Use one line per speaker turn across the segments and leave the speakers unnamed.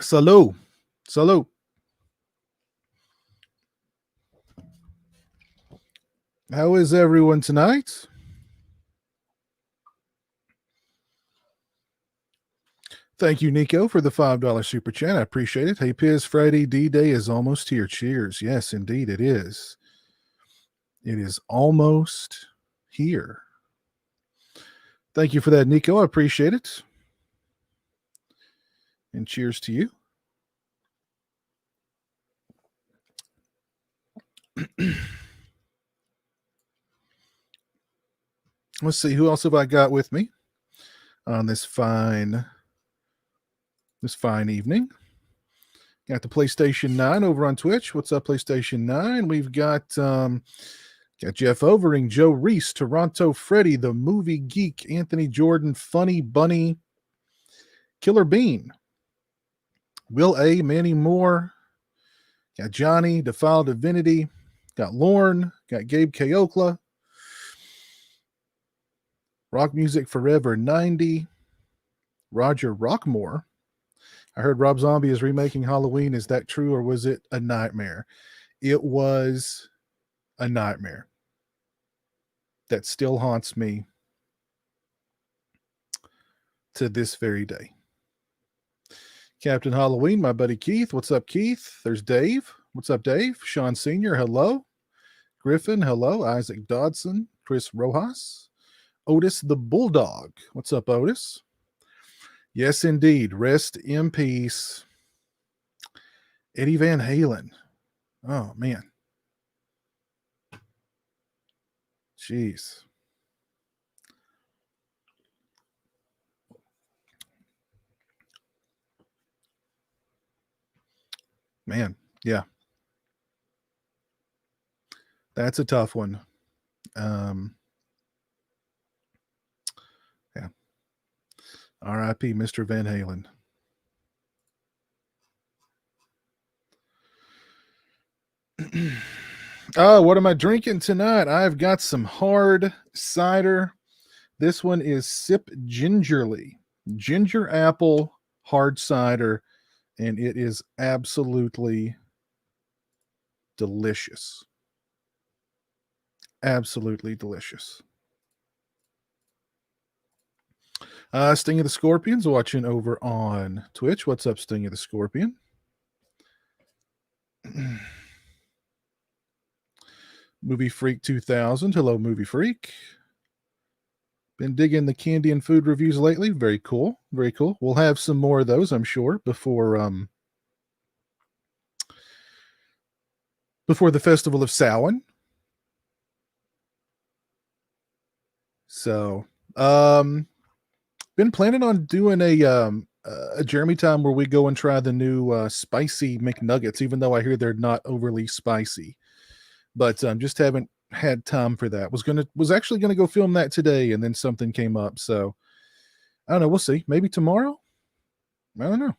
Salute. Salute. How is everyone tonight? Thank you, Nico, for the $5 super chat. I appreciate it. Hey, Piz, Friday D-Day is almost here. Cheers. Yes, indeed, it is. It is almost here. Thank you for that, Nico. I appreciate it. And cheers to you. Let's see, who else have I got with me on this fine evening? Got the PlayStation 9 over on Twitch. What's up, PlayStation 9? We've got Jeff Overing, Joe Reese, Toronto Freddy, the Movie Geek, Anthony Jordan, Funny Bunny, Killer Bean, Will A, Manny Moore, got Johnny, Defiled Divinity, got Lorne, got Gabe Kaokla, Rock Music Forever 90, Roger Rockmore. I heard Rob Zombie is remaking Halloween. Is that true, or was it a nightmare? It was a nightmare that still haunts me to this very day. Captain Halloween, my buddy Keith. What's up, Keith? There's Dave. What's up, Dave? Sean Sr., hello. Griffin, hello. Isaac Dodson, Chris Rojas. Otis the Bulldog. What's up, Otis? Yes, indeed. Rest in peace, Eddie Van Halen. Oh, man. Jeez. Man, yeah. That's a tough one. Yeah. R.I.P. Mr. Van Halen. Oh, what am I drinking tonight? I've got some hard cider. This one is Sip Gingerly. Ginger apple hard cider, and it is absolutely delicious. Absolutely delicious. Sting of the Scorpions watching over on Twitch. What's up, Sting of the Scorpion? Movie Freak 2000. Hello, Movie Freak. Been digging the candy and food reviews lately. Very cool. Very cool. We'll have some more of those, I'm sure, before the Festival of Samhain. So, been planning on doing a Jeremy time where we go and try the new spicy McNuggets, even though I hear they're not overly spicy. But just haven't had time for that. Was actually gonna go film that today, and then something came up. So I don't know. We'll see. Maybe tomorrow. I don't know.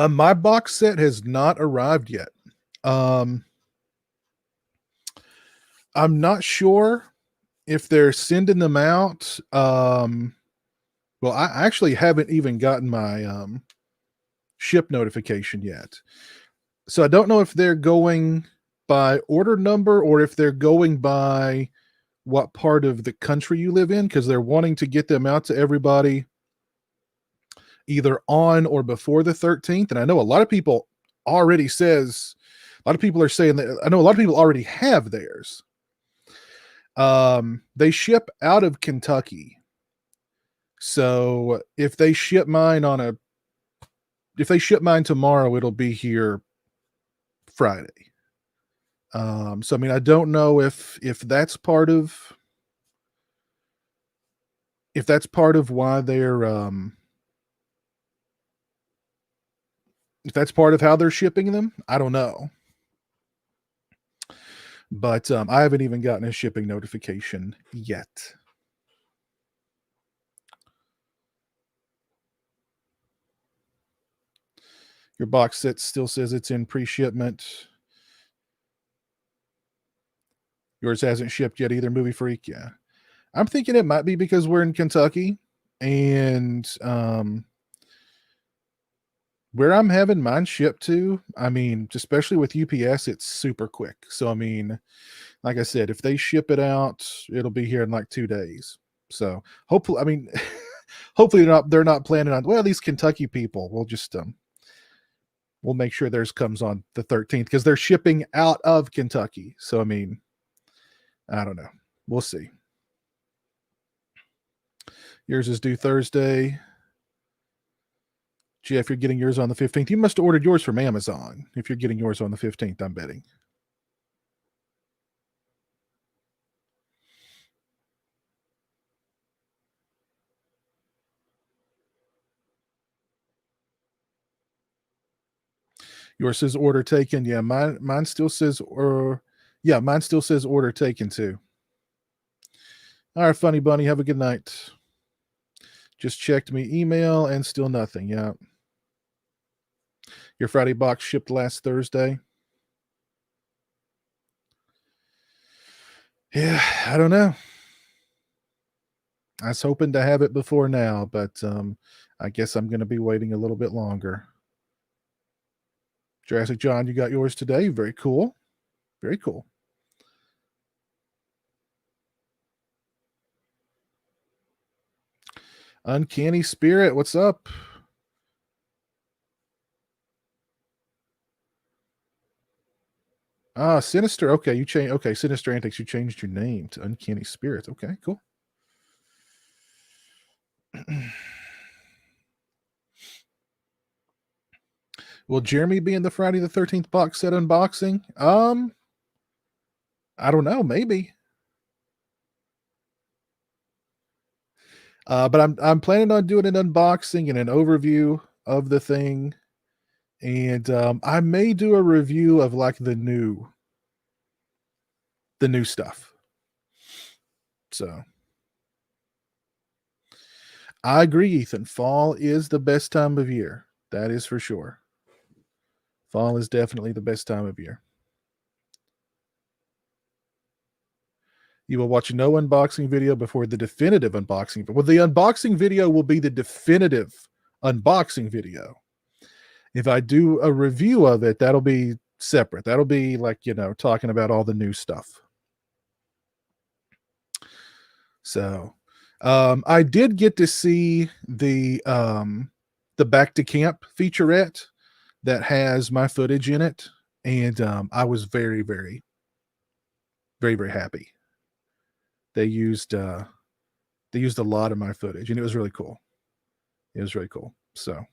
My box set has not arrived yet. I'm not sure if they're sending them out. Well, I actually haven't even gotten my ship notification yet. So I don't know if they're going by order number or if they're going by what part of the country you live in, because they're wanting to get them out to everybody either on or before the 13th. And I know a lot of people are saying that. I know a lot of people already have theirs. They ship out of Kentucky. So if they ship mine tomorrow, it'll be here Friday. So I mean, I don't know if that's part of why they're if that's part of how they're shipping them. I don't know. But I haven't even gotten a shipping notification yet. Your box set still says it's in pre-shipment. Yours hasn't shipped yet either, Movie Freak. Yeah. I'm thinking it might be because we're in Kentucky, and where I'm having mine shipped to, I mean, especially with UPS, it's super quick. So, I mean, like I said, if they ship it out, it'll be here in like 2 days. So hopefully, I mean, hopefully they're not planning on, well, these Kentucky people, we'll make sure theirs comes on the 13th because they're shipping out of Kentucky. So, I mean, I don't know. We'll see. Yours is due Thursday. Jeff, you're getting yours on the 15th. You must have ordered yours from Amazon if you're getting yours on the 15th, I'm betting. Yours says order taken. Yeah, mine still says mine still says order taken too. All right, Funny Bunny, have a good night. Just checked me email and still nothing. Yeah. Your Friday box shipped last Thursday. Yeah, I don't know. I was hoping to have it before now, but I guess I'm going to be waiting a little bit longer. Jurassic John, you got yours today. Very cool. Very cool. Uncanny Spirit, what's up? Ah, Sinister. Okay, you changed. Okay, Sinister Antics. You changed your name to Uncanny Spirits. Okay, cool. Will Jeremy be in the Friday the 13th box set unboxing? I don't know. Maybe. But I'm planning on doing an unboxing and an overview of the thing, and I may do a review of like the new stuff. So I agree, Ethan. Fall is the best time of year. That is for sure. Fall is definitely the best time of year. You will watch no unboxing video before the definitive unboxing. Well, the unboxing video will be the definitive unboxing video. If I do a review of it, that'll be separate. That'll be like, talking about all the new stuff. So, I did get to see the Back to Camp featurette that has my footage in it, and I was very, very, very, very happy. They used a lot of my footage, and it was really cool. It was really cool. So,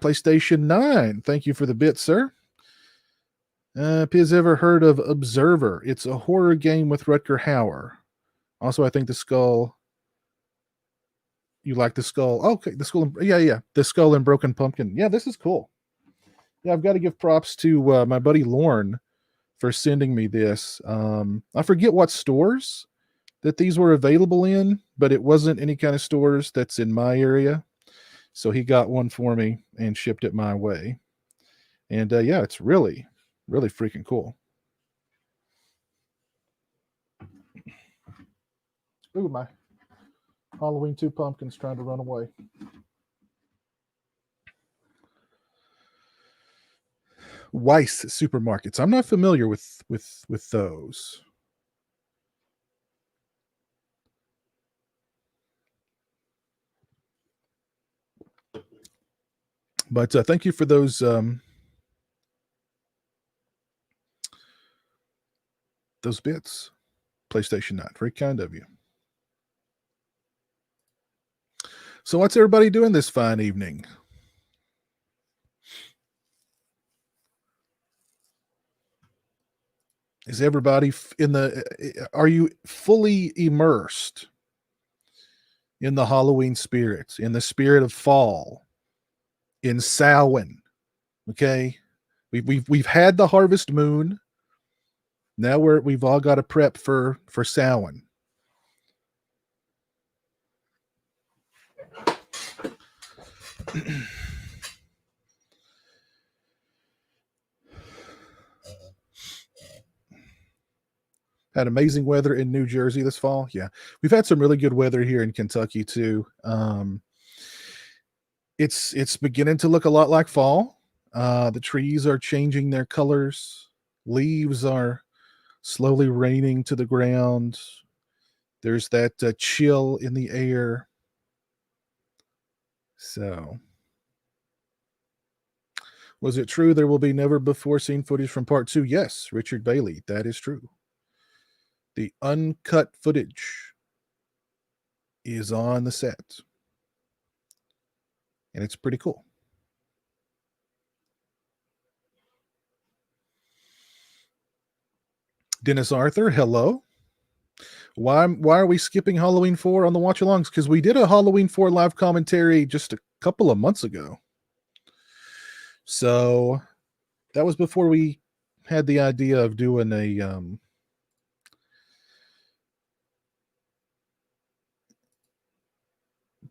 PlayStation 9, thank you for the bit, sir. Piz, ever heard of Observer? It's a horror game with Rutger Hauer. Also, I think the Skull. You like the Skull? Okay, the Skull. Yeah. The Skull and Broken Pumpkin. Yeah, this is cool. Yeah, I've got to give props to my buddy Lorne for sending me this. I forget what stores that these were available in, but it wasn't any kind of stores that's in my area. So he got one for me and shipped it my way. And yeah, it's really, really freaking cool. Ooh, my Halloween 2 pumpkins trying to run away. Weiss supermarkets. I'm not familiar with those. But thank you for those bits. PlayStation 9. Very kind of you. So what's everybody doing this fine evening? Is everybody are you fully immersed in the Halloween spirits, in the spirit of fall, in Samhain? Okay. We've had the harvest moon. Now we've all got to prep for Samhain. Had amazing weather in New Jersey this fall. Yeah, we've had some really good weather here in Kentucky too. It's beginning to look a lot like fall. The trees are changing their colors. Leaves are slowly raining to the ground. There's that chill in the air. So, was it true there will be never before seen footage from part 2? Yes, Richard Bailey, that is true. The uncut footage is on the set, and it's pretty cool. Dennis Arthur, hello. Why are we skipping Halloween 4 on the watch alongs? Because we did a Halloween 4 live commentary just a couple of months ago. So that was before we had the idea of doing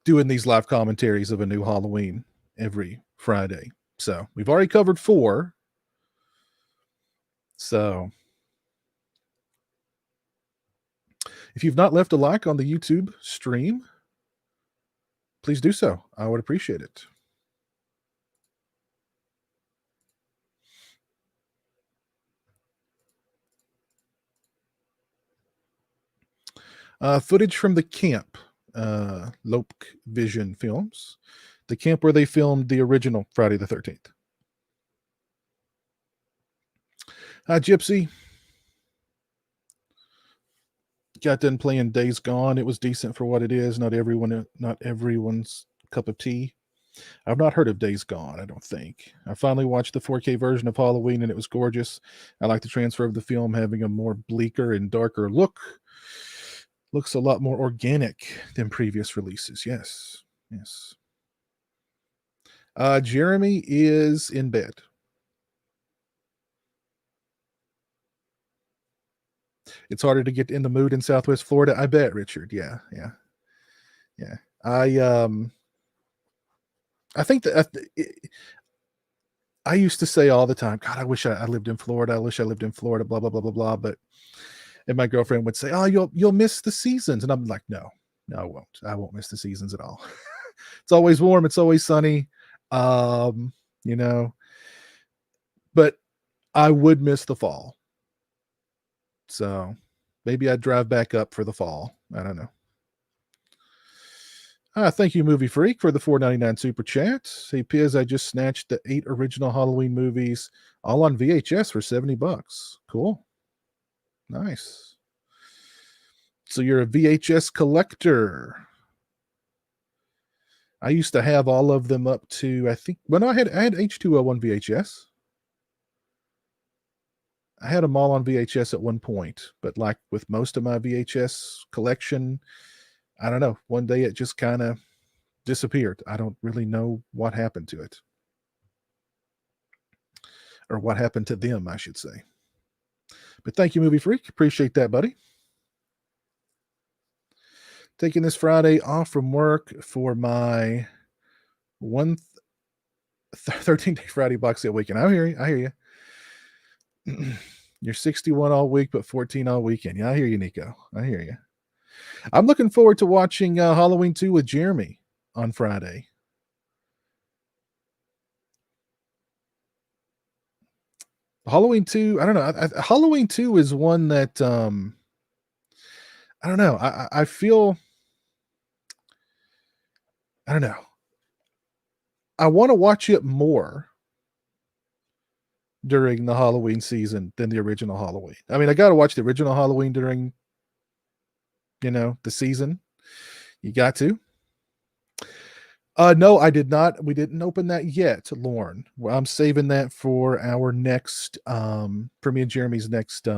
doing these live commentaries of a new Halloween every Friday. So we've already covered 4. So if you've not left a like on the YouTube stream, please do so. I would appreciate it. Footage from the camp, Lope Vision Films, the camp where they filmed the original Friday the 13th. Hi, Gypsy. Got done playing Days Gone. It was decent for what it is. Not everyone's cup of tea. I've not heard of Days Gone, I don't think. I finally watched the 4K version of Halloween and it was gorgeous. I like the transfer of the film having a more bleaker and darker look. Looks a lot more organic than previous releases. Yes. Yes. Jeremy is in bed. It's harder to get in the mood in Southwest Florida. I bet, Richard. Yeah. I think that I used to say all the time, God, I wish I lived in Florida. I wish I lived in Florida, blah, blah, blah, blah, blah. But, and my girlfriend would say, oh, you'll miss the seasons. And I'm like, no, I won't. I won't miss the seasons at all. It's always warm. It's always sunny. You know, but I would miss the fall. So maybe I'd drive back up for the fall. I don't know. Thank you, Movie Freak, for the $4.99 super chat. Hey, Piz, I just snatched the 8 original Halloween movies all on VHS for $70. Cool. Nice. So you're a VHS collector. I used to have all of them up to, I think, well, no, I had H2O on VHS. I had them all on VHS at one point, but like with most of my VHS collection, I don't know. One day it just kind of disappeared. I don't really know what happened to it. Or what happened to them, I should say. But thank you, Movie Freak. Appreciate that, buddy. Taking this Friday off from work for my 13-day Friday box set weekend. I hear you. You're 61 all week, but 14 all weekend. Yeah, I hear you, Nico. I hear you. I'm looking forward to watching Halloween 2 with Jeremy on Friday. Halloween 2, I don't know. Halloween 2 is one that I don't know. I feel I don't know. I want to watch it more during the Halloween season than the original Halloween. I mean, I got to watch the original Halloween during the season. You got to. No, I did not. We didn't open that yet, Lauren. I'm saving that for our next for me and Jeremy's next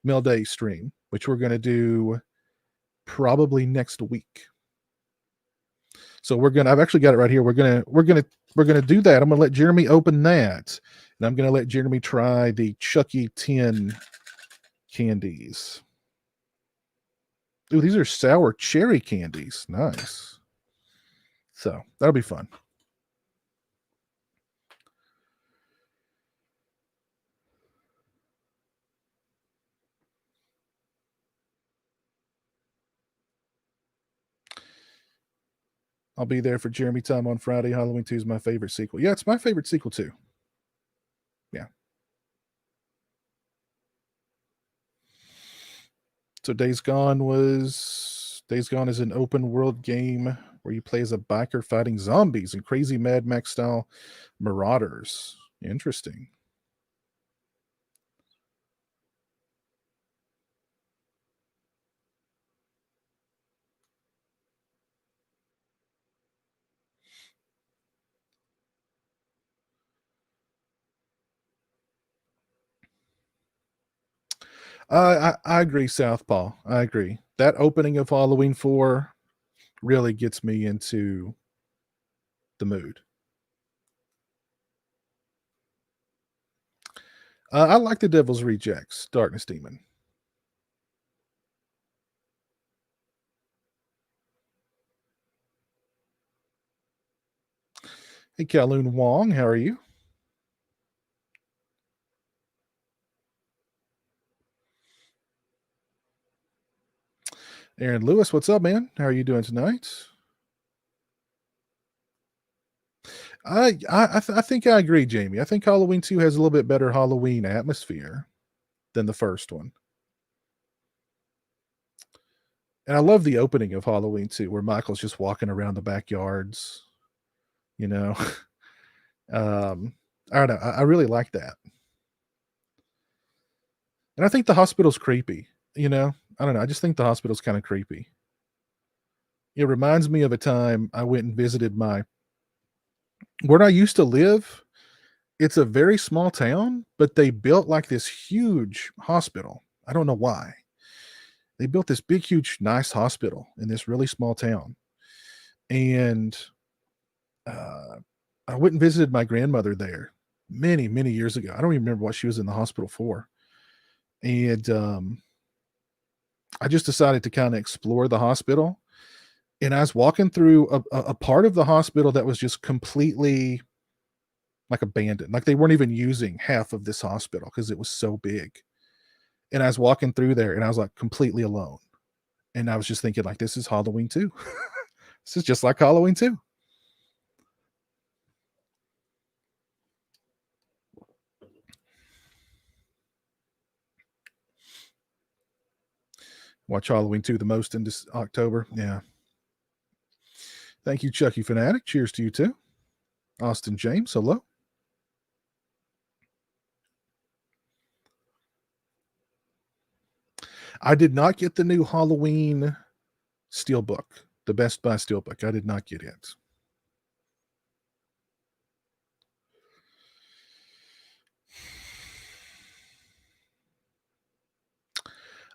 Mail Day stream, which we're going to do probably next week. So I've actually got it right here. We're gonna do that. I'm gonna let Jeremy open that, and I'm gonna let Jeremy try the Chucky 10 candies. Ooh, these are sour cherry candies. Nice. So that'll be fun. I'll be there for Jeremy time on Friday. Halloween 2 is my favorite sequel. Yeah, it's my favorite sequel too. Yeah. So Days Gone is an open world game where you play as a biker fighting zombies and crazy Mad Max style marauders. Interesting. I agree, Southpaw. I agree. That opening of Halloween 4 really gets me into the mood. I like the Devil's Rejects, Darkness Demon. Hey, Kowloon Wong, how are you? Aaron Lewis, what's up, man? How are you doing tonight? I think I agree, Jamie. I think Halloween 2 has a little bit better Halloween atmosphere than the first one. And I love the opening of Halloween 2 where Michael's just walking around the backyards, you know. I don't know. I really like that. And I think the hospital's creepy, you know. I don't know. I just think the hospital's kind of creepy. It reminds me of a time I went and visited where I used to live. It's a very small town, but they built like this huge hospital. I don't know why. They built this big, huge, nice hospital in this really small town. And uh, I went and visited my grandmother there many, many years ago. I don't even remember what she was in the hospital for. And I just decided to kind of explore the hospital. And I was walking through a part of the hospital that was just completely like abandoned. Like they weren't even using half of this hospital because it was so big. And I was walking through there and I was like completely alone. And I was just thinking, like, this is Halloween 2. This is just like Halloween 2. Watch Halloween 2 the most in this October. Yeah. Thank you, Chucky Fanatic. Cheers to you too. Austin James, hello. I did not get the new Halloween Steelbook, the Best Buy Steelbook. I did not get it.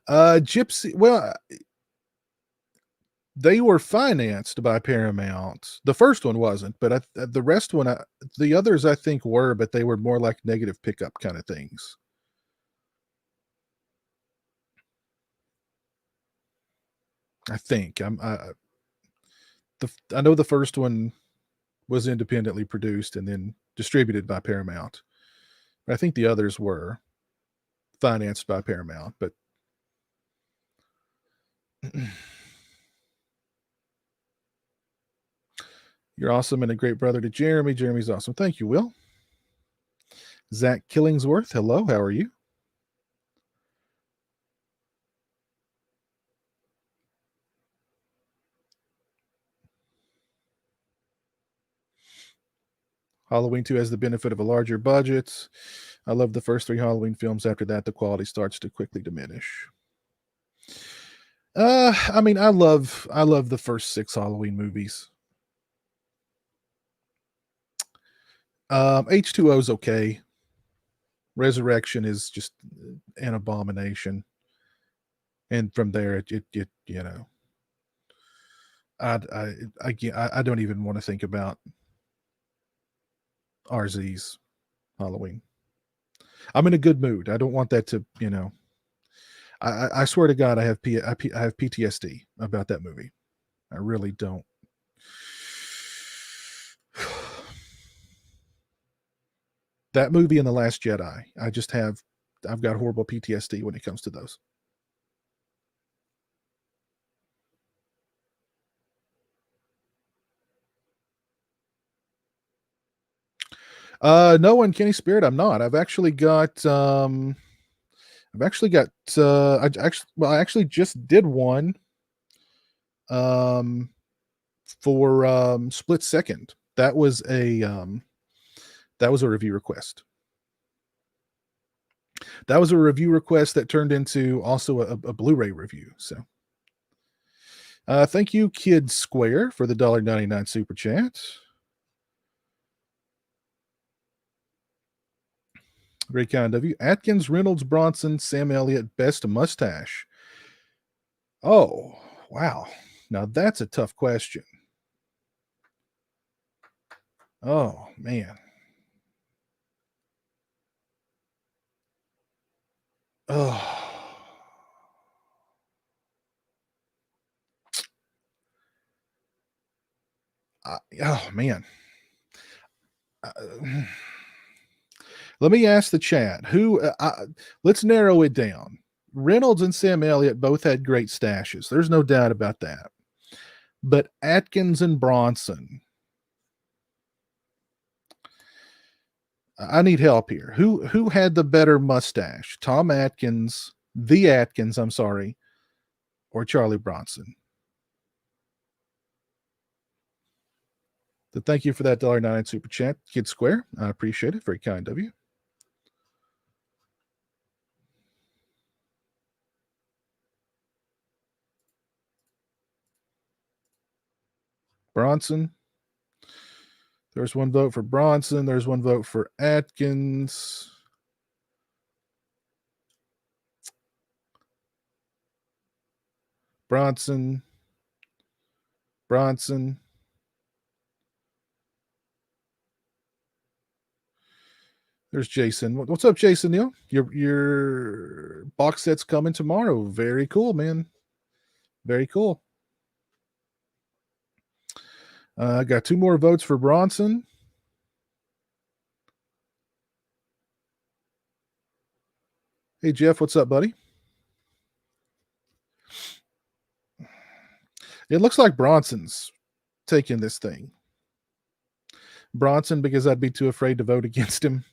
Gypsy, well, they were financed by Paramount. The first one wasn't, but the rest one, the others I think were, but they were more like negative pickup kind of things. I think I know the first one was independently produced and then distributed by Paramount. I think the others were financed by Paramount, but you're awesome and a great brother to Jeremy. Jeremy's awesome. Thank you, Will. Zach Killingsworth, hello. How are you? Halloween 2 has the benefit of a larger budget. I love the first 3 Halloween films. After that, the quality starts to quickly diminish. I mean, I love the first 6 Halloween movies. H2O is okay. Resurrection is just an abomination. And from there, it you know, I don't even want to think about RZ's Halloween. I'm in a good mood. I don't want that to, you know. I swear to God, I have PTSD about that movie. I really don't. That movie and The Last Jedi. I've got horrible PTSD when it comes to those. No, Uncanny Spirit, I'm not. I actually just did one um for Split Second. That was a review request. That was a review request that turned into also a Blu-ray review. So thank you, Kid Square, for the $1.99 super chat. Very kind of you. Atkins, Reynolds, Bronson, Sam Elliott, best mustache. Oh, wow. Now that's a tough question. Oh, man. Oh. Oh, man. Uh, let me ask the chat. Let's narrow it down. Reynolds and Sam Elliott both had great stashes. There's no doubt about that. But Atkins and Bronson, I need help here. Who had the better mustache? The Atkins, I'm sorry, or Charlie Bronson? So thank you for that $1.99 super chat, Kid Square. I appreciate it. Very kind of you. Bronson. There's one vote for Bronson. There's one vote for Atkins. Bronson. There's Jason. What's up, Jason Neal? Your box set's coming tomorrow. Very cool, man. Very cool. I got 2 more votes for Bronson. Hey, Jeff, what's up, buddy? It looks like Bronson's taking this thing. Bronson, because I'd be too afraid to vote against him.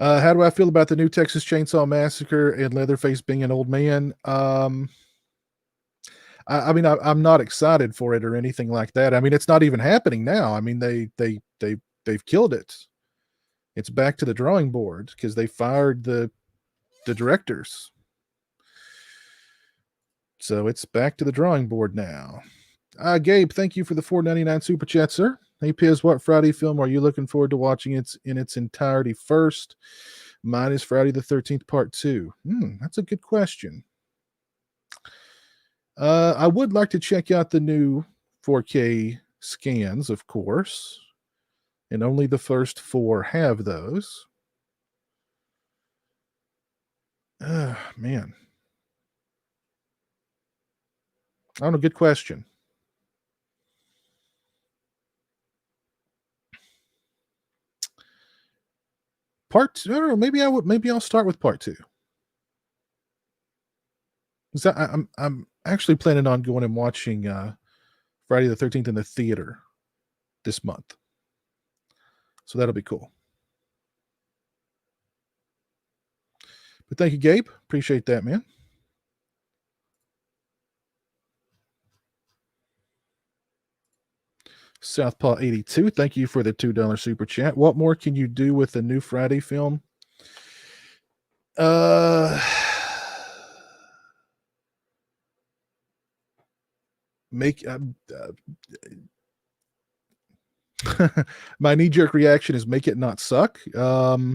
How do I feel about the new Texas Chainsaw Massacre and Leatherface being an old man? I mean, I'm not excited for it or anything like that. I mean, it's not even happening now. I mean, they've killed it. It's back to the drawing board because they fired the directors. So it's back to the drawing board now. Gabe, thank you for the $4.99 super chat, sir. Hey, Piz, what Friday film are you looking forward to watching it in its entirety first? Mine is Friday the 13th, part 2. That's a good question. I would like to check out the new 4K scans, of course, and only the first 4 have those. Man. I don't know. Good question. Part 2, I don't know. Maybe I'll start with part 2. I'm actually planning on going and watching Friday the 13th in the theater this month. So that'll be cool. But thank you, Gabe. Appreciate that, man. Southpaw 82, thank you for the $2 super chat. What more can you do with the new Friday film? Make my knee-jerk reaction is make it not suck. That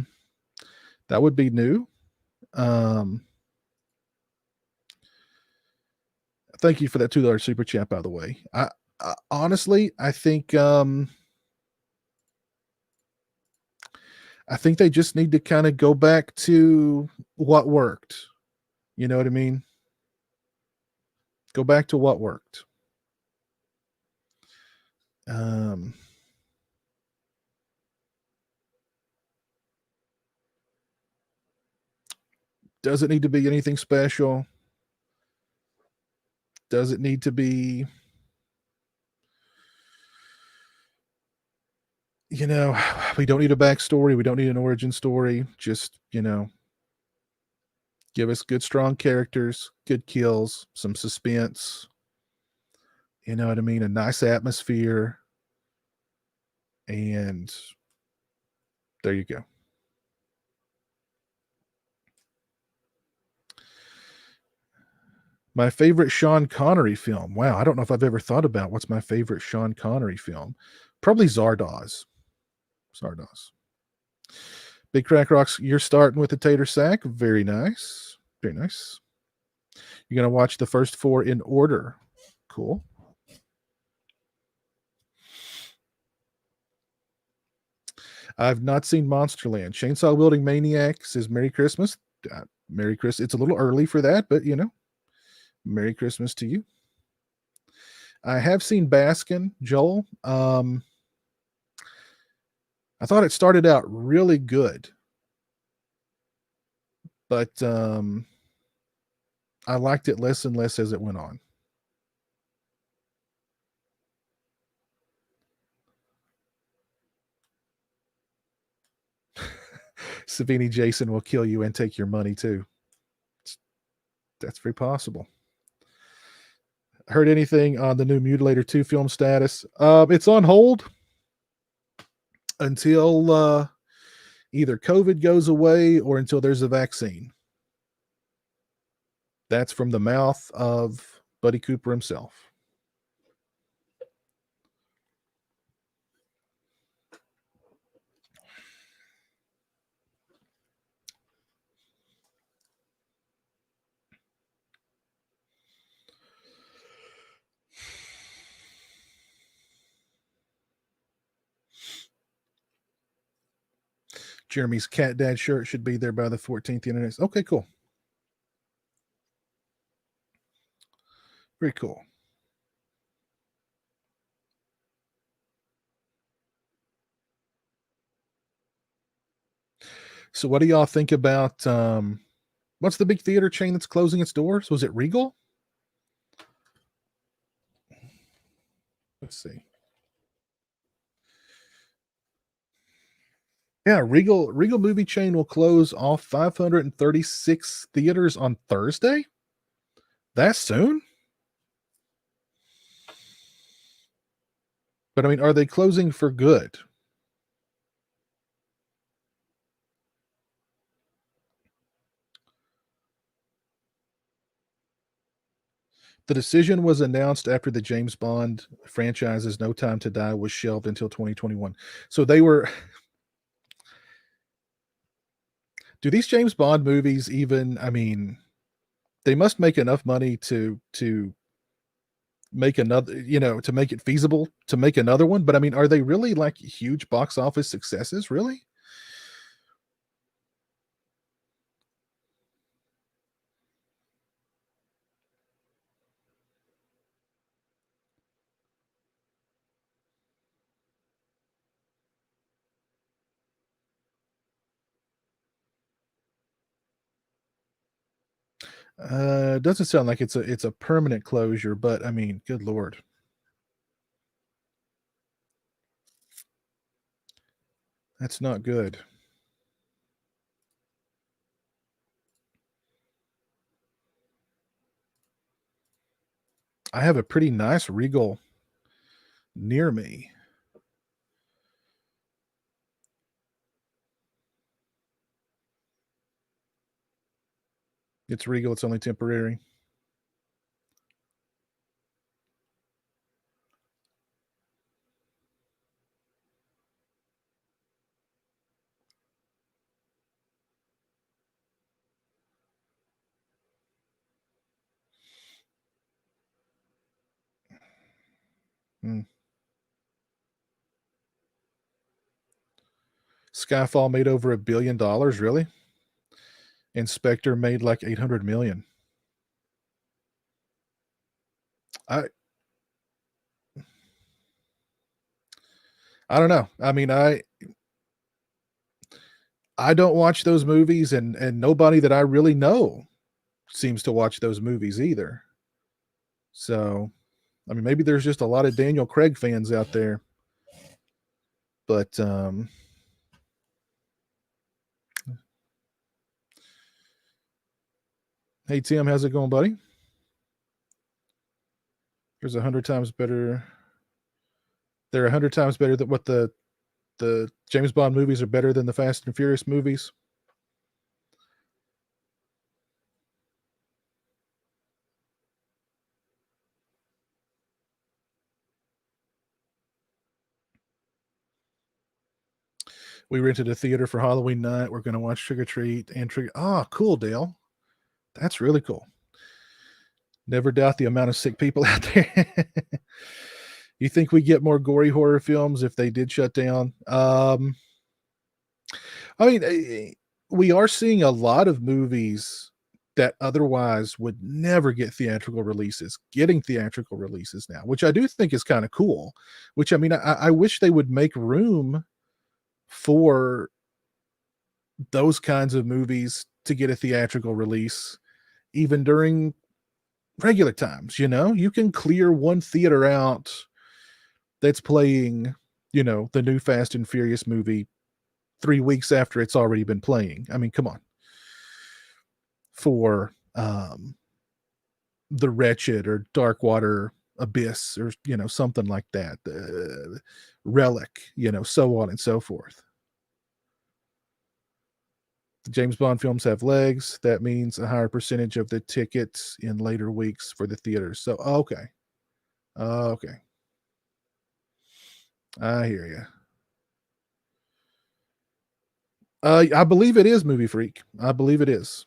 would be new. Thank you for that $2 super chat, by the way. I honestly, I think they just need to kind of go back to what worked. You know what I mean? Go back to what worked. Doesn't need to be anything special. Does it need to be, we don't need a backstory. We don't need an origin story. Just, give us good, strong characters, good kills, some suspense. You know what I mean? A nice atmosphere. And there you go. My favorite Sean Connery film. Wow, I don't know if I've ever thought about what's my favorite Sean Connery film. Probably Zardoz. Zardoz. Big Crack Rocks, you're starting with the tater sack. Very nice. Very nice. You're going to watch the first 4 in order. Cool. I've not seen Monsterland. Chainsaw Wielding Maniac says Merry Christmas. Merry Christmas. It's a little early for that, but Merry Christmas to you. I have seen Baskin, Joel. I thought it started out really good, but I liked it less and less as it went on. Savini Jason will kill you and take your money too. That's very possible. Heard anything on the new Mutilator 2 film status? It's on hold until either COVID goes away or until there's a vaccine. That's from the mouth of Buddy Cooper himself. Jeremy's Cat Dad shirt should be there by the 14th. Internet. Okay, cool. Very cool. So what do y'all think about what's the big theater chain that's closing its doors? Was it Regal? Let's see. Yeah, Regal movie chain will close all 536 theaters on Thursday. That soon? But I mean, are they closing for good? The decision was announced after the James Bond franchise's No Time to Die was shelved until 2021. So they were. Do these James Bond movies even? I mean, they must make enough money to make another, to make it feasible to make another one. But I mean, are they really like huge box office successes? Really? Doesn't sound like it's a permanent closure, but I mean, good Lord. That's not good. I have a pretty nice Regal near me. It's Regal, it's only temporary. Skyfall made over $1 billion, really? Inspector made like 800 million. I don't know. I mean, I don't watch those movies, and nobody that I really know seems to watch those movies either. So, I mean, maybe there's just a lot of Daniel Craig fans out there, but hey Tim, how's it going, buddy? There's 100 times better. They're 100 times better than what the James Bond movies are better than the Fast and Furious movies. We rented a theater for Halloween night. We're going to watch Trick or Treat and Trick. Ah, cool, Dale. That's really cool. Never doubt the amount of sick people out there. You think we get more gory horror films if they did shut down? I mean, we are seeing a lot of movies that otherwise would never get theatrical releases, getting theatrical releases now, which I do think is kind of cool. Which I mean, I wish they would make room for those kinds of movies to get a theatrical release, even during regular times. You can clear one theater out that's playing, the new Fast and Furious movie 3 weeks after it's already been playing. I mean, come on. For The Wretched or Darkwater Abyss or something like that, Relic, so on and so forth. The James Bond films have legs. That means a higher percentage of the tickets in later weeks for the theaters. So okay, okay, I hear you. I believe it is Movie Freak. I believe it is.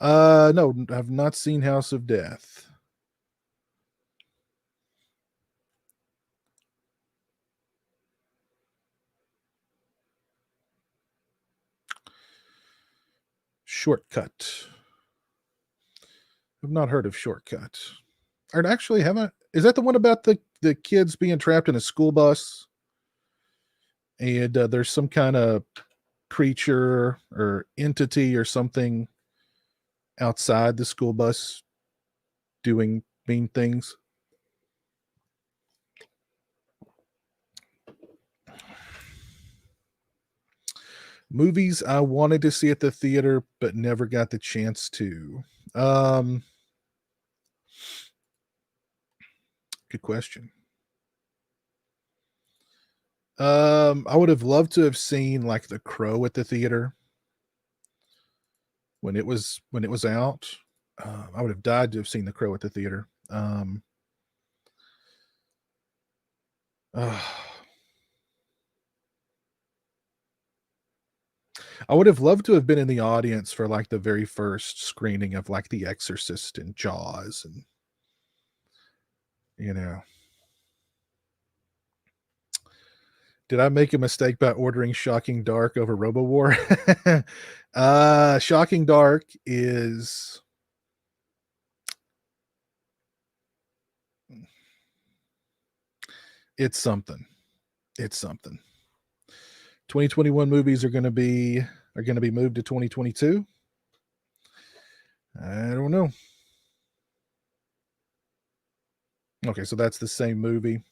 No, I've not seen House of Death. Shortcut. I've not heard of Shortcut. Or actually, haven't. Is that the one about the kids being trapped in a school bus? And there's some kind of creature or entity or something outside the school bus doing mean things. Movies I wanted to see at the theater but never got the chance to. Um, Good question. I would have loved to have seen like The Crow at the theater when it was out. I would have died to have seen The Crow at the theater. Uh, I would have loved to have been in the audience for like the very first screening of like The Exorcist and Jaws, and you know, did I make a mistake by ordering Shocking Dark over RoboWar? Shocking Dark is it's something. It's something. 2021 movies are going to be moved to 2022. I don't know. Okay, so that's the same movie.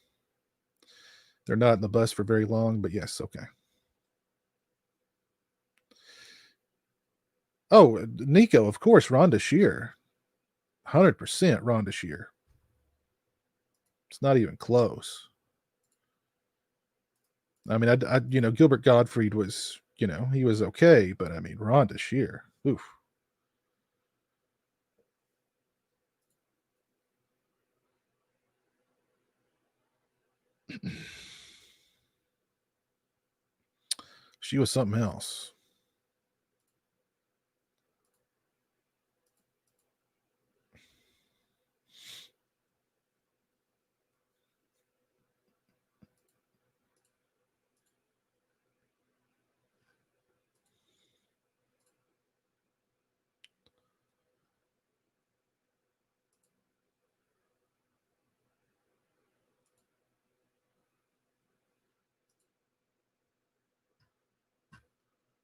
They're not in the bus for very long, but yes, okay. Oh, Nico, of course, Rhonda Shear. 100% Rhonda Shear. It's not even close. I mean, Gilbert Gottfried was, he was okay, but I mean, Rhonda Shear. Oof. She was something else.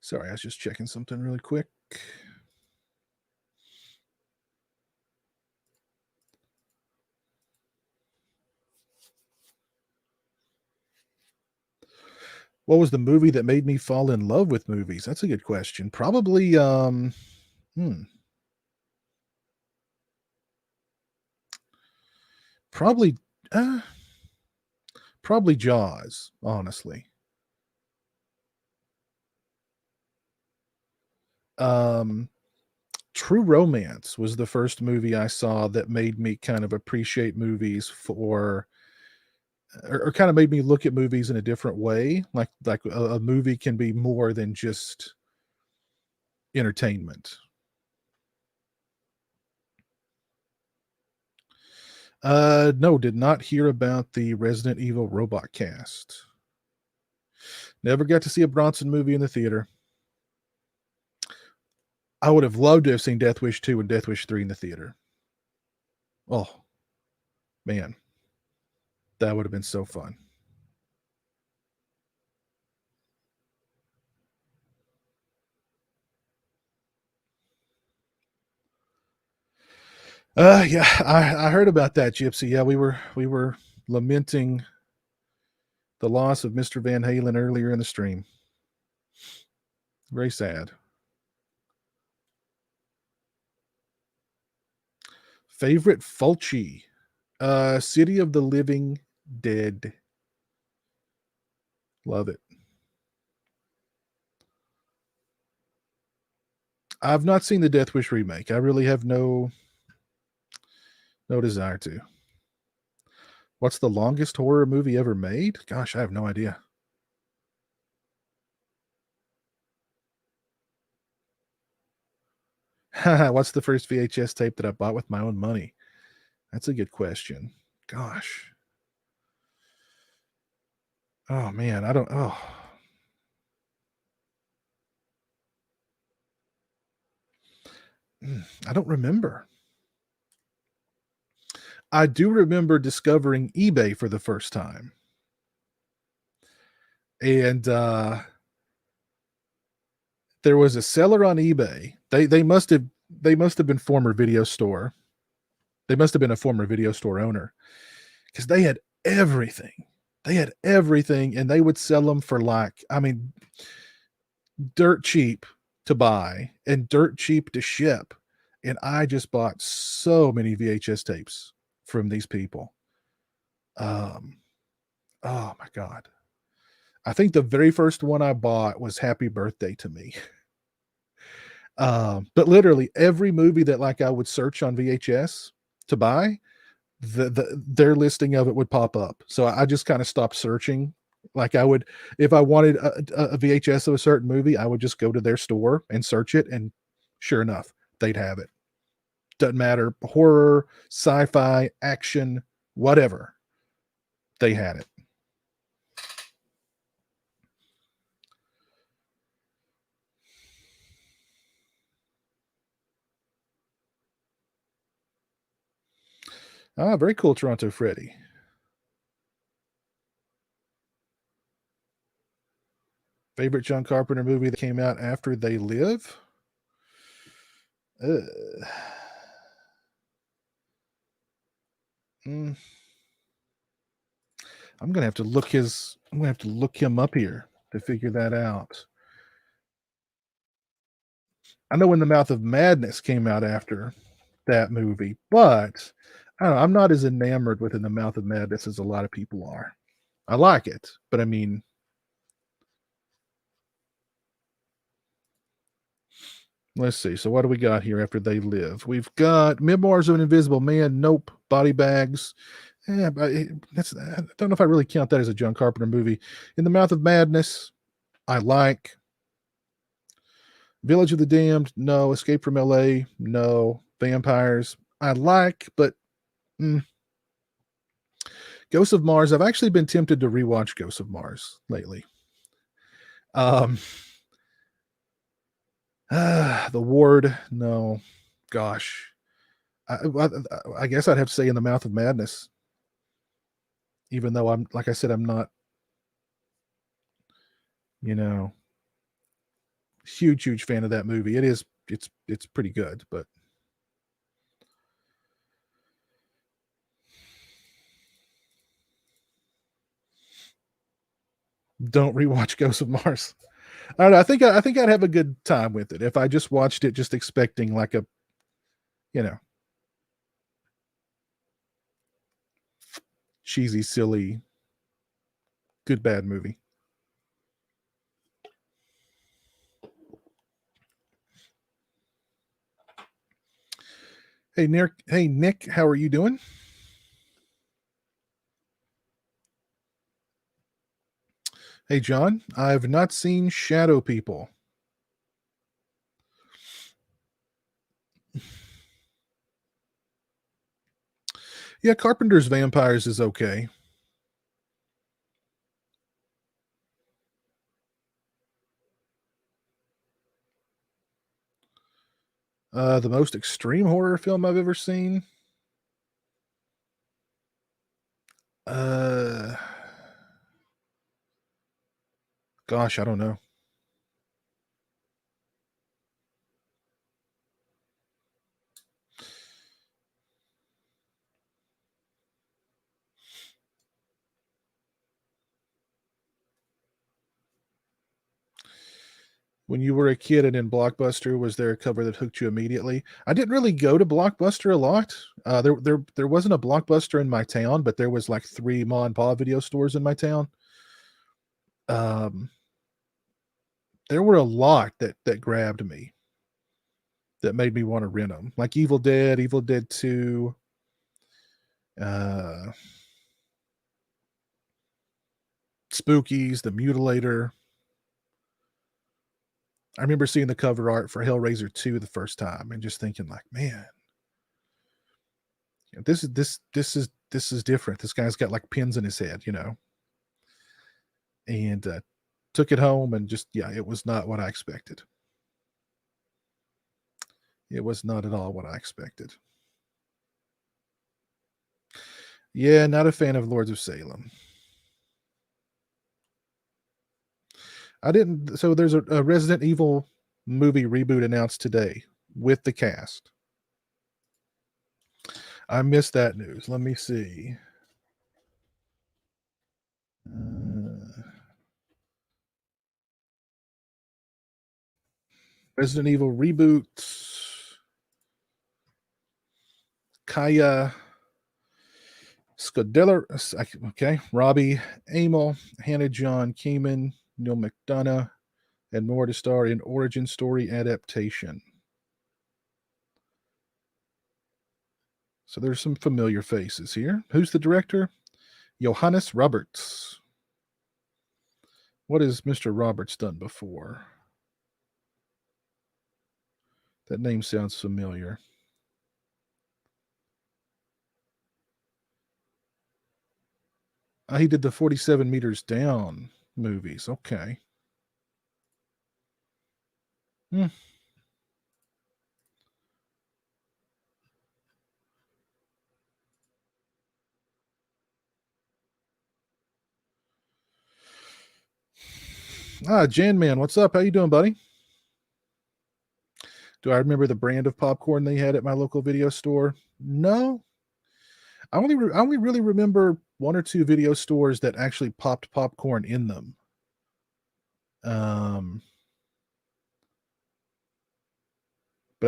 Sorry, I was just checking something really quick. What was the movie that made me fall in love with movies? That's a good question. Probably, hmm, probably, uh, probably Jaws, honestly. Um, True Romance was the first movie I saw that made me kind of appreciate movies for or kind of made me look at movies in a different way. Like a movie can be more than just entertainment. No, did not hear about the Resident Evil robot cast. Never got to see a Bronson movie in the theater. I would have loved to have seen Death Wish 2 and Death Wish 3 in the theater. Oh, man. That would have been so fun. Yeah, I heard about that, Gypsy. Yeah, we were lamenting the loss of Mr. Van Halen earlier in the stream. Very sad. Favorite Fulci? City of the Living Dead. Love it. I've not seen the Death Wish remake. I really have no desire to. What's the longest horror movie ever made? Gosh, I have no idea. What's the first VHS tape that I bought with my own money? That's a good question. Gosh. Oh man, I don't. Oh, I don't remember. I do remember discovering eBay for the first time, and there was a seller on eBay. They must have been former video store. They must have been a former video store owner because they had everything. They had everything, and they would sell them for like, I mean, dirt cheap to buy and dirt cheap to ship. And I just bought so many VHS tapes from these people. Um, oh my god. I think the very first one I bought was Happy Birthday to Me. But literally every movie that like I would search on VHS to buy, their listing of it would pop up. So I just kind of stopped searching. Like I would, if I wanted a VHS of a certain movie, I would just go to their store and search it, and sure enough, they'd have it. Doesn't matter, horror, sci-fi, action, whatever, they had it. Ah, very cool, Toronto Freddy. Favorite John Carpenter movie that came out after They Live? Uh, mm, I'm gonna have to look his. I'm gonna have to look him up here to figure that out. I know When the Mouth of Madness came out after that movie, but I don't know, I'm not as enamored with In the Mouth of Madness as a lot of people are. I like it, but I mean, let's see. So what do we got here after They Live? We've got Memoirs of an Invisible Man. Nope. Body Bags. Yeah, but I don't know if I really count that as a John Carpenter movie. In the Mouth of Madness, I like. Village of the Damned, no. Escape from L.A., no. Vampires, I like, but mm. Ghosts of Mars. I've actually been tempted to rewatch Ghosts of Mars lately. Um, The Ward, no. Gosh, I guess I'd have to say In the Mouth of Madness, even though I'm like I said, I'm not, you know, Huge fan of that movie. It's pretty good, but don't rewatch Ghosts of Mars. I don't know. I think I'd have a good time with it if I just watched it just expecting like a, you know, cheesy, silly, good bad movie. Hey Nick, how are you doing? Hey John, I've not seen Shadow People. Yeah, Carpenter's Vampires is okay. The most extreme horror film I've ever seen. Gosh, I don't know. When you were a kid and in Blockbuster, was there a cover that hooked you immediately? I didn't really go to Blockbuster a lot. There wasn't a Blockbuster in my town, but there was like 3 Ma and Pa video stores in my town. There were a lot that grabbed me, that made me want to rent them, like Evil Dead 2, Spookies, The Mutilator. I remember seeing the cover art for Hellraiser 2 the first time and just thinking like, man, this is different. This guy's got like pins in his head, you know. And took it home and just, yeah, it was not what I expected. It was not at all what I expected. Yeah, not a fan of Lords of Salem. I didn't. So there's a Resident Evil movie reboot announced today with the cast. I missed that news. Let me see. Resident Evil reboot. Kaya Scudella. Okay. Robbie Amell, Hannah John Kamen, Neil McDonough, and more to star in origin story adaptation. So there's some familiar faces here. Who's the director? Johannes Roberts. What has Mr. Roberts done before? That name sounds familiar. He did the 47 Meters Down movies. Okay. Hmm. Jan Man, what's up? How you doing, buddy? Do I remember the brand of popcorn they had at my local video store? No. I only really remember 1 or 2 video stores that actually popped popcorn in them. But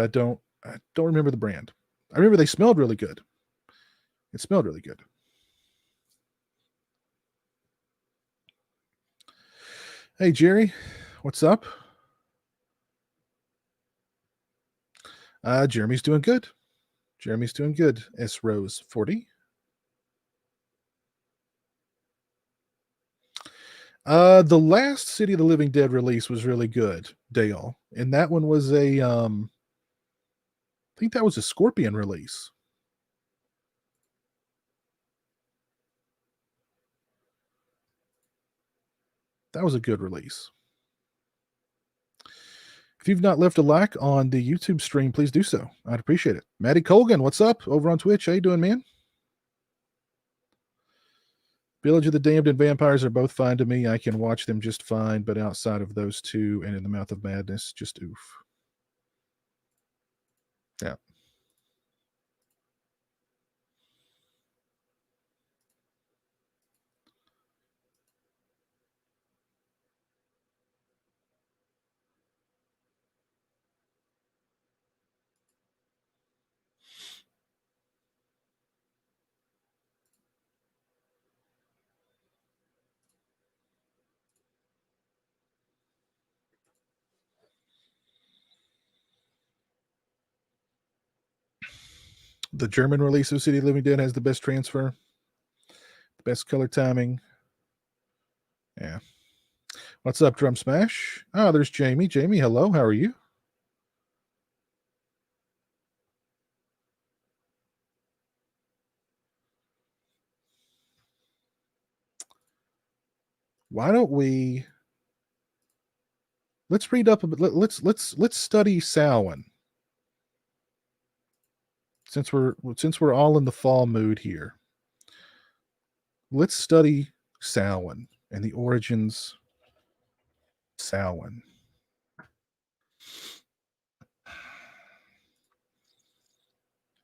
I don't remember the brand. I remember they smelled really good. It smelled really good. Hey Jerry, what's up? Jeremy's doing good. Jeremy's doing good. S Rose 40. The last City of the Living Dead release was really good, Dale. And that one was a I think that was a Scorpion release. That was a good release. If you've not left a like on the YouTube stream, please do so. I'd appreciate it. Maddie Colgan, what's up? Over on Twitch. How you doing, man? Village of the Damned and Vampires are both fine to me. I can watch them just fine, but outside of those two and In the Mouth of Madness, just oof. Yeah. The German release of City of Living Dead has the best transfer, the best color timing. Yeah. What's up, Drum Smash? Oh, there's Jamie. Jamie, hello. How are you? Why don't we let's read up a bit. Let's study Samhain. Since we're all in the fall mood here. Let's study Samhain and the origins Samhain.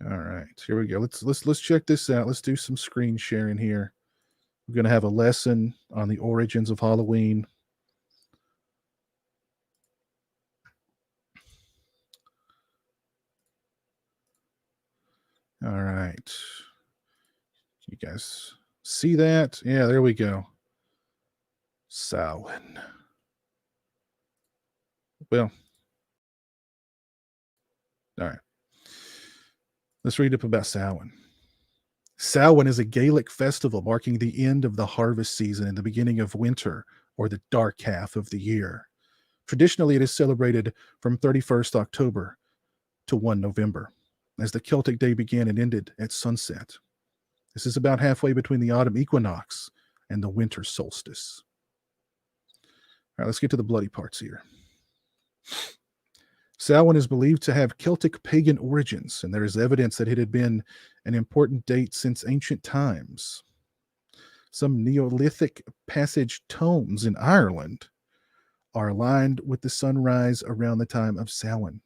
All right, here we go. Let's check this out. Let's do some screen sharing here. We're going to have a lesson on the origins of Halloween. All right. You guys see that? Yeah, there we go. Samhain. Well, all right. Let's read up about Samhain. Samhain is a Gaelic festival marking the end of the harvest season and the beginning of winter, or the dark half of the year. Traditionally, it is celebrated from 31st October to 1 November, as the Celtic day began and ended at sunset. This is about halfway between the autumn equinox and the winter solstice. All right, let's get to the bloody parts here. Samhain is believed to have Celtic pagan origins, and there is evidence that it had been an important date since ancient times. Some Neolithic passage tomes in Ireland are aligned with the sunrise around the time of Samhain.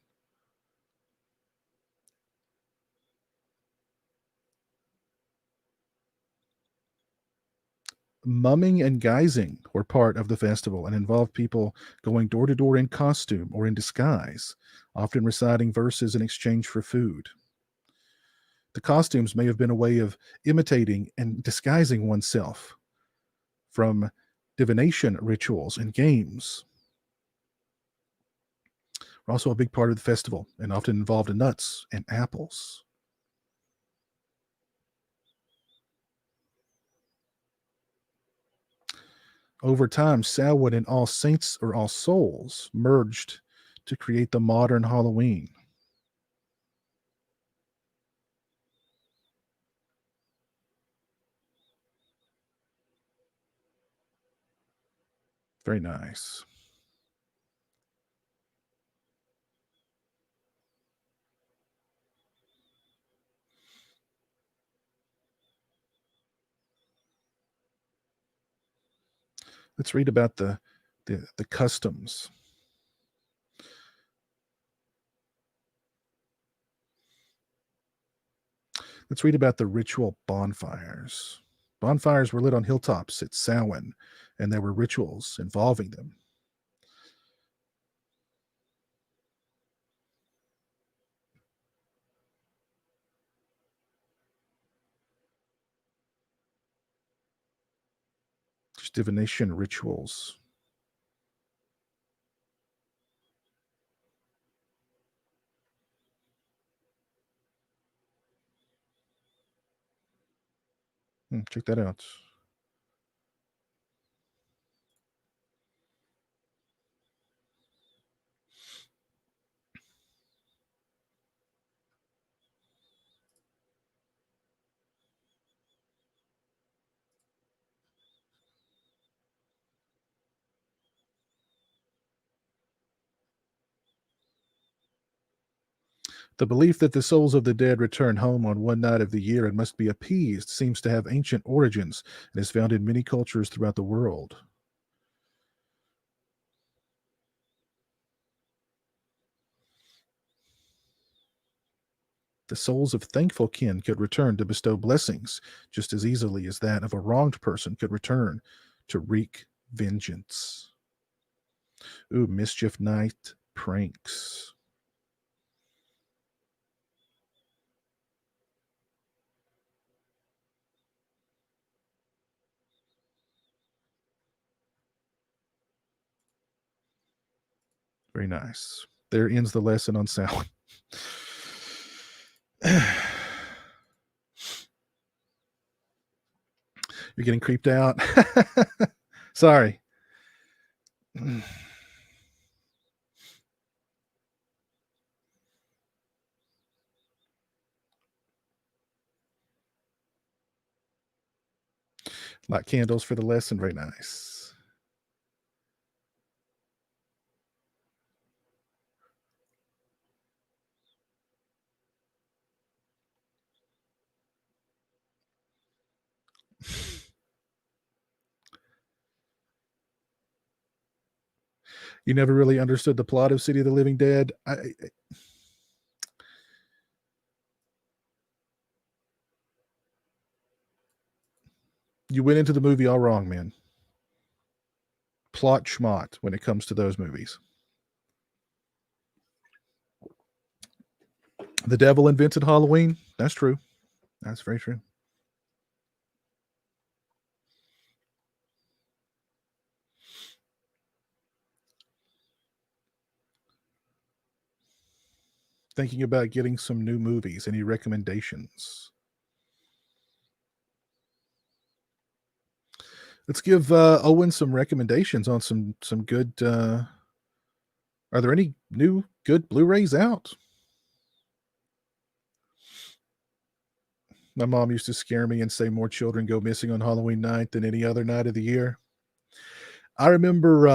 Mumming and guising were part of the festival and involved people going door to door in costume or in disguise, often reciting verses in exchange for food. The costumes may have been a way of imitating and disguising oneself from divination rituals and games. Were also a big part of the festival and often involved nuts and apples. Over time, Samhain and All Saints or All Souls merged to create the modern Halloween. Very nice. Let's read about the customs. Let's read about the ritual bonfires. Bonfires were lit on hilltops at Samhain, and there were rituals involving them. There's divination rituals. Check that out. The belief that the souls of the dead return home on one night of the year and must be appeased seems to have ancient origins and is found in many cultures throughout the world. The souls of thankful kin could return to bestow blessings just as easily as that of a wronged person could return to wreak vengeance. Ooh, Mischief Night pranks. Very nice. There ends the lesson on sound. You're getting creeped out. Sorry. Light candles for the lesson. Very nice. You never really understood the plot of City of the Living Dead. You went into the movie all wrong, man. Plot schmott when it comes to those movies. The devil invented Halloween. That's true. That's very true. Thinking about getting some new movies. Any recommendations? Let's give Owen some recommendations on some good. Are there any new good Blu-rays out? My mom used to scare me and say more children go missing on Halloween night than any other night of the year. I remember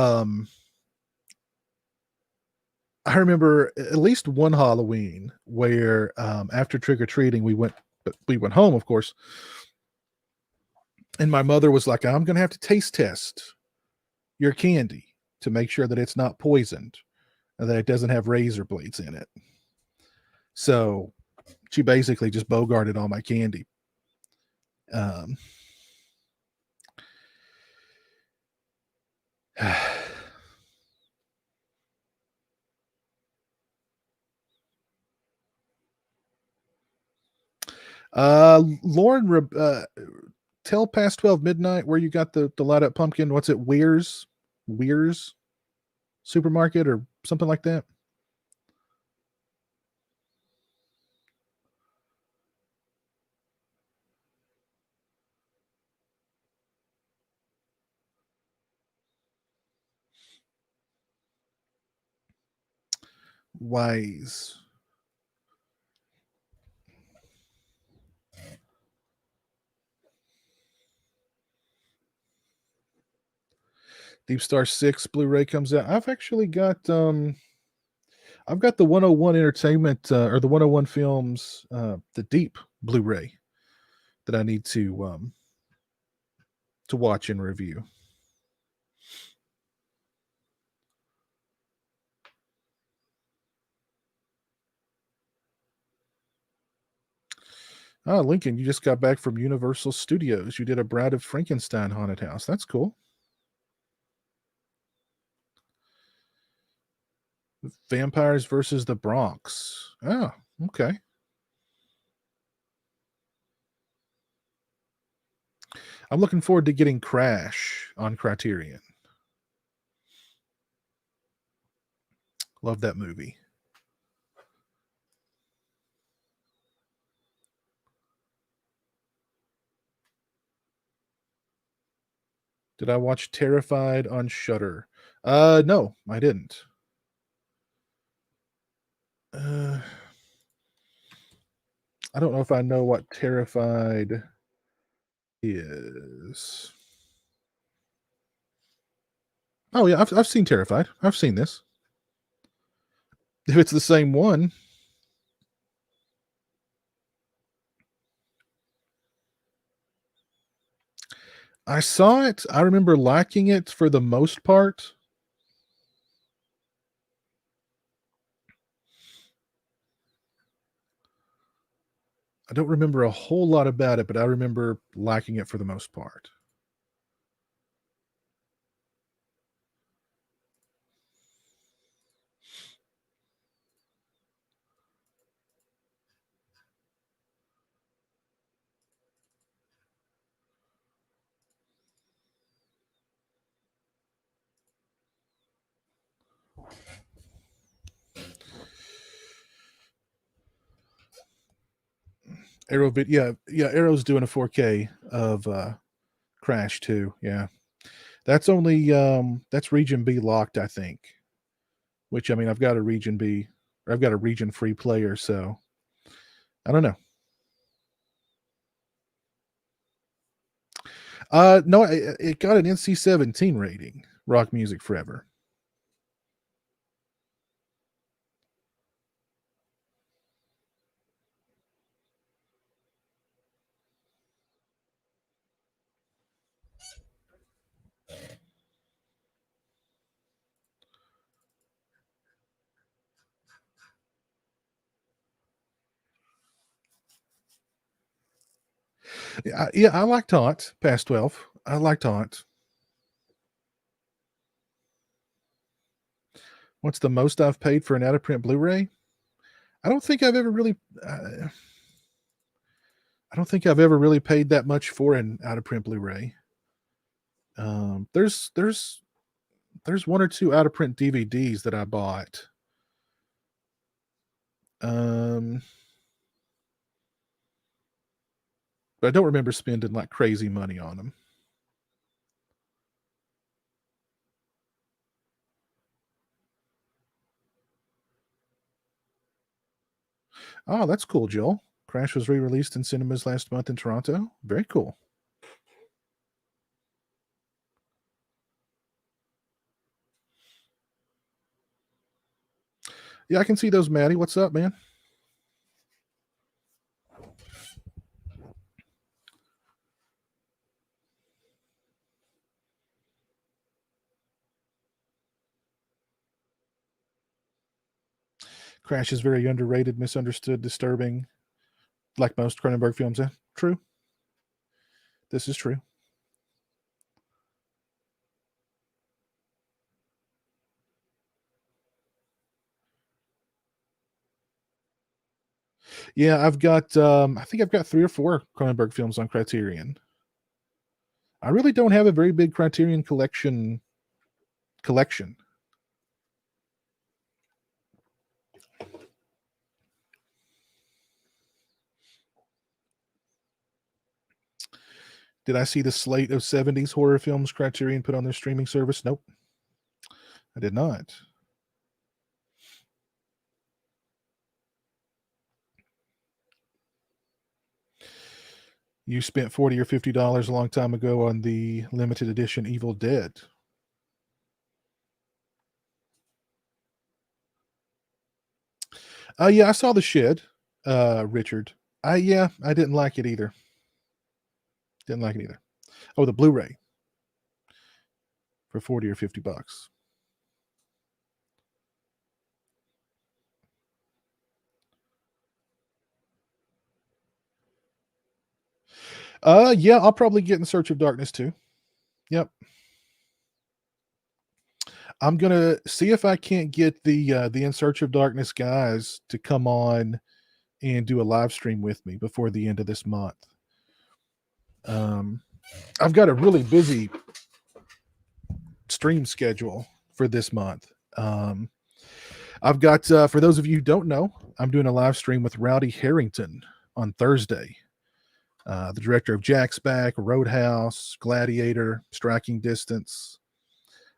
at least one Halloween where after trick-or-treating we went home, of course. And my mother was like, I'm going to have to taste test your candy to make sure that it's not poisoned and that it doesn't have razor blades in it. So she basically just bogarted all my candy. Lauren, tell past 12 midnight where you got the light up pumpkin. What's it? Weir's supermarket or something like that. Wise. Deep Star 6 Blu-ray comes out. I've actually got I've got the 101 Entertainment or the 101 Films the Deep Blu-ray that I need to watch and review. Ah, Lincoln, you just got back from Universal Studios. You did a Bride of Frankenstein haunted house. That's cool. Vampires versus the Bronx. Oh, okay. I'm looking forward to getting Crash on Criterion. Love that movie. Did I watch Terrified on Shudder? No, I didn't. I don't know if I know what Terrified is. Oh yeah, I've seen Terrified. I've seen this. If it's the same one, I saw it. I remember liking it for the most part. I don't remember a whole lot about it, but I remember liking it for the most part. Arrow, yeah, Arrow's doing a 4K of Crash too. Yeah, that's only that's region B locked, I think. Which I mean, I've got a region B, or I've got a region free player, so I don't know. No, it got an NC-17 rating. Rock Music Forever. Yeah, I like Taunt past 12. I like Taunt. What's the most I've paid for an out of print Blu-ray? I don't think I've ever really. I don't think I've ever really paid that much for an out of print Blu-ray. There's one or two out of print DVDs that I bought. But I don't remember spending like crazy money on them. Oh, that's cool, Joel. Crash was re-released in cinemas last month in Toronto. Very cool. Yeah, I can see those, Maddie. What's up, man? Crash is very underrated, misunderstood, disturbing, like most Cronenberg films. True. This is true. Yeah, I've got I think I've got 3 or 4 Cronenberg films on Criterion. I really don't have a very big Criterion collection. Did I see the slate of 70s horror films Criterion put on their streaming service? Nope. I did not. You spent $40 or $50 a long time ago on the limited edition Evil Dead. Yeah, I saw The Shed, Richard. I didn't like it either. Didn't like it either. Oh, the Blu-ray for 40 or $50. Yeah, I'll probably get In Search of Darkness too. Yep. I'm gonna see if I can't get the In Search of Darkness guys to come on and do a live stream with me before the end of this month. I've got a really busy stream schedule for this month. I've got for those of you who don't know, I'm doing a live stream with Rowdy Harrington on Thursday. The director of Jack's Back, Roadhouse, Gladiator, Striking Distance,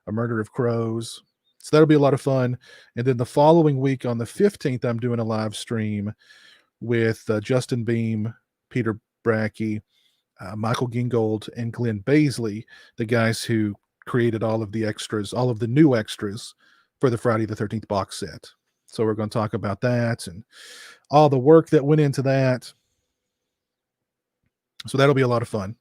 A Murder of Crows. So that'll be a lot of fun. And then the following week on the 15th, I'm doing a live stream with Justin Beam, Peter Brackey, Michael Gingold, and Glenn Baisley, the guys who created all of the extras, all of the new extras for the Friday the 13th box set. So we're going to talk about that and all the work that went into that. So that'll be a lot of fun.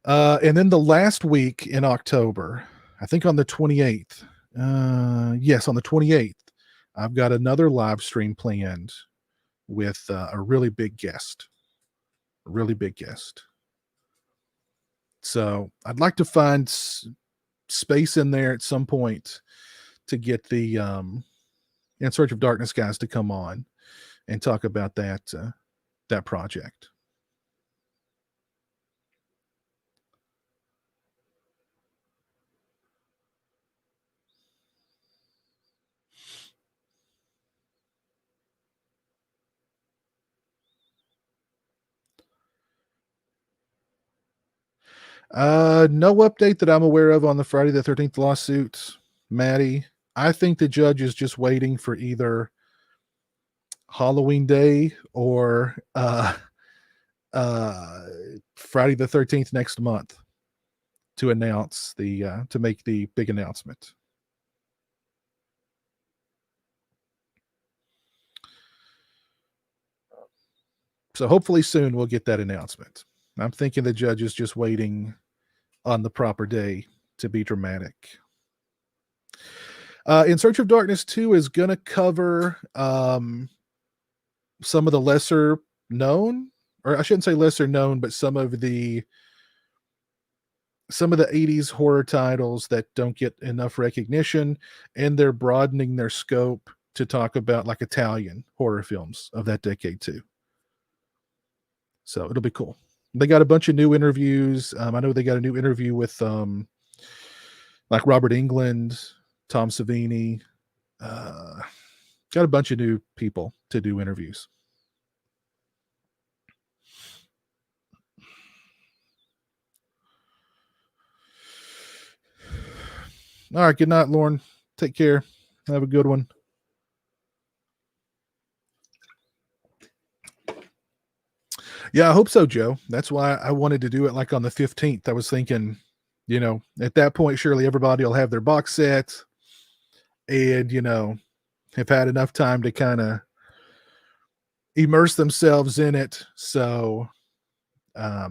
And then the last week in October, I think on the 28th, yes, on the 28th, I've got another live stream planned with a really big guest. A really big guest. So I'd like to find space in there at some point to get the In Search of Darkness guys to come on and talk about that project. No update that I'm aware of on the Friday the 13th lawsuit, Maddie. I think the judge is just waiting for either Halloween Day or uh, Friday the 13th next month to announce to make the big announcement. So hopefully soon we'll get that announcement. I'm thinking the judge is just waiting on the proper day to be dramatic. In Search of Darkness 2 is going to cover some of the lesser known, or I shouldn't say lesser known, but some of the 80s horror titles that don't get enough recognition, and they're broadening their scope to talk about like Italian horror films of that decade too. So it'll be cool. They got a bunch of new interviews. I know they got a new interview with like Robert Englund, Tom Savini. Got a bunch of new people to do interviews. All right. Good night, Lauren. Take care. Have a good one. Yeah, I hope so, Joe. That's why I wanted to do it like on the 15th. I was thinking, at that point, surely everybody will have their box sets and, have had enough time to kind of immerse themselves in it. So, yeah.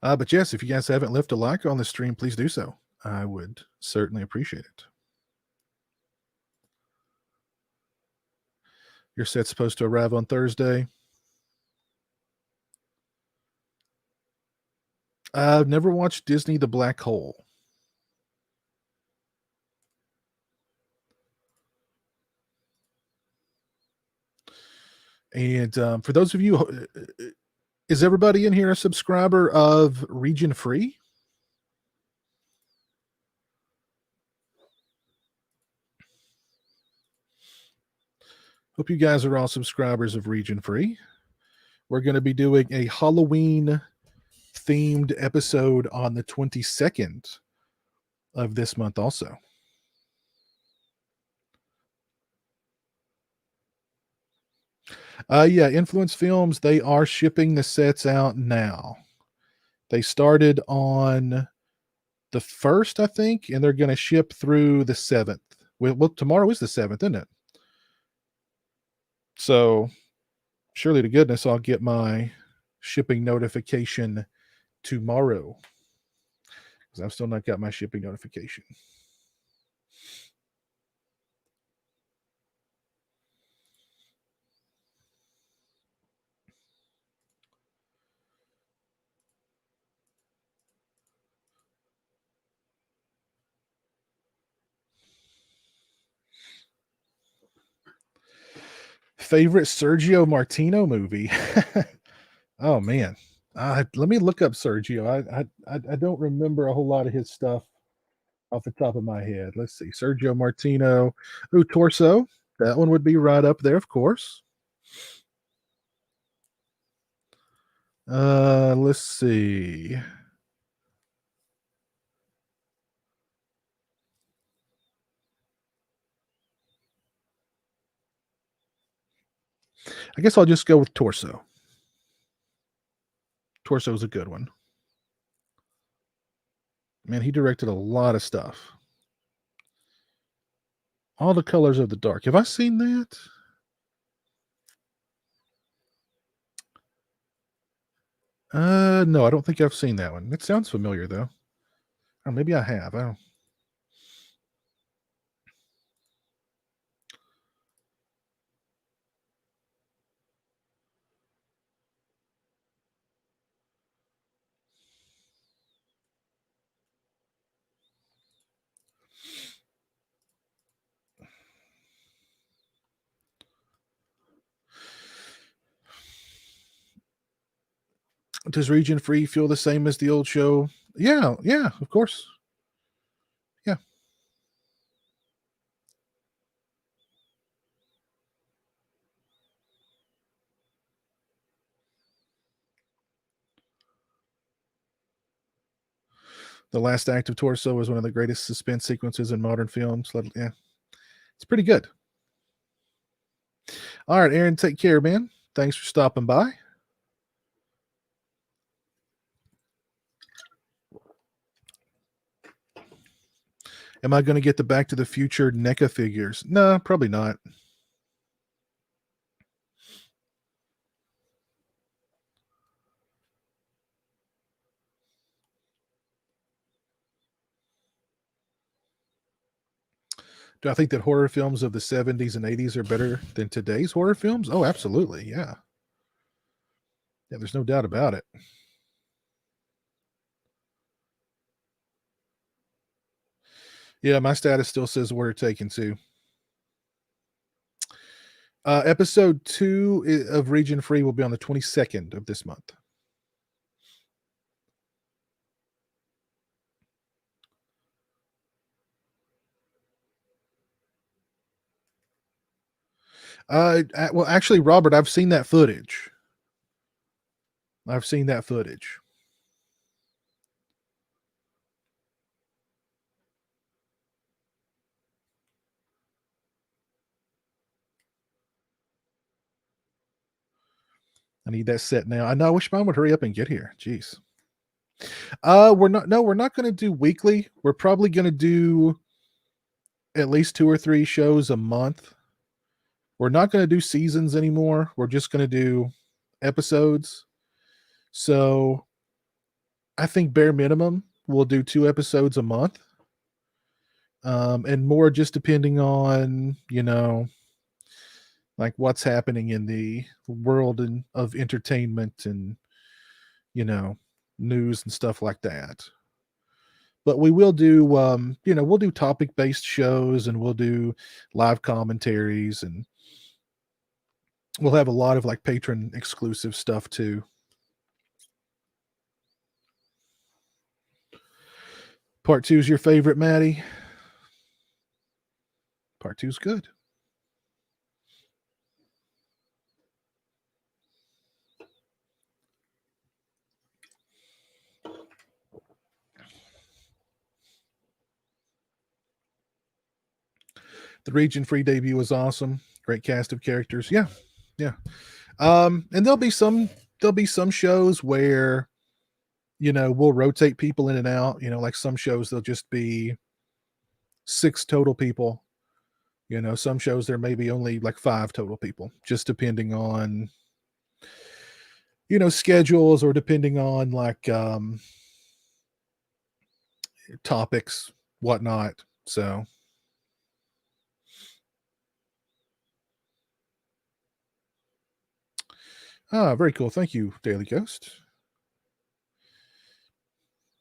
But yes, if you guys haven't left a like on the stream, please do so. I would certainly appreciate it. Your set's supposed to arrive on Thursday. I've never watched Disney The Black Hole. And for those of you, is everybody in here a subscriber of Region Free? Hope you guys are all subscribers of Region Free. We're going to be doing a Halloween themed episode on the 22nd of this month also. Yeah, Influence Films, they are shipping the sets out now. They started on the 1st, I think, and they're going to ship through the 7th. Well, tomorrow is the 7th, isn't it? So, surely to goodness, I'll get my shipping notification tomorrow because I've still not got my shipping notification. Favorite Sergio Martino movie? Oh man, let me look up Sergio. I don't remember a whole lot of his stuff off the top of my head. Let's see, Sergio Martino. Ooh, Torso. That one would be right up there, of course. Let's see. I guess I'll just go with Torso. Torso is a good one. Man, he directed a lot of stuff. All the Colors of the Dark. Have I seen that? No, I don't think I've seen that one. It sounds familiar though. Or maybe I have. I don't. Does Region Free feel the same as the old show? Yeah, yeah, of course. Yeah. The last act of Torso was one of the greatest suspense sequences in modern films. Yeah, it's pretty good. All right, Aaron, take care, man. Thanks for stopping by. Am I going to get the Back to the Future NECA figures? No, probably not. Do I think that horror films of the 70s and 80s are better than today's horror films? Oh, absolutely. Yeah. Yeah, there's no doubt about it. Yeah, my status still says order taken too. Episode 2 of Region Free will be on the 22nd of this month. Well, actually, Robert, I've seen that footage. I've seen that footage. I need that set now. I know. I wish mine would hurry up and get here. Jeez. We're not. No, we're not going to do weekly. We're probably going to do at least 2 or 3 shows a month. We're not going to do seasons anymore. We're just going to do episodes. So I think bare minimum we'll do 2 episodes a month. And more just depending on, like what's happening in the world of entertainment and, news and stuff like that. But we will do, we'll do topic based shows and we'll do live commentaries and we'll have a lot of like patron exclusive stuff too. Part 2 is your favorite, Maddie? Part 2 is good. The Region Free debut was awesome. Great cast of characters. Yeah. Yeah. And there'll be some shows where, we'll rotate people in and out. Like some shows there'll just be 6 total people. Some shows there may be only like 5 total people, just depending on, schedules or depending on like topics, whatnot. So very cool. Thank you, Daily Ghost.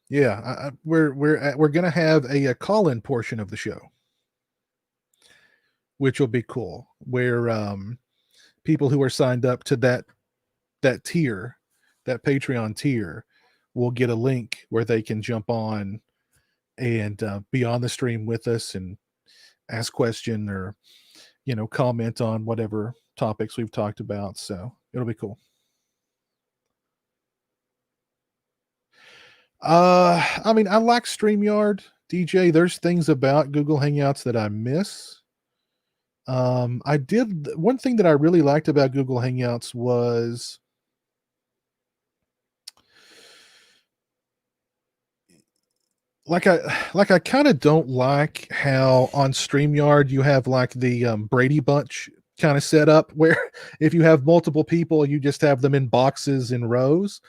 Yeah, we're gonna have a call-in portion of the show, which will be cool. Where people who are signed up to that tier, that Patreon tier, will get a link where they can jump on and be on the stream with us and ask question or comment on whatever topics we've talked about. So it'll be cool. I mean, I like StreamYard, DJ. There's things about Google Hangouts that I miss. I did one thing that I really liked about Google Hangouts was I kind of don't like how on StreamYard you have like the Brady Bunch kind of setup where if you have multiple people, you just have them in boxes in rows.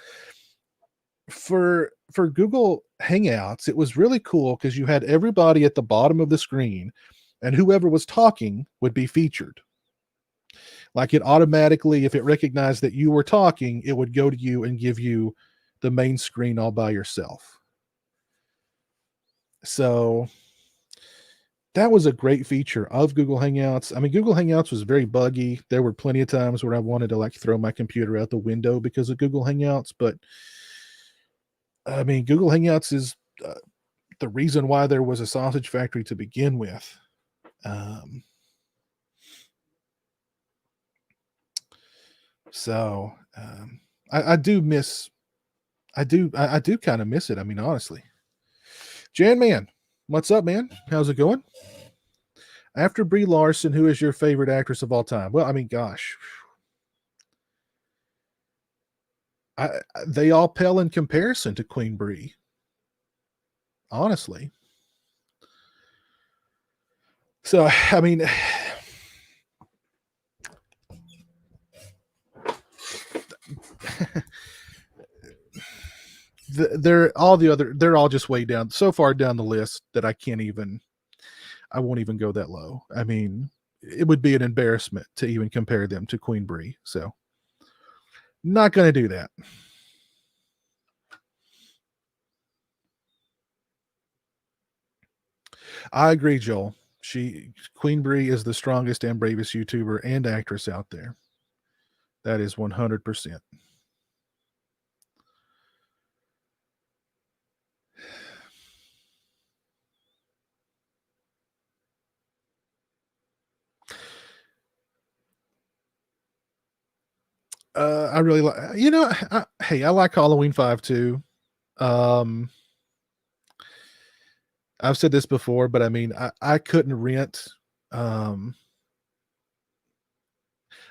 For Google Hangouts, it was really cool because you had everybody at the bottom of the screen, and whoever was talking would be featured. Like it automatically, if it recognized that you were talking, it would go to you and give you the main screen all by yourself. So that was a great feature of Google Hangouts. I mean, Google Hangouts was very buggy. There were plenty of times where I wanted to like throw my computer out the window because of Google Hangouts, but I mean, Google Hangouts is the reason why there was a sausage factory to begin with. Um, so I do miss, I do kind of miss it. I mean, honestly, Jan Man, what's up, man? How's it going? After Brie Larson, who is your favorite actress of all time? Well, I mean, gosh, they all pale in comparison to Queen Brie. Honestly, so I mean, they're all the other. They're all just way down, so far down the list that I can't even. I won't even go that low. I mean, it would be an embarrassment to even compare them to Queen Brie. So, not going to do that. I agree, Joel. Queen Brie is the strongest and bravest YouTuber and actress out there. That is 100%. I really like, hey, I like Halloween 5 too. Um, I've said this before, but I mean, I couldn't rent, um,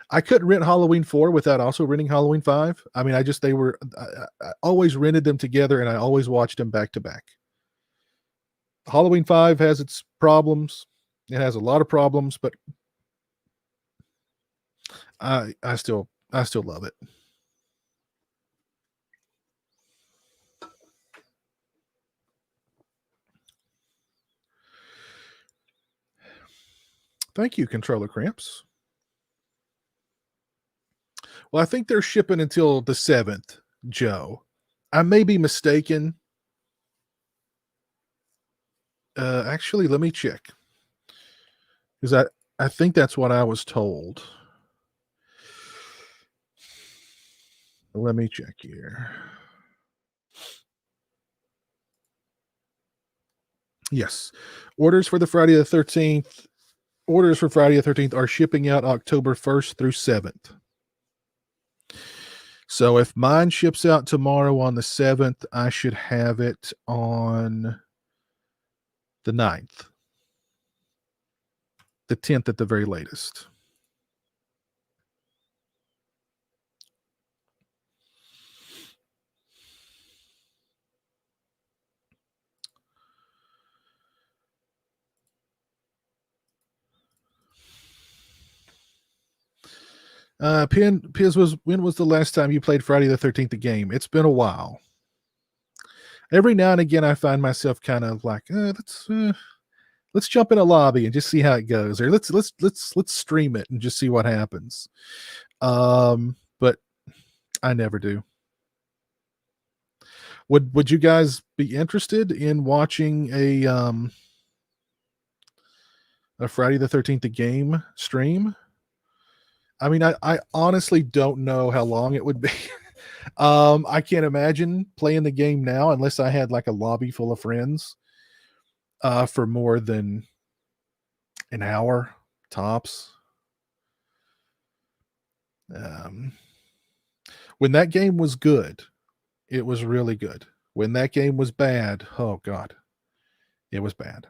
I couldn't rent Halloween 4 without also renting Halloween 5. I mean, I always rented them together and I always watched them back to back. Halloween 5 has its problems. It has a lot of problems, but I still love it. Thank you, controller cramps. Well, I think they're shipping until the 7th, Joe. I may be mistaken. Actually, let me check because I think that's what I was told. Let me check here. Yes, orders for the Friday the 13th. Orders for Friday the 13th are shipping out October 1st through 7th. So if mine ships out tomorrow on the 7th, I should have it on the 9th, the 10th at the very latest. Piz was when was the last time you played Friday the 13th the game? It's been a while. Every now and again, I find myself kind of like, let's jump in a lobby and just see how it goes, or let's stream it and just see what happens. But I never do. Would you guys be interested in watching a Friday the 13th the game stream? I mean, I honestly don't know how long it would be. I can't imagine playing the game now unless I had like a lobby full of friends for more than an hour tops. Um, when that game was good, it was really good. When that game was bad, oh god, it was bad.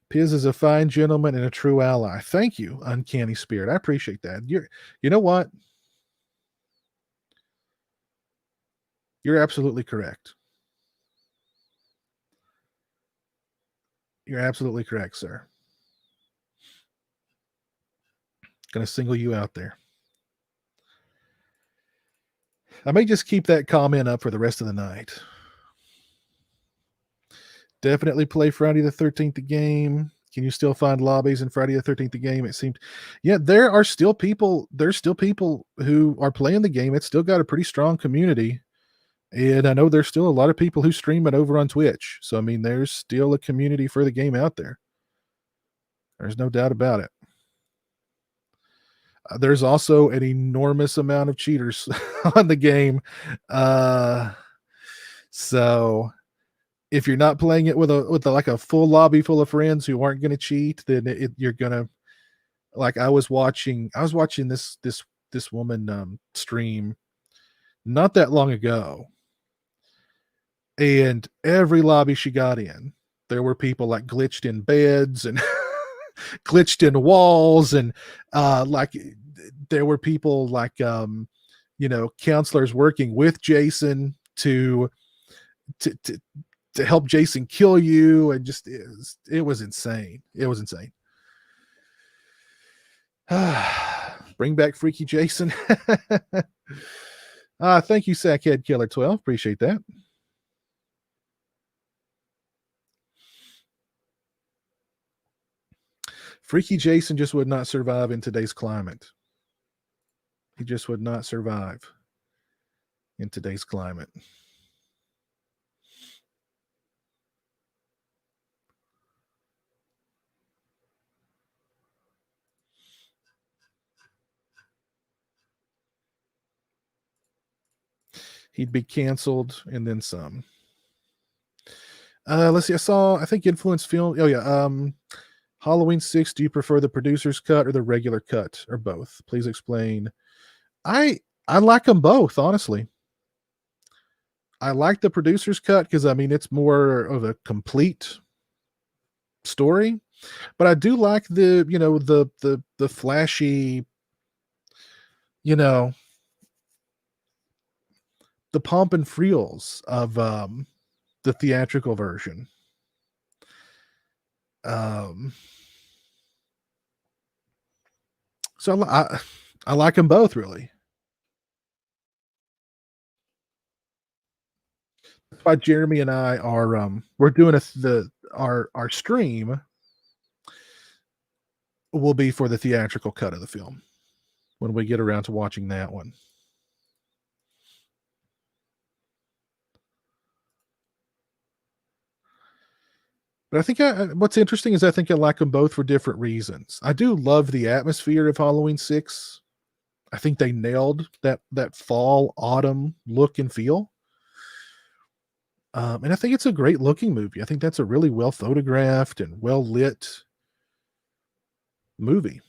Piz is a fine gentleman and a true ally. Thank you, Uncanny Spirit. I appreciate that. You know what? You're absolutely correct. You're absolutely correct, sir. Gonna single you out there. I may just keep that comment up for the rest of the night. Definitely play Friday the 13th the game. Can you still find lobbies in Friday the 13th the game? It seemed, yeah, there's still people who are playing the game. It's still got a pretty strong community. And I know there's still a lot of people who stream it over on Twitch. So, I mean, there's still a community for the game out there. There's no doubt about it. There's also an enormous amount of cheaters on the game. So if you're not playing it with like a full lobby full of friends who aren't going to cheat, then you're gonna, like, I was watching this woman stream not that long ago, and every lobby she got in, there were people like glitched in beds and glitched in walls, and like there were people like counselors working with Jason to help Jason kill you, and just it was insane. It was insane. Bring back Freaky Jason. Thank you, Sackhead Killer 12. Appreciate that. Freaky Jason just would not survive in today's climate. He just would not survive in today's climate. He'd be canceled and then some. Let's see. I think Influence Film. Oh yeah. Halloween 6. Do you prefer the producer's cut or the regular cut, or both? Please explain. I like them both, honestly. I like the producer's cut because, I mean, it's more of a complete story, but I do like the flashy, the pomp and frills of the theatrical version. So I like them both, really. That's why Jeremy and I are we're doing our stream will be for the theatrical cut of the film when we get around to watching that one. But I think what's interesting is I think I like them both for different reasons. I do love the atmosphere of Halloween 6. I think they nailed that fall autumn look and feel. And I think it's a great looking movie. I think that's a really well photographed and well lit movie.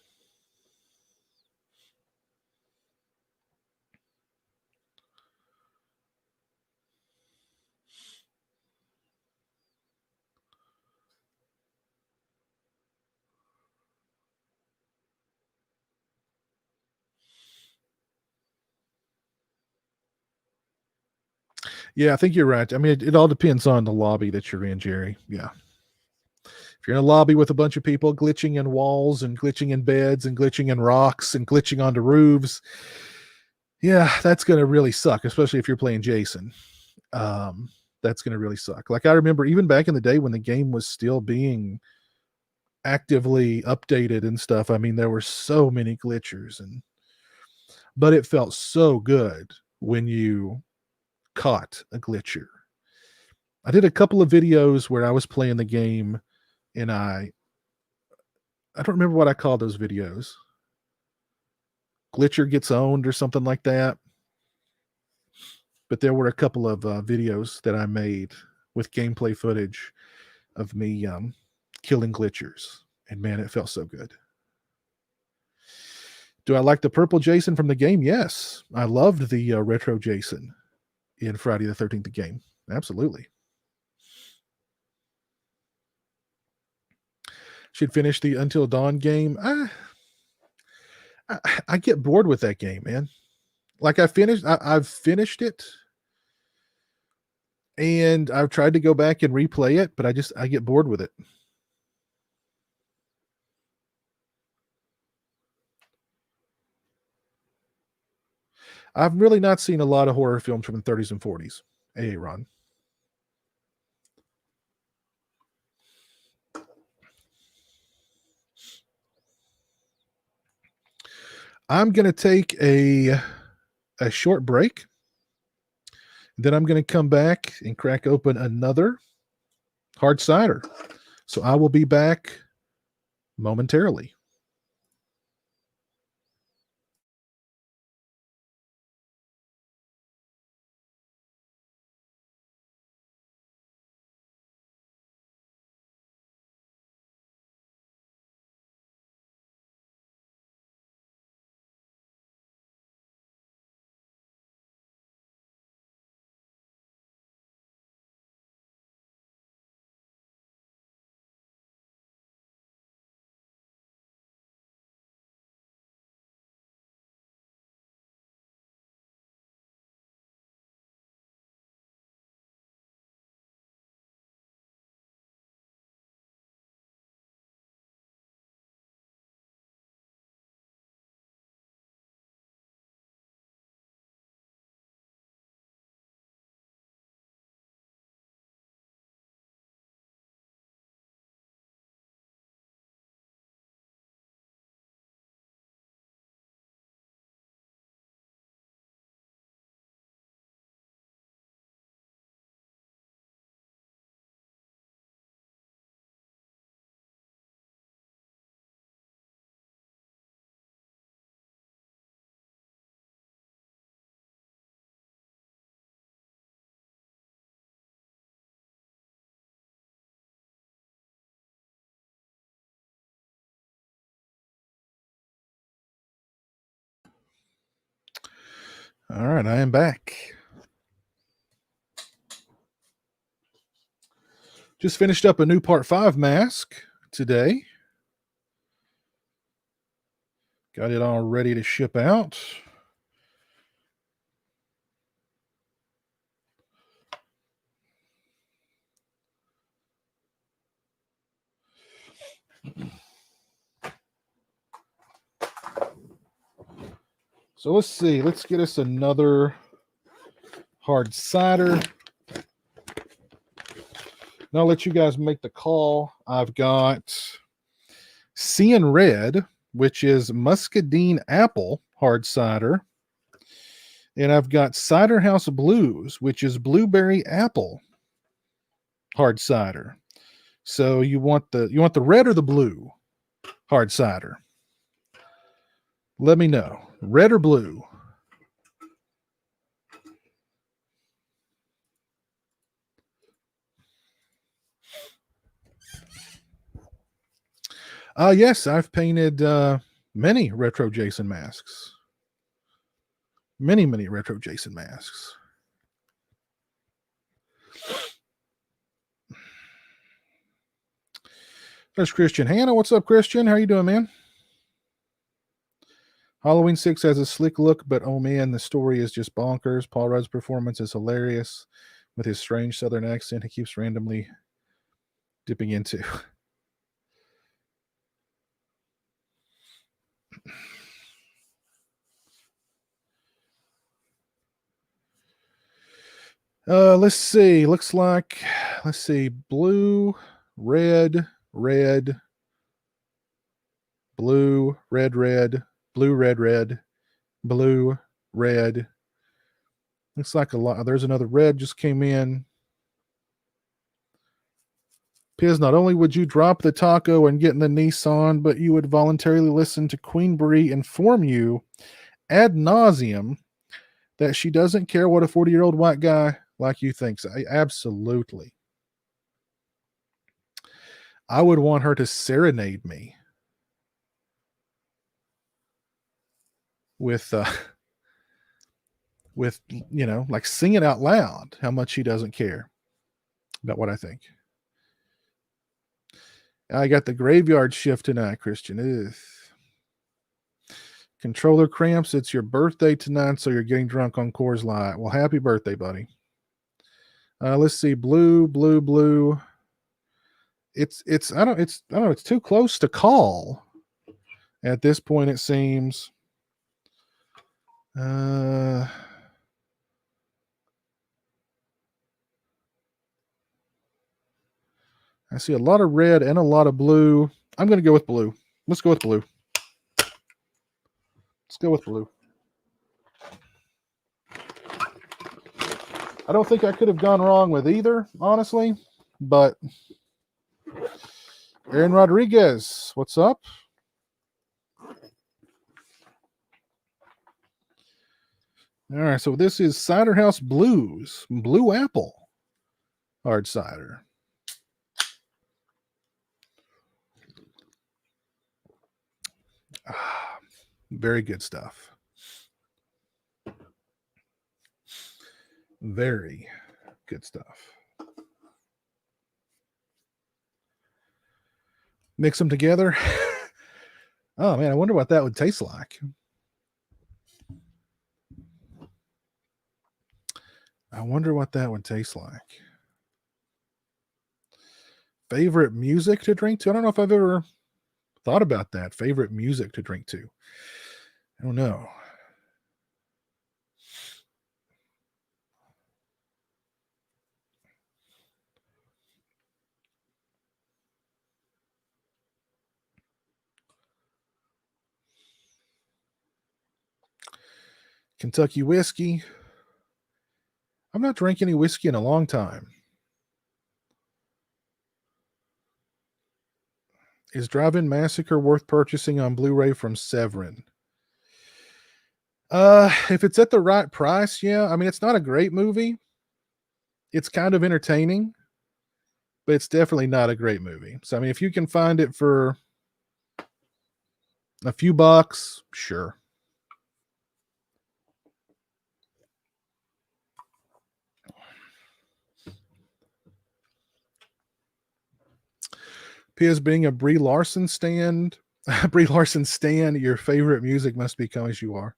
Yeah, I think you're right. I mean, it all depends on the lobby that you're in, Jerry. Yeah. If you're in a lobby with a bunch of people glitching in walls and glitching in beds and glitching in rocks and glitching onto roofs, yeah, that's going to really suck, especially if you're playing Jason. That's going to really suck. Like, I remember even back in the day when the game was still being actively updated and stuff. I mean, there were so many glitchers, but it felt so good when you caught a glitcher. I did a couple of videos where I was playing the game, and I don't remember what I called those videos. Glitcher gets owned or something like that. But there were a couple of videos that I made with gameplay footage of me killing glitchers, and man, it felt so good. Do I like the purple Jason from the game? Yes, I loved the retro Jason in Friday the 13th game. Absolutely. should finish the Until Dawn game. I get bored with that game, man. Like I've finished it, and I've tried to go back and replay it, but I get bored with it. I've really not seen a lot of horror films from the 30s and 40s. Hey, Ron. I'm going to take a short break. Then I'm going to come back and crack open another hard cider. So I will be back momentarily. All right, I am back. Just finished up a new Part 5 mask today. Got it all ready to ship out. So let's see. Let's get us another hard cider. Now I'll let you guys make the call. I've got Seeing Red, which is muscadine apple hard cider. And I've got Cider House Blues, which is blueberry apple hard cider. So you want the red or the blue hard cider? Let me know. Red or blue? Yes, I've painted many retro Jason masks. Many retro Jason masks. There's Christian Hanna. What's up, Christian? How you doing, man? Halloween 6 has a slick look, but oh man, the story is just bonkers. Paul Rudd's performance is hilarious with his strange southern accent he keeps randomly dipping into. Let's see. Let's see. Blue, red, red, blue, red, red, blue, red, red, blue, red. Looks like a lot. There's another red just came in. Piz, not only would you drop the taco and get in the Nissan, but you would voluntarily listen to Queen Brie inform you ad nauseum that she doesn't care what a 40-year-old white guy like you thinks. Absolutely. I would want her to serenade me with like sing it out loud how much she doesn't care about what I think. I got the graveyard shift tonight, Christian. Ugh. Controller cramps. It's your birthday tonight, so you're getting drunk on Coors Light. Well, happy birthday, buddy. Let's see. Blue. I don't know. It's too close to call at this point, it seems. I see a lot of red and a lot of blue. I'm going to go with blue. Let's go with blue. I don't think I could have gone wrong with either, honestly. But Aaron Rodriguez, what's up? All right, so this is Cider House Blues, Blue Apple hard cider. Very good stuff. Very good stuff. Mix them together. Oh man, I wonder what that would taste like. Favorite music to drink to? I don't know if I've ever thought about that. Favorite music to drink to? I don't know. Kentucky whiskey. I'm not drinking any whiskey in a long time. Is Drive-In Massacre worth purchasing on Blu-ray from Severin? If it's at the right price, yeah. I mean, it's not a great movie. It's kind of entertaining, but it's definitely not a great movie. So, I mean, if you can find it for a few bucks, sure. Piers being a Brie Larson stan, your favorite music must be Come As You Are.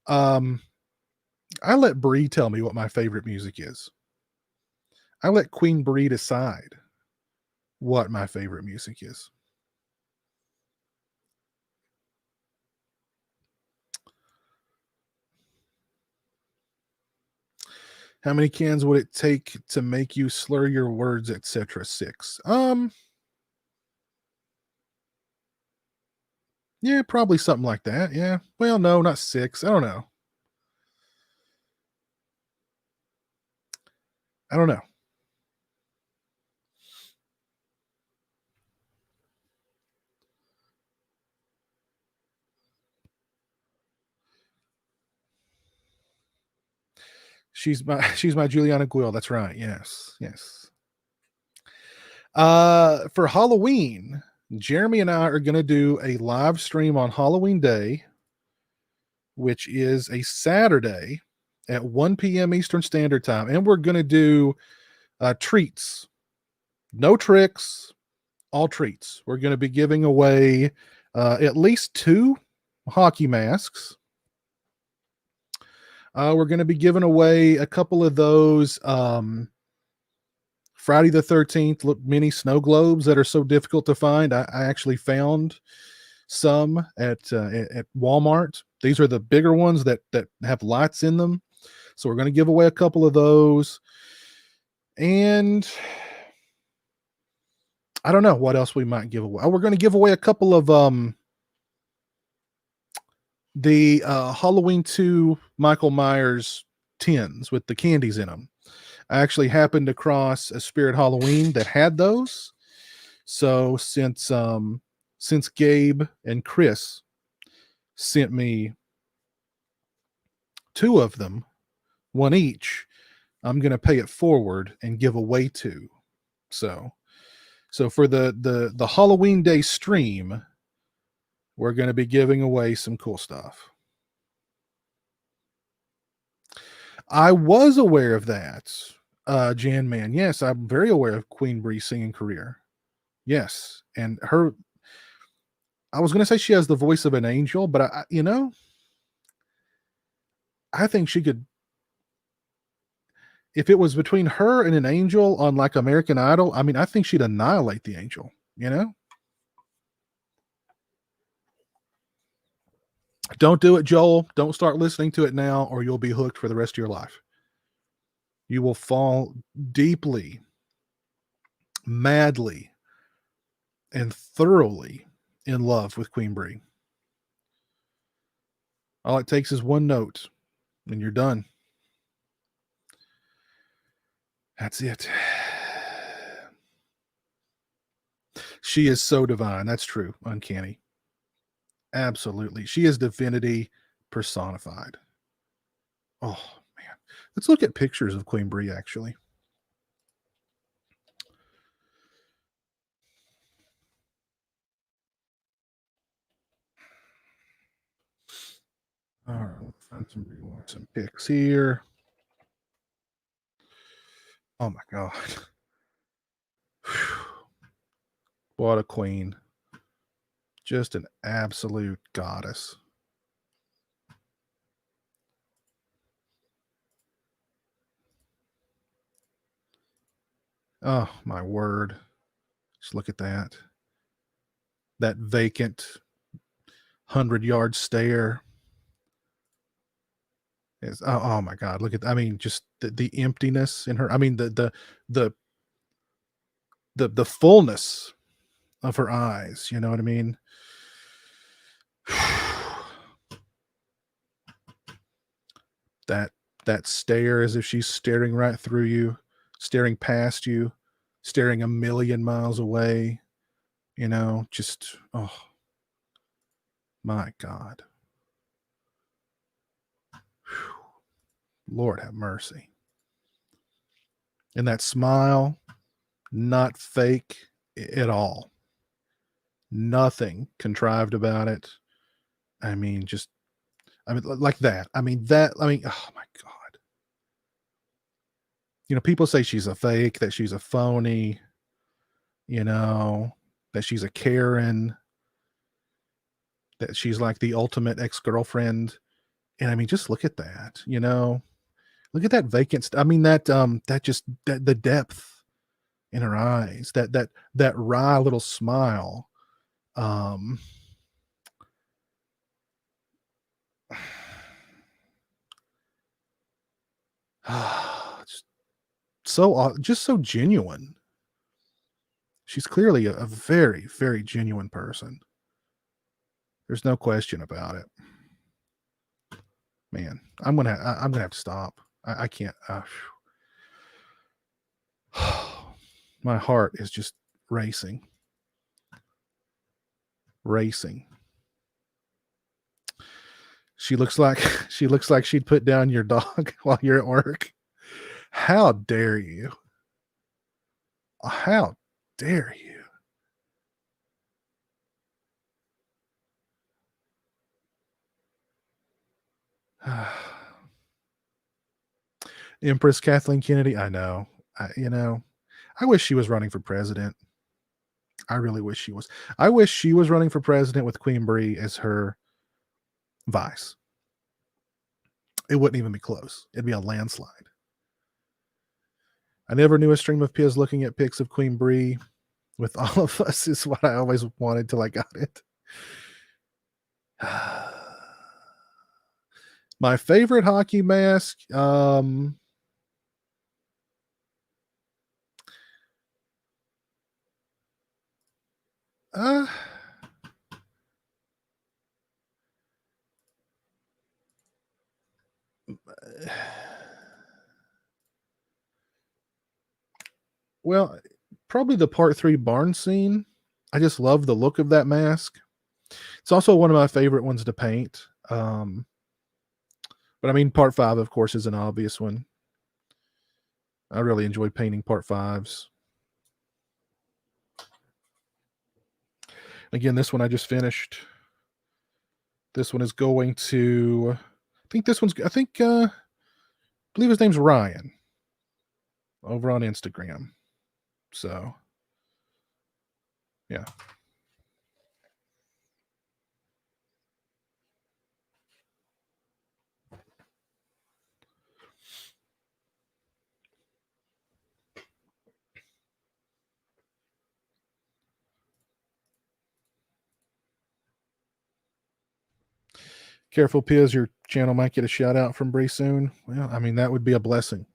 I let Brie tell me what my favorite music is. I let Queen Brie decide what my favorite music is. How many cans would it take to make you slur your words, etc.? 6. Yeah, probably something like that. Yeah. Well, no, not 6. I don't know. She's my Juliana Guil. That's right. Yes. For Halloween, Jeremy and I are going to do a live stream on Halloween Day, which is a Saturday at 1 p.m. Eastern Standard Time. And we're going to do treats. No tricks, all treats. We're going to be giving away at least 2 hockey masks. We're going to be giving away a couple of those Friday the 13th mini snow globes that are so difficult to find. I actually found some at Walmart. These are the bigger ones that have lights in them. So we're going to give away a couple of those. And I don't know what else we might give away. We're going to give away a couple of the Halloween 2 Michael Myers tins with the candies in them. I actually happened across a Spirit Halloween that had those. So since Gabe and Chris sent me 2 of them, 1 each, I'm going to pay it forward and give away 2. So for the Halloween Day stream, we're going to be giving away some cool stuff. I was aware of that, Jan Man. Yes, I'm very aware of Queen Bree's singing career. Yes, and her I was gonna say she has the voice of an angel, but I think she could if it was between her and an angel on, like, American Idol, I mean, I think she'd annihilate the angel, you know? Don't do it, Joel. Don't start listening to it now, or you'll be hooked for the rest of your life. You will fall deeply, madly, and thoroughly in love with Queen Brie. All it takes is one note, and you're done. That's it. She is so divine. That's true. Uncanny. Absolutely. She is divinity personified. Oh, man. Let's look at pictures of Queen Brie, actually. All right. Let's find some pics here. Oh, my God. What a queen. Just an absolute goddess. Oh, my word. Just look at that. That vacant 100-yard stare. Is oh my God. Look at I mean, just the emptiness in her. I mean, the the fullness of her eyes. You know what I mean? that that stare as if she's staring right through you, staring past you, staring a million miles away, just oh my God. Lord have mercy. And that smile, not fake at all. Nothing contrived about it. I mean, like that. Oh my God. People say she's a fake, that she's a phony, you know, that she's a Karen, that she's like the ultimate ex-girlfriend. And I mean, just look at that. Look at that I mean, that just that the depth in her eyes, that wry little smile. Um just just so genuine. She's clearly a very, very genuine person. There's no question about it. Man, I'm gonna have to stop. I can't. My heart is just racing, racing. She looks like she looks like she'd put down your dog while you're at work. How dare you? How dare you? Empress Kathleen Kennedy. I know. I wish she was running for president. I really wish she was. I wish she was running for president with Queen Brie as her vice. It wouldn't even be close. It'd be a landslide. I never knew a stream of Piz looking at pics of Queen Brie with all of us is what I always wanted till I got it. My favorite hockey mask. Uh, well, probably the part 3 barn scene. I just love the look of that mask. It's also one of my favorite ones to paint. But I mean, part 5, of course, is an obvious one. I really enjoy painting part 5s. Again, this one I just finished. This one is going to, I believe his name's Ryan over on Instagram. So Yeah. Careful, Piz, your channel might get a shout out from Brie soon. Well, I mean, that would be a blessing.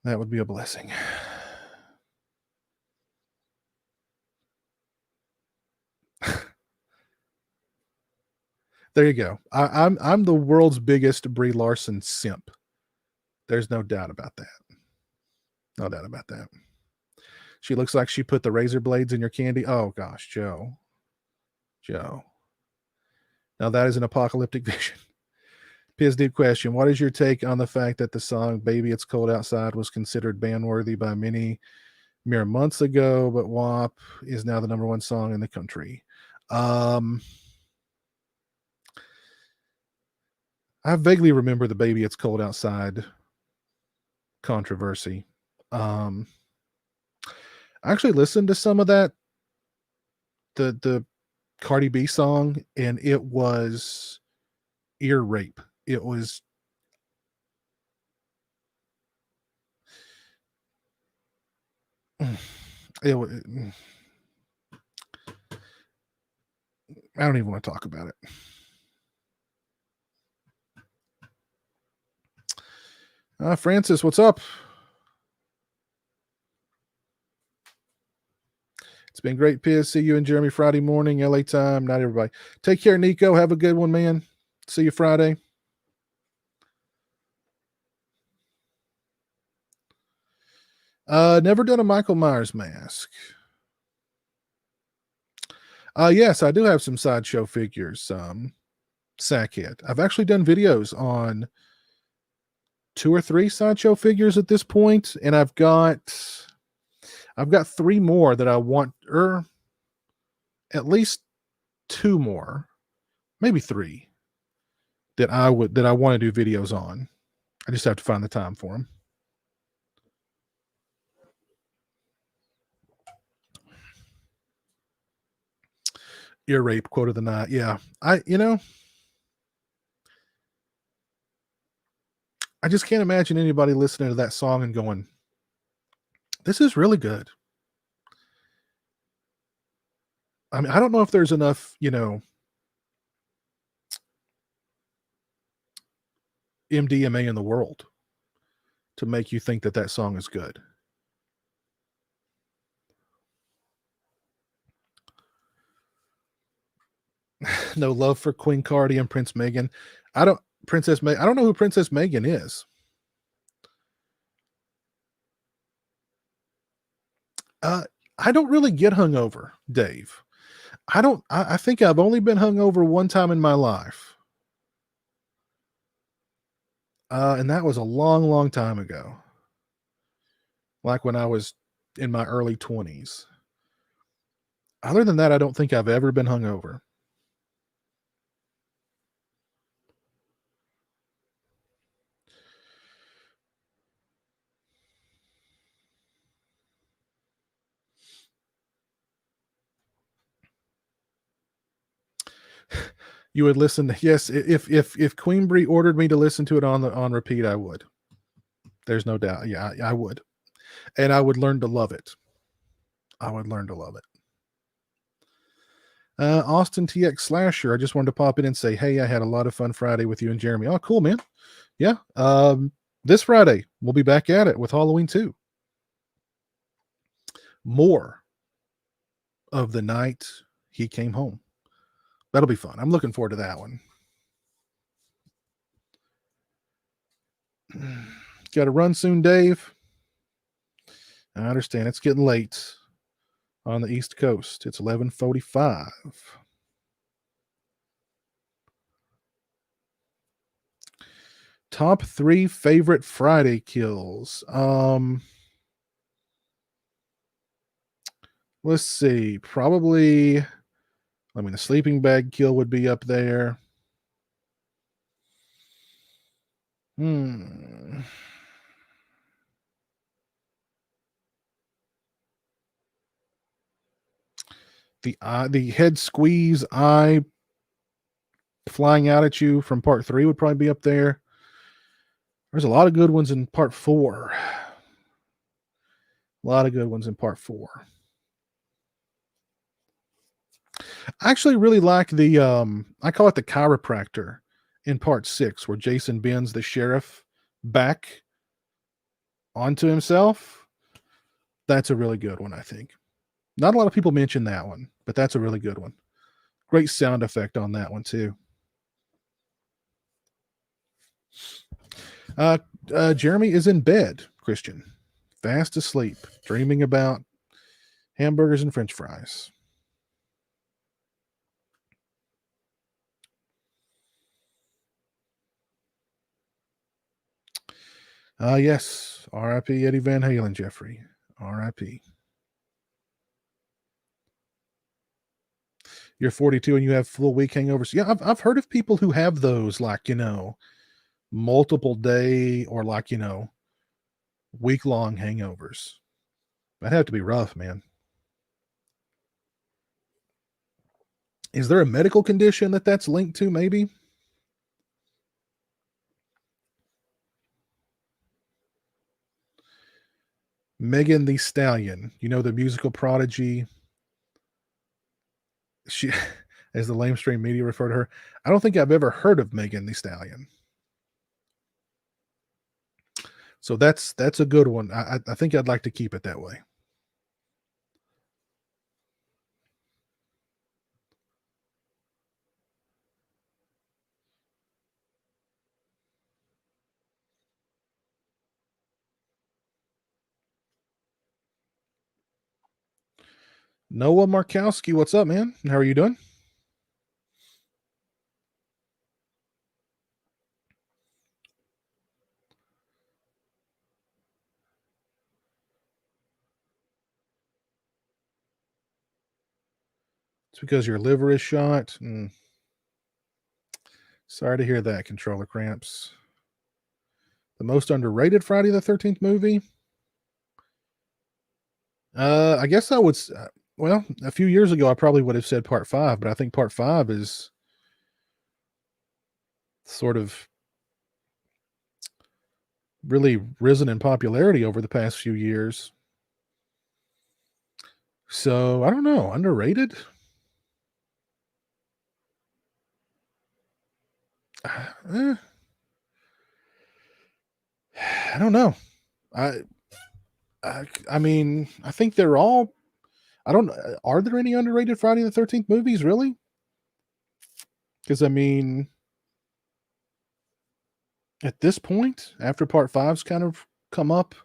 That would be a blessing. There you go. I'm the world's biggest Brie Larson simp. There's no doubt about that. No doubt about that. She looks like she put the razor blades in your candy. Oh gosh, Joe. Joe. Now that is an apocalyptic vision. Piz, deep question. What is your take on the fact that the song Baby It's Cold Outside was considered ban worthy by many mere months ago, but WAP is now the number one song in the country? I vaguely remember the Baby It's Cold Outside controversy. I actually listened to some of that, the Cardi B song, and it was ear rape. It was it was I don't even want to talk about it. Francis, what's up? It's been great, Piz. See you and Jeremy Friday morning, LA time. Not everybody. Take care, Nico. Have a good one, man. See you Friday. Never done a Michael Myers mask. Yes, I do have some sideshow figures. Sackhead. I've actually done videos on 2 or 3 sideshow figures at this point, and I've got 3 more that I want, or at least 2 more, maybe 3 that I want to do videos on. I just have to find the time for them. Ear rape quote of the night. Yeah. I just can't imagine anybody listening to that song and going, this is really good. I mean, I don't know if there's enough, MDMA in the world to make you think that song is good. No love for Queen Cardi and Prince Megan. I don't know who Princess Megan is. I don't really get hungover, Dave. I think I've only been hungover one time in my life. And that was a long, long time ago. Like when I was in my early 20s. Other than that, I don't think I've ever been hungover. You would listen. Yes, if Queen Brie ordered me to listen to it on repeat, I would. There's no doubt. Yeah, I would, and I would learn to love it. I would learn to love it. Austin TX Slasher. I just wanted to pop in and say, hey, I had a lot of fun Friday with you and Jeremy. Oh, cool, man. Yeah. This Friday we'll be back at it with Halloween 2. More of the night he came home. That'll be fun. I'm looking forward to that one. Got to run soon, Dave. I understand it's getting late on the East Coast. It's 11:45. Top 3 favorite Friday kills. Let's see. Probably, the sleeping bag kill would be up there. Hmm. the head squeeze eye flying out at you from part 3 would probably be up there. There's a lot of good ones in part 4. A lot of good ones in part 4. I actually really like the I call it the chiropractor in part 6, where Jason bends the sheriff back onto himself. That's a really good one, I think. Not a lot of people mention that one, but that's a really good one. Great sound effect on that one too. Jeremy is in bed, Christian, fast asleep, dreaming about hamburgers and French fries. Yes. R.I.P. Eddie Van Halen, Jeffrey. R.I.P. You're 42 and you have full week hangovers. Yeah, I've heard of people who have those, like, multiple day or like, week-long hangovers. That'd have to be rough, man. Is there a medical condition that's linked to, maybe? Megan Thee Stallion, the musical prodigy. She, as the lamestream media refer to her, I don't think I've ever heard of Megan Thee Stallion. So that's a good one. I think I'd like to keep it that way. Noah Markowski, what's up, man? How are you doing? It's because your liver is shot. Sorry to hear that, controller cramps. The most underrated Friday the 13th movie? I guess I would. Well, a few years ago, I probably would have said part 5, but I think part 5 is sort of really risen in popularity over the past few years. So I don't know. Underrated? I don't know. I mean, I think they're all. I don't. Are there any underrated Friday the 13th movies? Really? Because I mean, at this point, after part 5's kind of come up,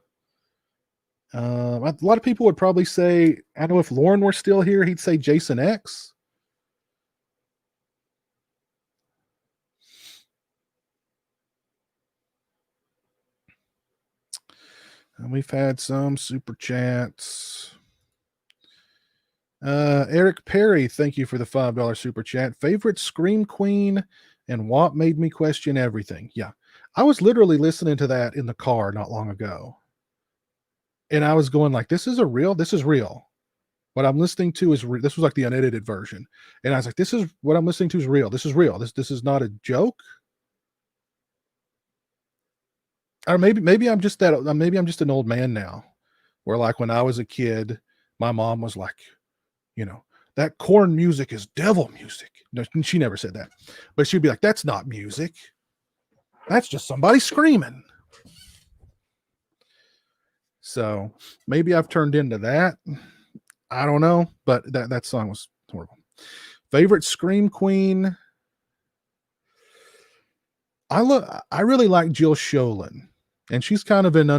a lot of people would probably say, I don't know if Lauren were still here, he'd say Jason X. And we've had some super chats. Eric Perry, thank you for the $5 super chat. Favorite Scream Queen and what made me question everything. Yeah. I was literally listening to that in the car not long ago. And I was going like, this is real. What I'm listening to is this was like the unedited version. And I was like, this is what I'm listening to is real. This is real. This is not a joke. Or maybe I'm just an old man now, where like when I was a kid, my mom was like, that corn music is devil music. No, she never said that, but she'd be like, that's not music. That's just somebody screaming. So maybe I've turned into that. I don't know, but that song was horrible. Favorite Scream Queen. I really like Jill Sholin, and she's kind of an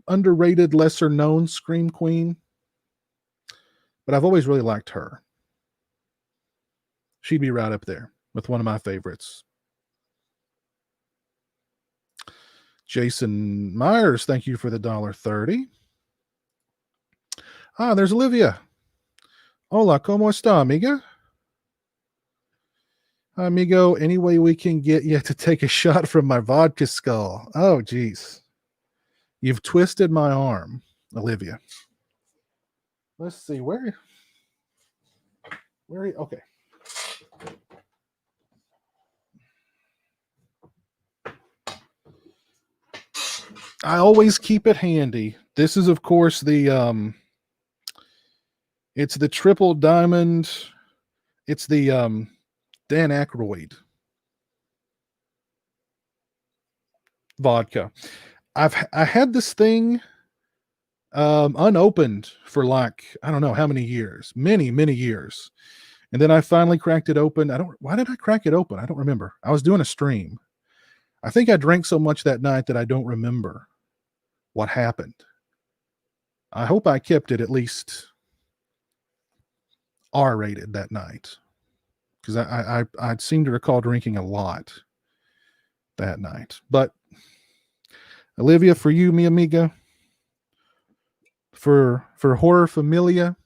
underrated, lesser known Scream Queen. But I've always really liked her. She'd be right up there with one of my favorites. Jason Myers, thank you for the $1.30. There's Olivia. Hola, ¿cómo está, amiga? Amigo, any way we can get you to take a shot from my vodka skull? Oh, geez. You've twisted my arm, Olivia. Let's see, where Where are you? Okay. I always keep it handy. This is, of course, it's the triple diamond. It's the Dan Aykroyd vodka. I had this thing unopened for like, I don't know how many years, many years, and then I finally cracked it open. Why did I crack it open? I don't remember. I was doing a stream. I think I drank so much that night that I don't remember what happened. I hope I kept it at least R-rated that night, because I seem to recall drinking a lot that night. But Olivia, for you, mi amiga, for horror familia,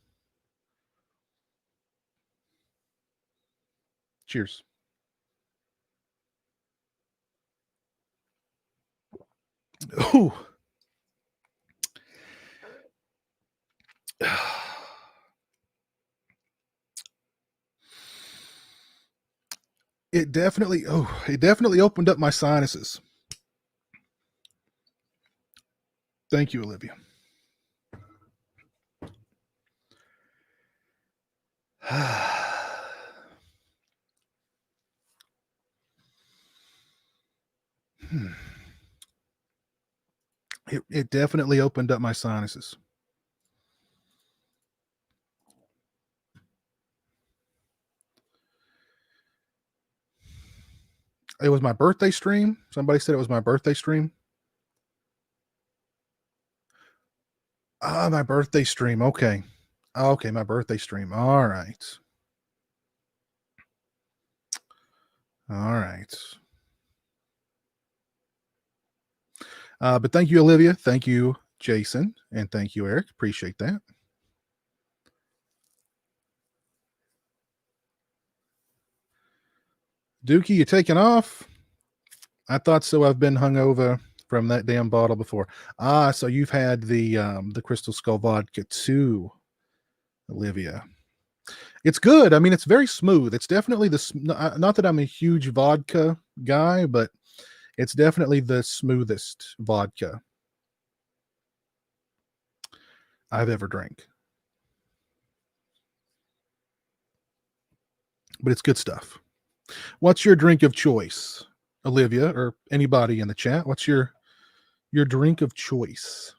cheers. Ooh. It definitely opened up my sinuses. Thank you, Olivia. It definitely opened up my sinuses. It was my birthday stream. Somebody said it was my birthday stream. My birthday stream. Okay. Okay, my birthday stream. All right. All right. But thank you, Olivia. Thank you, Jason. And thank you, Eric. Appreciate that. Dookie, you taking off? I thought so. I've been hungover from that damn bottle before. So you've had the Crystal Skull Vodka too, Olivia. It's good. I mean, it's very smooth. It's definitely not that I'm a huge vodka guy, but it's definitely the smoothest vodka I've ever drank. But it's good stuff. What's your drink of choice, Olivia, or anybody in the chat? What's your drink of choice?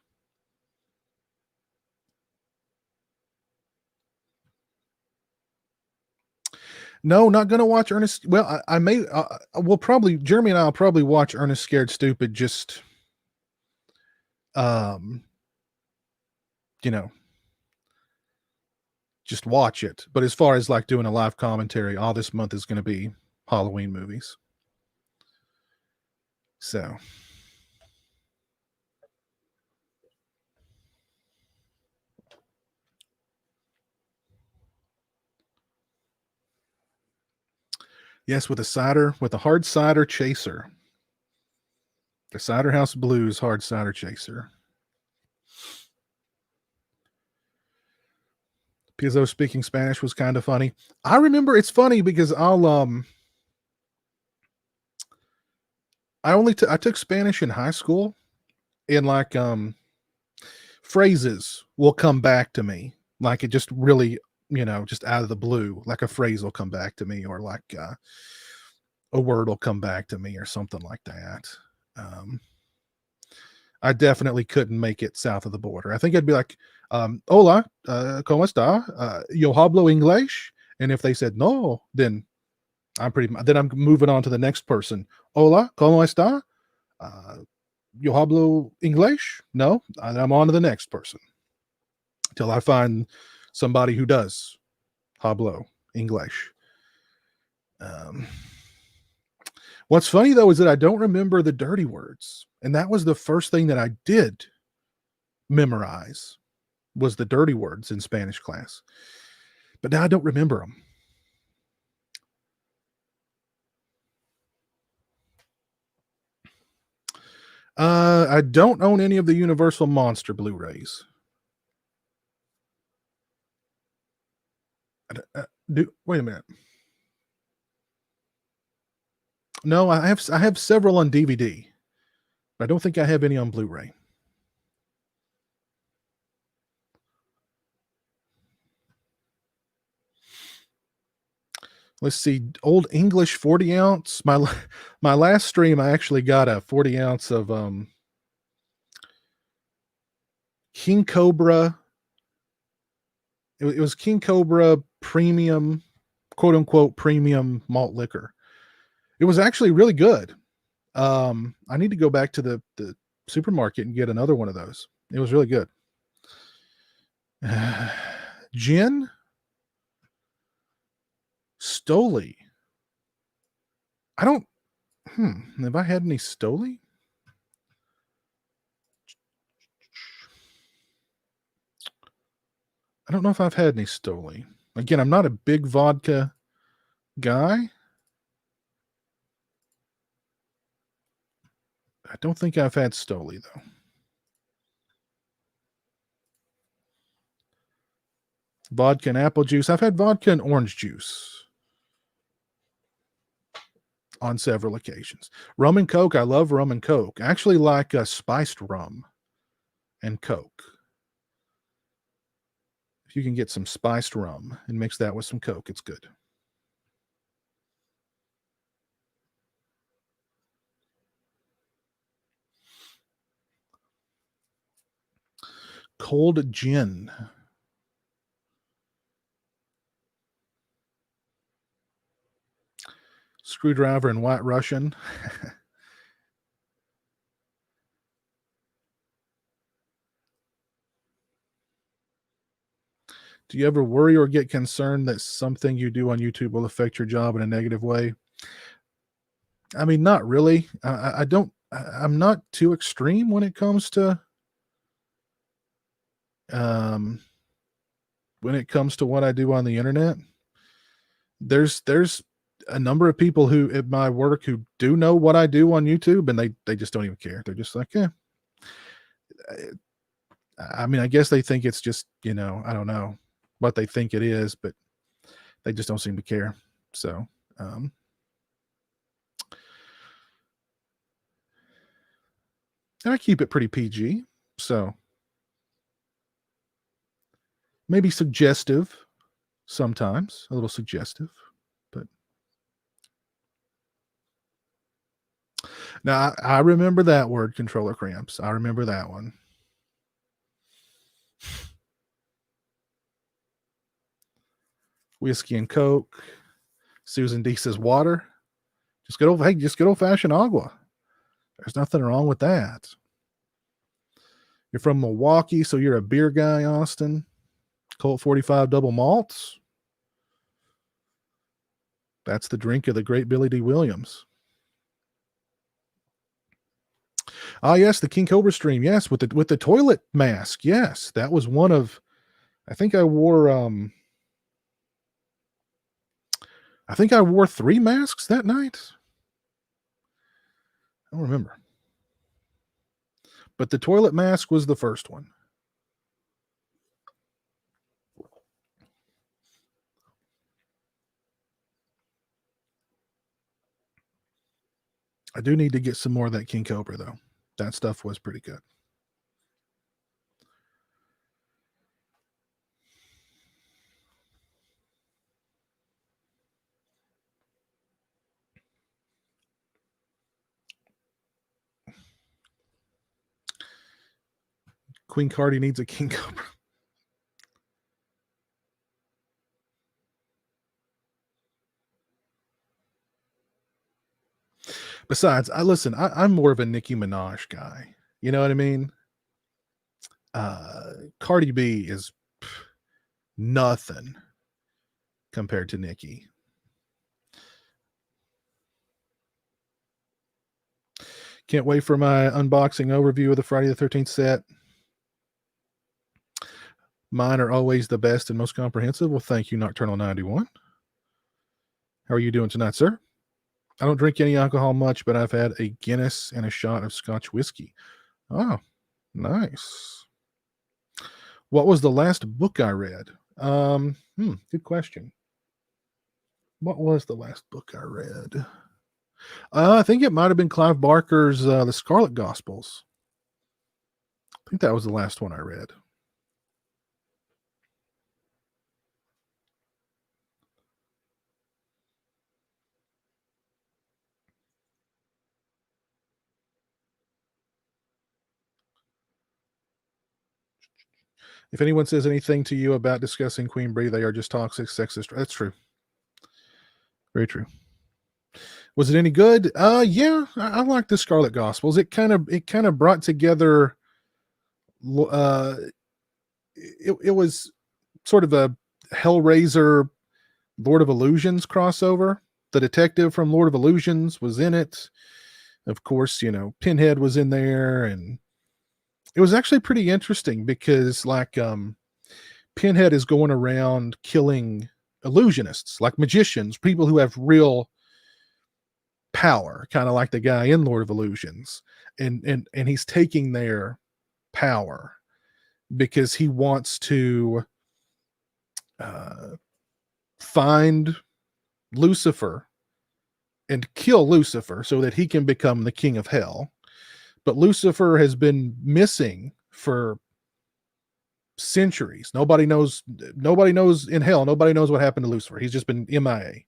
No, not going to watch Ernest. Well, I may, we'll probably, Jeremy and I'll probably watch Ernest Scared Stupid, just, you know, just watch it. But as far as like doing a live commentary, all this month is going to be Halloween movies. So. Yes, with a hard cider chaser. The Cider House Blues hard cider chaser. Pizzo speaking Spanish was kind of funny. I remember it's funny because I took Spanish in high school, and like phrases will come back to me. Like it just really, just out of the blue, like a phrase will come back to me, or like a word will come back to me or something like that. I definitely couldn't make it south of the border. I think I'd be like, hola, ¿cómo está? Yo hablo inglés. And if they said no, then I'm moving on to the next person. Hola, ¿cómo está? Yo hablo inglés? No, I'm on to the next person till I find somebody who does hablo inglés. What's funny though is that I don't remember the dirty words, and that was the first thing that I did memorize was the dirty words in Spanish class, but now I don't remember them. I don't own any of the Universal Monster Blu-rays. Wait a minute. No, I have several on DVD, but I don't think I have any on Blu-ray. Let's see, Old English 40 ounce. My last stream, I actually got a 40 ounce of King Cobra. It was King Cobra premium, quote unquote, premium malt liquor. It was actually really good. I need to go back to the supermarket and get another one of those. It was really good. Gin, Stoli. I don't. Have I had any Stoli? I don't know if I've had any Stoli. Again, I'm not a big vodka guy. I don't think I've had Stoli, though. Vodka and apple juice. I've had vodka and orange juice on several occasions. Rum and Coke. I love rum and Coke. I actually like spiced rum and Coke. If you can get some spiced rum and mix that with some Coke, it's good. Cold gin. Screwdriver and White Russian. Do you ever worry or get concerned that something you do on YouTube will affect your job in a negative way? I mean, not really. I don't. I'm not too extreme when it comes to what I do on the internet. There's a number of people who at my work who do know what I do on YouTube, and they just don't even care. They're just like, yeah. I mean, I guess they think it's just, I don't know what they think it is, but they just don't seem to care. So, and I keep it pretty PG. So maybe suggestive sometimes, a little suggestive, but now I remember that word, controller cramps. I remember that one. Whiskey and Coke. Susan D says water. Just good old fashioned agua. There's nothing wrong with that. You're from Milwaukee, so you're a beer guy, Austin. Colt 45 double malts. That's the drink of the great Billy D. Williams. Ah, yes, the King Cobra stream. Yes, with the toilet mask. Yes, that was one of. I think I wore 3 masks that night. I don't remember. But the toilet mask was the first one. I do need to get some more of that King Cobra, though. That stuff was pretty good. Queen Cardi needs a King Cobra. Besides, I'm more of a Nicki Minaj guy. You know what I mean? Cardi B is nothing compared to Nicki. Can't wait for my unboxing overview of the Friday the 13th set. Mine are always the best and most comprehensive. Well, thank you, Nocturnal 91. How are you doing tonight, sir? I don't drink any alcohol much, but I've had a Guinness and a shot of Scotch whiskey. Oh, nice. What was the last book I read? Good question. What was the last book I read? I think it might have been Clive Barker's The Scarlet Gospels. I think that was the last one I read. If anyone says anything to you about discussing Queen Brie, they are just toxic, sexist. That's true. Very true. Was it any good? Yeah, I like the Scarlet Gospels. It kind of brought together. Uh, it was sort of a Hellraiser, Lord of Illusions crossover. The detective from Lord of Illusions was in it. Of course, Pinhead was in there, and it was actually pretty interesting because Pinhead is going around killing illusionists, like magicians, people who have real power, kind of like the guy in Lord of Illusions, and he's taking their power because he wants to find Lucifer and kill Lucifer so that he can become the king of hell. But Lucifer has been missing for centuries. Nobody knows in hell. Nobody knows what happened to Lucifer. He's just been MIA.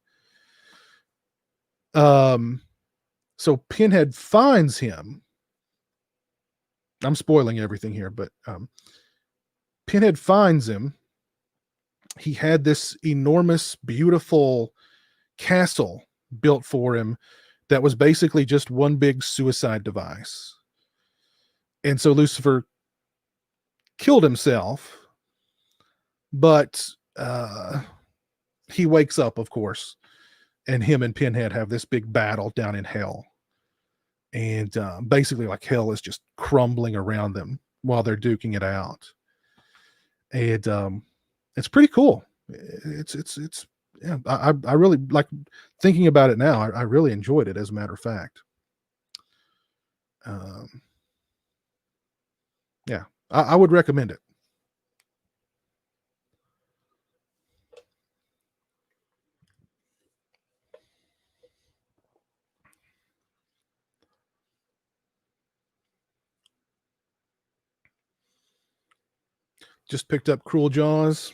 So Pinhead finds him. I'm spoiling everything here, but Pinhead finds him. He had this enormous, beautiful castle built for him that was basically just one big suicide device. And so Lucifer killed himself, but he wakes up, of course, and him and Pinhead have this big battle down in hell. And basically, like, hell is just crumbling around them while they're duking it out. And it's pretty cool. It's yeah. I really like thinking about it now. I really enjoyed it, as a matter of fact. Yeah, I would recommend it. Just picked up Cruel Jaws.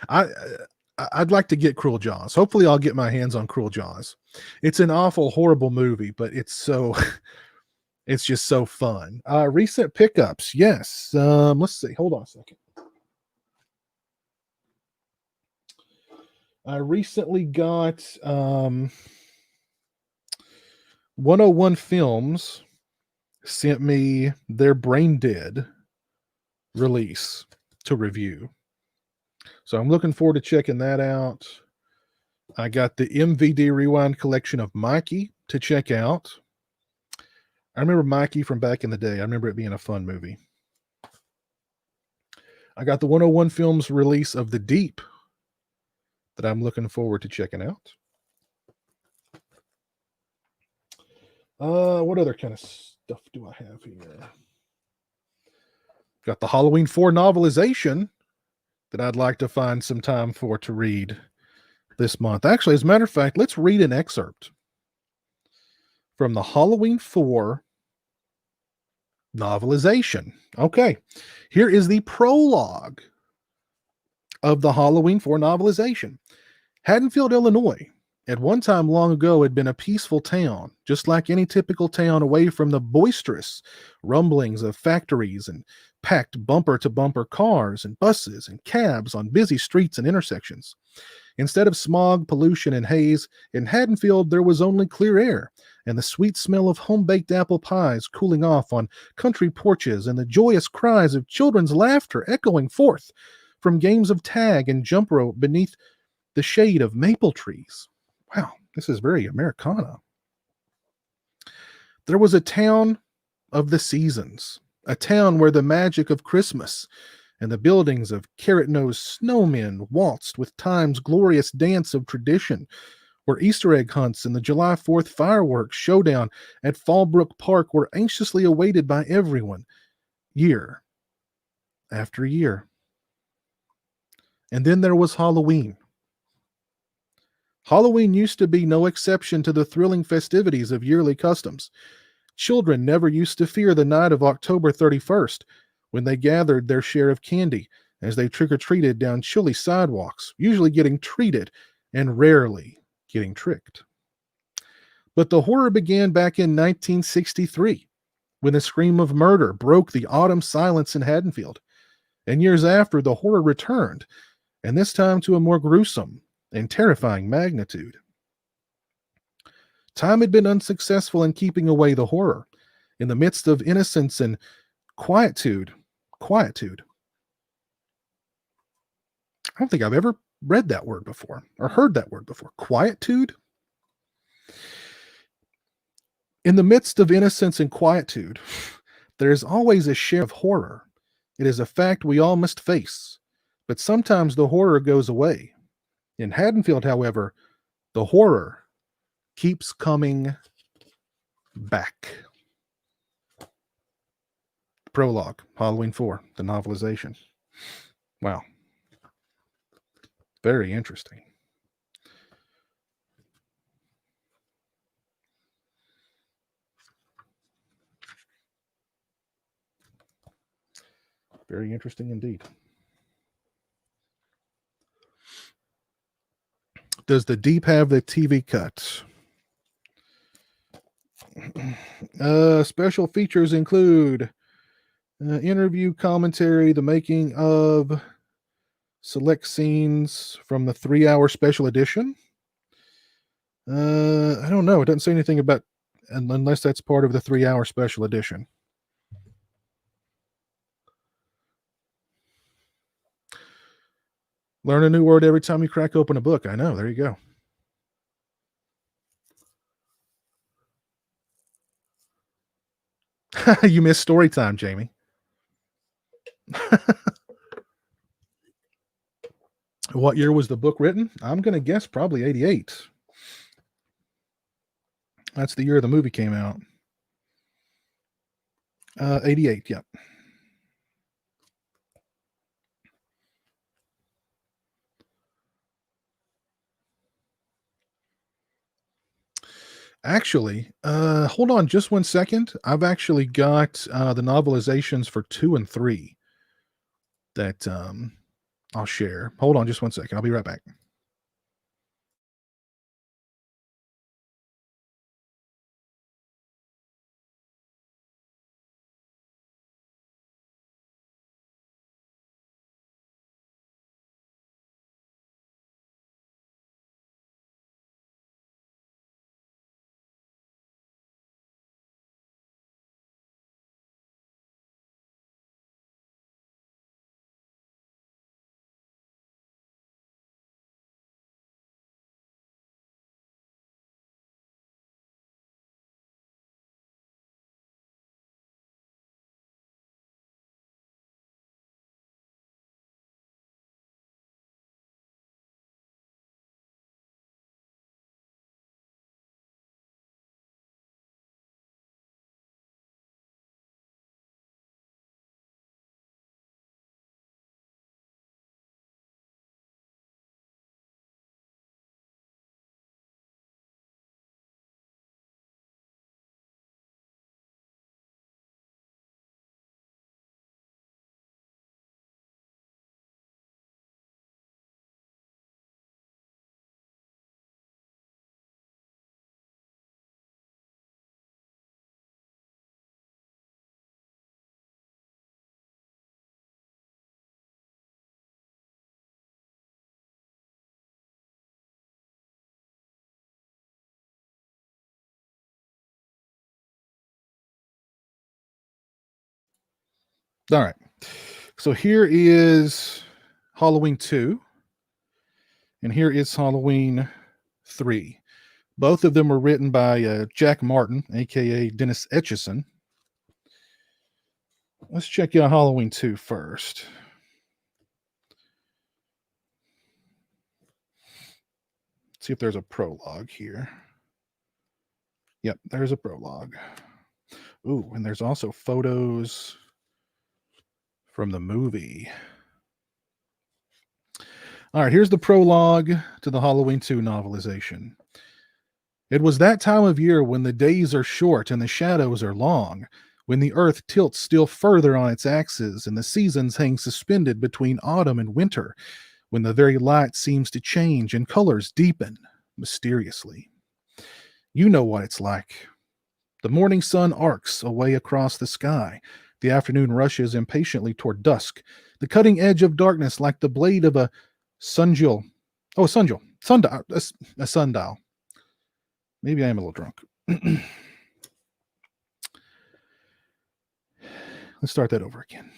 I I'd like to get Cruel Jaws. Hopefully, I'll get my hands on Cruel Jaws. It's an awful, horrible movie, but it's just so fun. Recent pickups, yes. Let's see. Hold on a second. I recently got 101 Films sent me their Brain Dead release to review. So I'm looking forward to checking that out. I got the MVD Rewind collection of Mikey to check out. I remember Mikey from back in the day. I remember it being a fun movie. I got the 101 Films release of The Deep that I'm looking forward to checking out. What other kind of stuff do I have here? Got the Halloween 4 novelization that I'd like to find some time for to read this month. Actually, as a matter of fact, let's read an excerpt from the Halloween 4 novelization. Okay, here is the prologue of the Halloween 4 novelization. Haddonfield, Illinois, at one time long ago, had been a peaceful town, just like any typical town, away from the boisterous rumblings of factories and packed bumper-to-bumper cars and buses and cabs on busy streets and intersections. Instead of smog, pollution, and haze, in Haddonfield there was only clear air and the sweet smell of home-baked apple pies cooling off on country porches and the joyous cries of children's laughter echoing forth from games of tag and jump rope beneath the shade of maple trees. Wow, this is very Americana. There was a town of the seasons, a town where the magic of Christmas and the buildings of carrot-nosed snowmen waltzed with time's glorious dance of tradition, where Easter egg hunts and the July 4th fireworks showdown at Fallbrook Park were anxiously awaited by everyone, year after year. And then there was Halloween. Halloween used to be no exception to the thrilling festivities of yearly customs. Children never used to fear the night of October 31st, when they gathered their share of candy as they trick-or-treated down chilly sidewalks, usually getting treated and rarely getting tricked. But the horror began back in 1963, when a scream of murder broke the autumn silence in Haddonfield. And years after, the horror returned, and this time to a more gruesome and terrifying magnitude. Time had been unsuccessful in keeping away the horror. In the midst of innocence and quietude. I don't think I've ever read that word before or heard that word before. Quietude? In the midst of innocence and quietude, there is always a share of horror. It is a fact we all must face, but sometimes the horror goes away. In Haddonfield, however, the horror keeps coming back. Prologue, Halloween 4, the novelization. Wow. Very interesting. Very interesting indeed. Does the deep have the TV cut? Special features include interview commentary, the making of select scenes from the 3-hour special edition. I don't know. It doesn't say anything about, unless that's part of the 3-hour special edition. Learn a new word every time you crack open a book. I know. There you go. You missed story time, Jamie. What year was the book written? I'm going to guess probably 88. That's the year the movie came out. 88, yep. Actually, hold on just one second. I've actually got the novelizations for 2 and 3 that I'll share. Hold on just one second. I'll be right back. All right. So here is Halloween 2, and here is Halloween 3. Both of them were written by Jack Martin, aka Dennis Etchison. Let's check out Halloween 2 first. See if there's a prologue here. Yep, there's a prologue. Ooh, and there's also photos from the movie. All right, here's the prologue to the Halloween 2 novelization. It was that time of year when the days are short and the shadows are long, when the earth tilts still further on its axis and the seasons hang suspended between autumn and winter, when the very light seems to change and colors deepen mysteriously. You know what it's like. The morning sun arcs away across the sky. The afternoon rushes impatiently toward dusk, the cutting edge of darkness like the blade of a sundial. Oh, a sundial. Sundial. A sundial. Maybe I am a little drunk. Let's start that over again.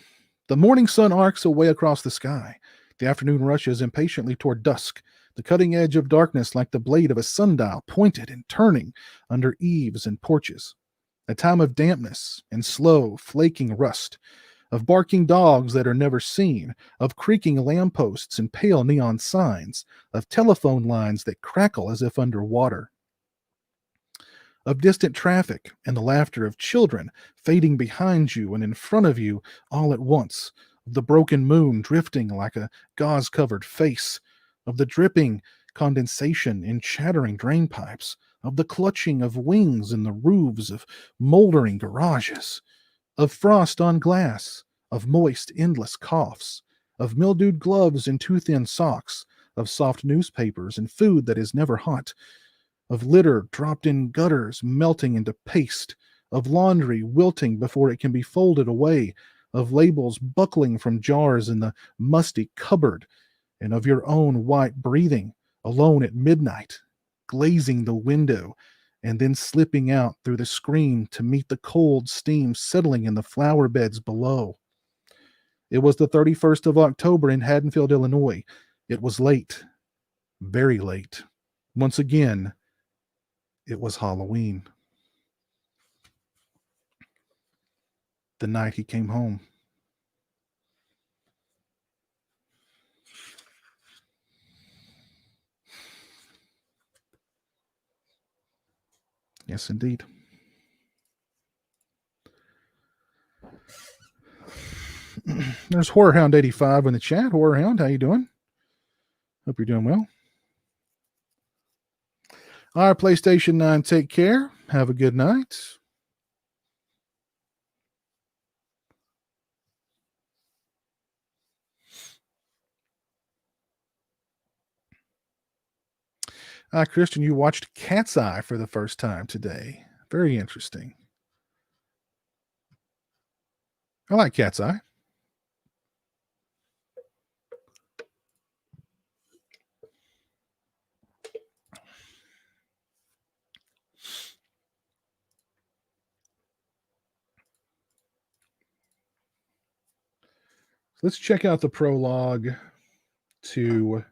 The morning sun arcs away across the sky. The afternoon rushes impatiently toward dusk, the cutting edge of darkness like the blade of a sundial pointed and turning under eaves and porches. A time of dampness and slow, flaking rust, of barking dogs that are never seen, of creaking lampposts and pale neon signs, of telephone lines that crackle as if under water, of distant traffic and the laughter of children fading behind you and in front of you all at once, of the broken moon drifting like a gauze-covered face, of the dripping condensation in chattering drain pipes, of the clutching of wings in the roofs of moldering garages, of frost on glass, of moist, endless coughs, of mildewed gloves and too thin socks, of soft newspapers and food that is never hot, of litter dropped in gutters melting into paste, of laundry wilting before it can be folded away, of labels buckling from jars in the musty cupboard, and of your own white breathing, alone at midnight, glazing the window, and then slipping out through the screen to meet the cold steam settling in the flower beds below. It was the 31st of October in Haddonfield, Illinois. It was late, very late. Once again, it was Halloween. The night he came home. Yes, indeed. There's HorrorHound85 in the chat. HorrorHound, how you doing? Hope you're doing well. All right, PlayStation 9, take care. Have a good night. Christian, you watched Cat's Eye for the first time today. Very interesting. I like Cat's Eye. Let's check out the prologue to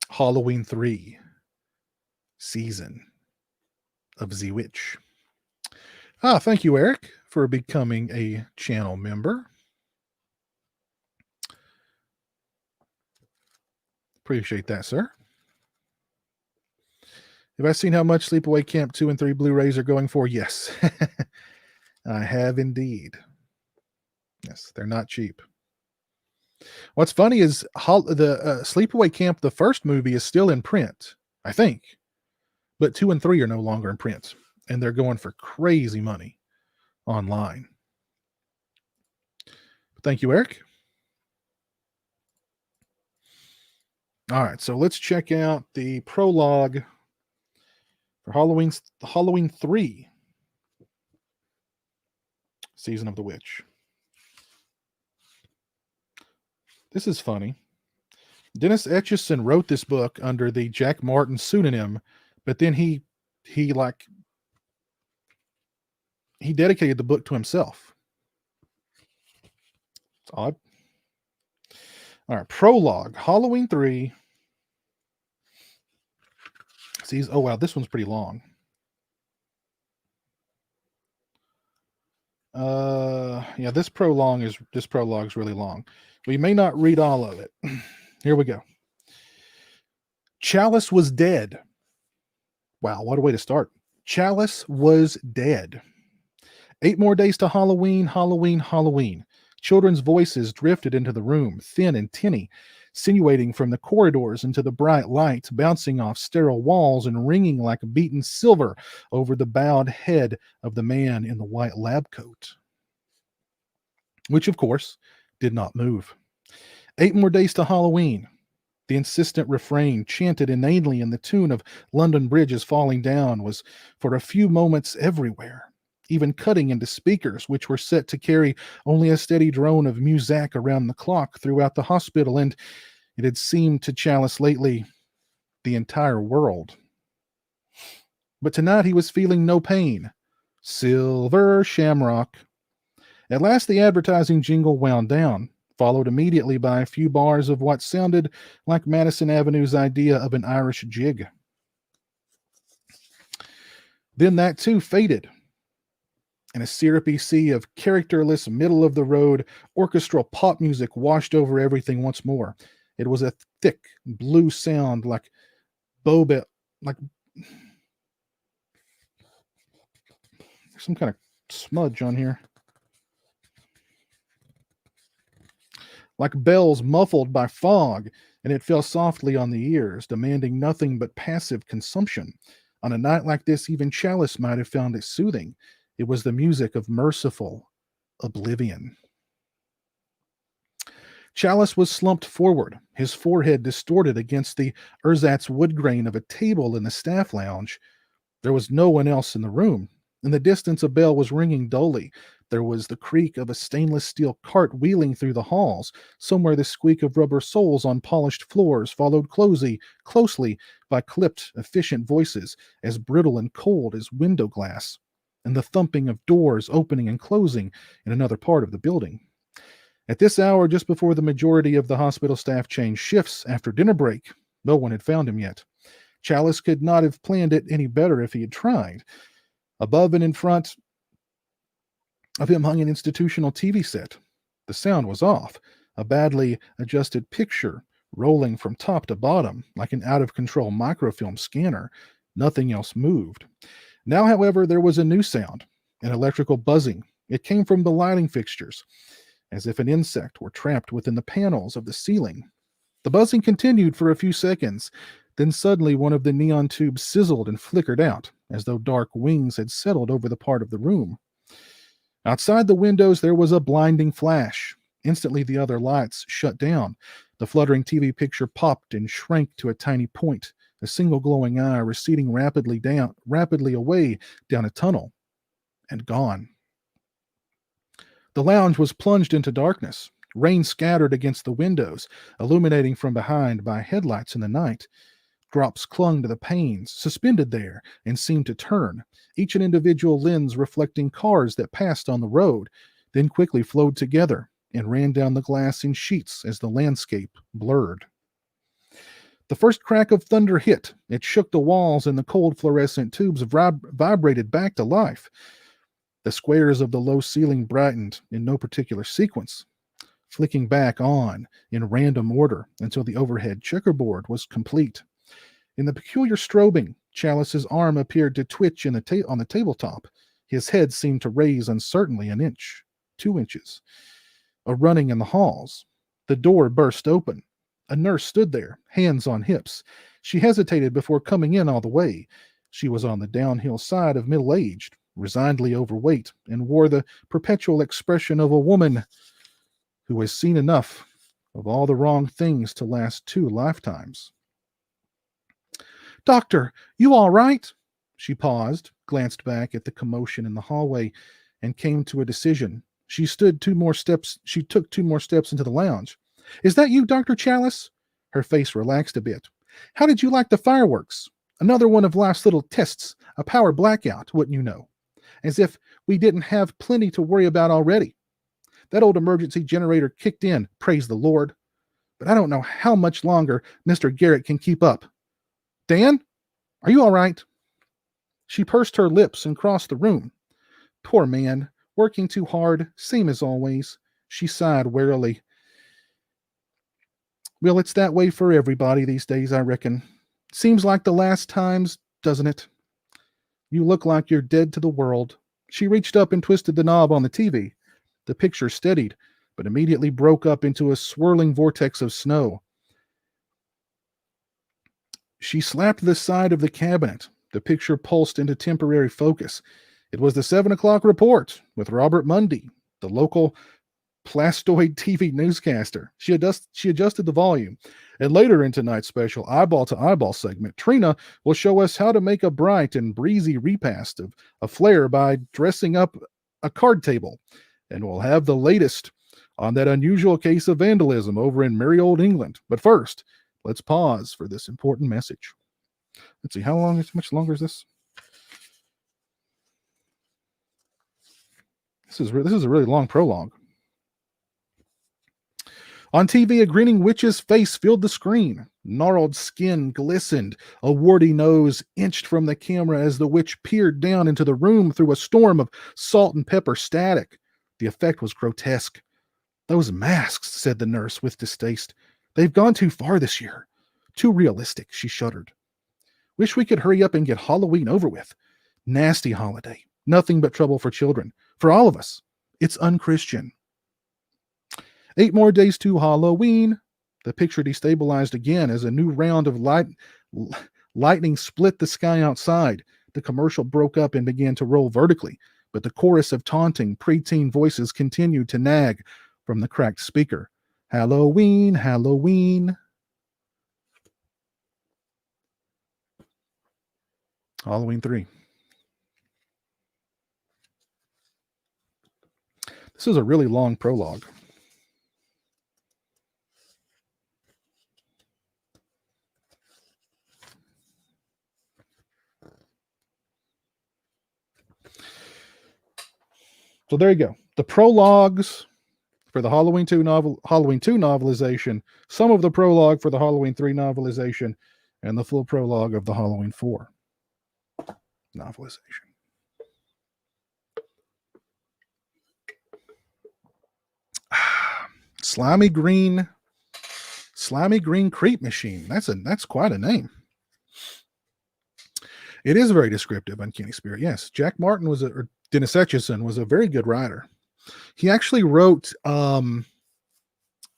Halloween 3 season of The Witch. Thank you, Eric, for becoming a channel member. Appreciate that, sir. Have I seen how much Sleepaway Camp 2 and 3 Blu-rays are going for? Yes. I have indeed. Yes, they're not cheap. What's funny is the Sleepaway Camp, the first movie, is still in print, I think. But 2 and 3 are no longer in print. And they're going for crazy money online. Thank you, Eric. All right, so let's check out the prologue for Halloween 3 Season of the Witch. This is funny. Dennis Etchison wrote this book under the Jack Martin pseudonym, but then he dedicated the book to himself. It's odd. All right, prologue, Halloween 3. Oh wow, this one's pretty long. Yeah, this prologue is really long. We may not read all of it. Here we go. Chalice was dead. Wow, what a way to start. Chalice was dead. 8 more days to Halloween, Halloween, Halloween. Children's voices drifted into the room, thin and tinny, sinuating from the corridors into the bright light, bouncing off sterile walls and ringing like beaten silver over the bowed head of the man in the white lab coat, which, of course, did not move. 8 more days to Halloween. The insistent refrain, chanted inanely in the tune of London Bridges Falling Down, was for a few moments everywhere, even cutting into speakers, which were set to carry only a steady drone of muzak around the clock throughout the hospital, and it had seemed to Chalice lately the entire world. But tonight he was feeling no pain. Silver Shamrock. At last the advertising jingle wound down, followed immediately by a few bars of what sounded like Madison Avenue's idea of an Irish jig. Then that too faded, and a syrupy sea of characterless, middle-of-the-road orchestral pop music washed over everything once more. It was a thick, blue sound like like some kind of smudge on here. Like bells muffled by fog, and it fell softly on the ears, demanding nothing but passive consumption. On a night like this, even Chalice might have found it soothing. It was the music of merciful oblivion. Chalice was slumped forward, his forehead distorted against the ersatz wood grain of a table in the staff lounge. There was no one else in the room. In the distance, a bell was ringing dully. There was the creak of a stainless steel cart wheeling through the halls. Somewhere the squeak of rubber soles on polished floors, followed closely by clipped, efficient voices, as brittle and cold as window glass, and the thumping of doors opening and closing in another part of the building. At this hour, just before the majority of the hospital staff changed shifts after dinner break, no one had found him yet. Chalice could not have planned it any better if he had tried. Above and in front of him hung an institutional TV set. The sound was off, a badly adjusted picture rolling from top to bottom like an out-of-control microfilm scanner. Nothing else moved. Now, however, there was a new sound, an electrical buzzing. It came from the lighting fixtures, as if an insect were trapped within the panels of the ceiling. The buzzing continued for a few seconds. Then suddenly one of the neon tubes sizzled and flickered out, as though dark wings had settled over the part of the room. Outside the windows there was a blinding flash. Instantly the other lights shut down. The fluttering TV picture popped and shrank to a tiny point, a single glowing eye receding rapidly away down a tunnel, and gone. The lounge was plunged into darkness. Rain scattered against the windows, illuminating from behind by headlights in the night. Drops clung to the panes, suspended there, and seemed to turn, each an individual lens reflecting cars that passed on the road, then quickly flowed together and ran down the glass in sheets as the landscape blurred. The first crack of thunder hit. It shook the walls, and the cold fluorescent tubes vibrated back to life. The squares of the low ceiling brightened in no particular sequence, flicking back on in random order until the overhead checkerboard was complete. In the peculiar strobing, Chalice's arm appeared to twitch on the tabletop. His head seemed to raise uncertainly an inch, 2 inches. A running in the halls. The door burst open. A nurse stood there, hands on hips. She hesitated before coming in all the way. She was on the downhill side of middle-aged, resignedly overweight, and wore the perpetual expression of a woman who has seen enough of all the wrong things to last 2 lifetimes. "Doctor, you all right?" She paused, glanced back at the commotion in the hallway, and came to a decision. She took 2 more steps into the lounge. "Is that you, Dr. Chalice?" Her face relaxed a bit. "How did you like the fireworks? Another one of life's little tests, a power blackout, wouldn't you know? As if we didn't have plenty to worry about already. That old emergency generator kicked in, praise the Lord. But I don't know how much longer Mr. Garrett can keep up. Dan, are you all right?" She pursed her lips and crossed the room. "Poor man, working too hard, same as always." She sighed wearily. "Well, it's that way for everybody these days, I reckon. Seems like the last times, doesn't it? You look like you're dead to the world." She reached up and twisted the knob on the TV. The picture steadied. but immediately broke up into a swirling vortex of snow. She slapped the side of the cabinet. The picture pulsed into temporary focus. It was the 7 o'clock report with Robert Mundy, the local plastoid TV newscaster. She adjusted the volume. And later in tonight's special eyeball to eyeball segment, Trina will show us how to make a bright and breezy repast of a flair by dressing up a card table. And we'll have the latest on that unusual case of vandalism over in merry old England. But first, let's pause for this important message. Let's see, how much longer is this? This is a really long prologue. On TV, a grinning witch's face filled the screen. Gnarled skin glistened. A warty nose inched from the camera as the witch peered down into the room through a storm of salt and pepper static. The effect was grotesque. Those masks, said the nurse with distaste. They've gone too far this year. Too realistic, she shuddered. Wish we could hurry up and get Halloween over with. Nasty holiday. Nothing but trouble for children. For all of us. It's unchristian. 8 more days to Halloween. The picture destabilized again as a new round of lightning split the sky outside. The commercial broke up and began to roll vertically, but the chorus of taunting preteen voices continued to nag from the cracked speaker. Halloween, Halloween. Halloween 3. This is a really long prologue. So there you go. The prologues for the Halloween 2 novelization, some of the prologue for the Halloween 3 novelization, and the full prologue of the Halloween 4 novelization. Slimy green creep machine. That's quite a name. It is very descriptive, Uncanny Spirit. Yes, Jack Martin or Dennis Etchison was a very good writer. He actually wrote the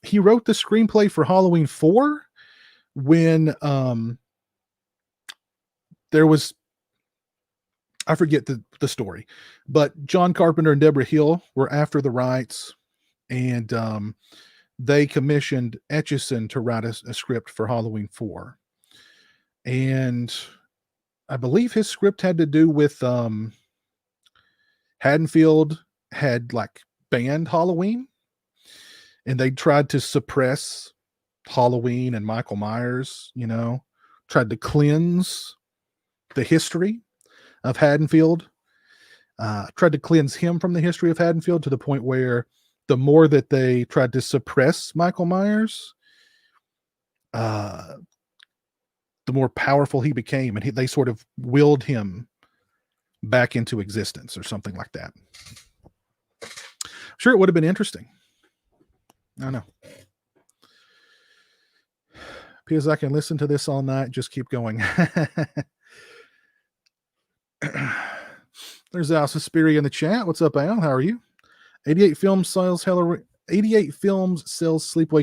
screenplay for Halloween 4 when there was, I forget the story, but John Carpenter and Deborah Hill were after the rights, and they commissioned Etchison to write a script for Halloween 4. And I believe his script had to do with Haddonfield had like banned Halloween, and they tried to suppress Halloween and Michael Myers, tried to cleanse the history of Haddonfield, tried to cleanse him from the history of Haddonfield to the point where the more that they tried to suppress Michael Myers, the more powerful he became, and they sort of willed him back into existence or something like that. I'm sure it would have been interesting. I know. Because I can listen to this all night, just keep going. There's Al Suspiri in the chat. What's up, Al? How are you? 88 Films sells Sleepaway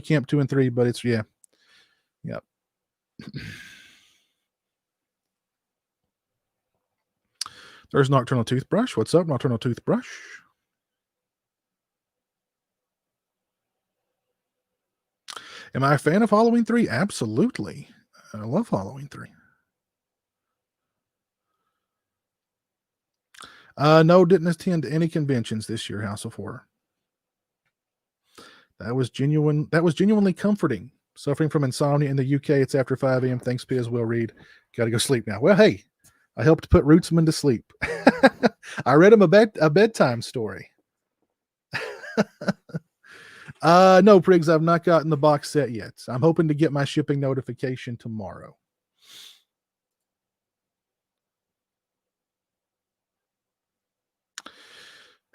Camp 2 and 3, but it's Yep. There's Nocturnal Toothbrush. What's up, Nocturnal Toothbrush? Am I a fan of Halloween 3? Absolutely. I love Halloween 3. No, didn't attend any conventions this year, House of Horror. That was genuinely comforting. Suffering from insomnia in the UK, it's after 5 a.m. Thanks, P. as well, Reed. Got to go sleep now. Well, hey, I helped put Rootsman to sleep. I read him a bedtime story. No, Priggs, I've not gotten the box set yet. I'm hoping to get my shipping notification tomorrow.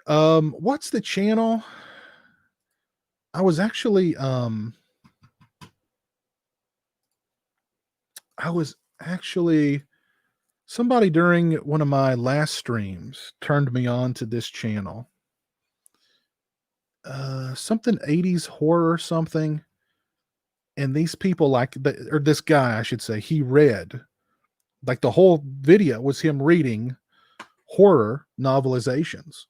What's the channel? I was actually somebody during one of my last streams turned me on to this channel. something 80s horror or something. And these people or this guy, I should say, he read, like the whole video was him reading horror novelizations.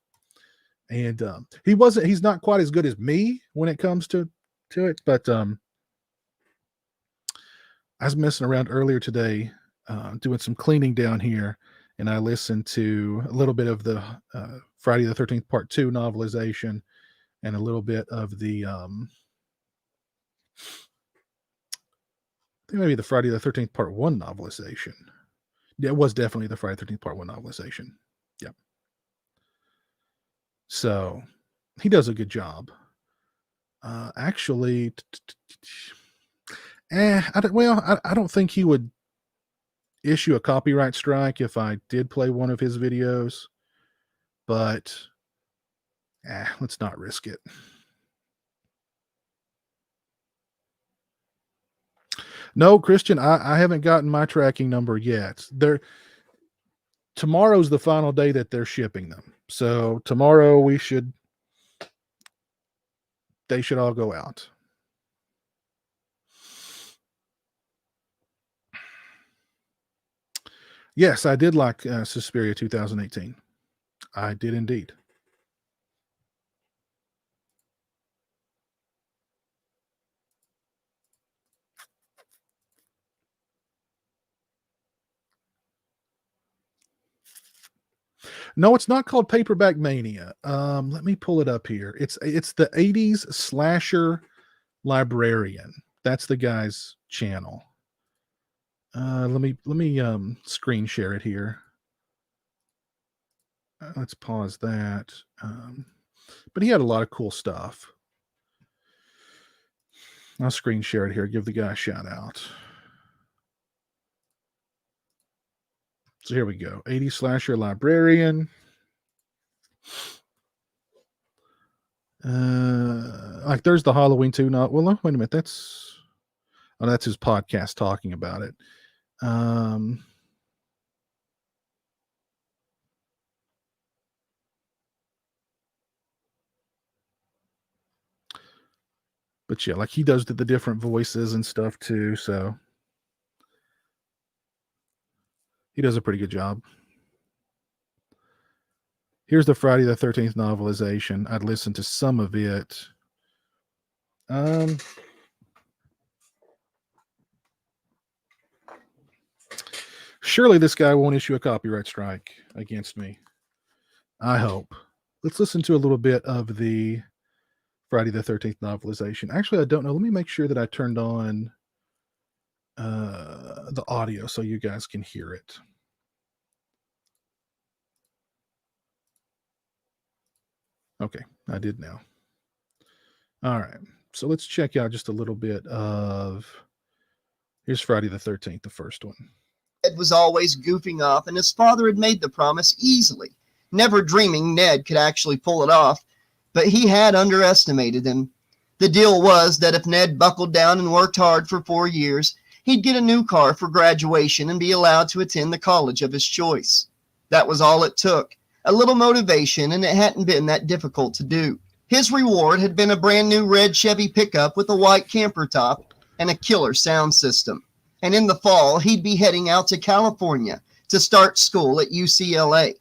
And he's not quite as good as me when it comes to it, but I was messing around earlier today, doing some cleaning down here, and I listened to a little bit of the Friday the 13th Part 2 novelization and a little bit of the I think maybe the Friday the 13th Part 1 novelization. Yeah, it was definitely the Friday the 13th Part 1 novelization. Yeah. So he does a good job. Actually, I don't think he would issue a copyright strike if I did play one of his videos, but let's not risk it. No, Christian, I haven't gotten my tracking number yet. Tomorrow's the final day that they're shipping them. So tomorrow they should all go out. Yes, I did like Suspiria 2018. I did indeed. No, it's not called Paperback Mania. Let me pull it up here. It's the 80s slasher librarian. That's the guy's channel. Let me screen share it here. Let's pause that. But he had a lot of cool stuff. I'll screen share it here. Give the guy a shout out. So here we go. 80s slasher librarian. Like there's the Halloween 2. Well, wait a minute. That's his podcast talking about it. But yeah, like he does the different voices and stuff too. So he does a pretty good job. Here's the Friday the 13th novelization. I'd listened to some of it. Surely this guy won't issue a copyright strike against me. I hope. Let's listen to a little bit of the Friday the 13th novelization. Actually, I don't know. Let me make sure that I turned on the audio so you guys can hear it. Okay, I did now. All right, so let's check out just a little bit of. Here's Friday the 13th, the first one.
Ned was always goofing off, and his father had made the promise easily, never dreaming Ned could actually pull it off, but he had underestimated him. The deal was that if Ned buckled down and worked hard for 4 years, he'd get a new car for graduation and be allowed to attend the college of his choice. That was all it took. A little motivation, and it hadn't been that difficult to do. His reward had been a brand new red Chevy pickup with a white camper top and a killer sound system. And in the fall, he'd be heading out to California to start school at UCLA.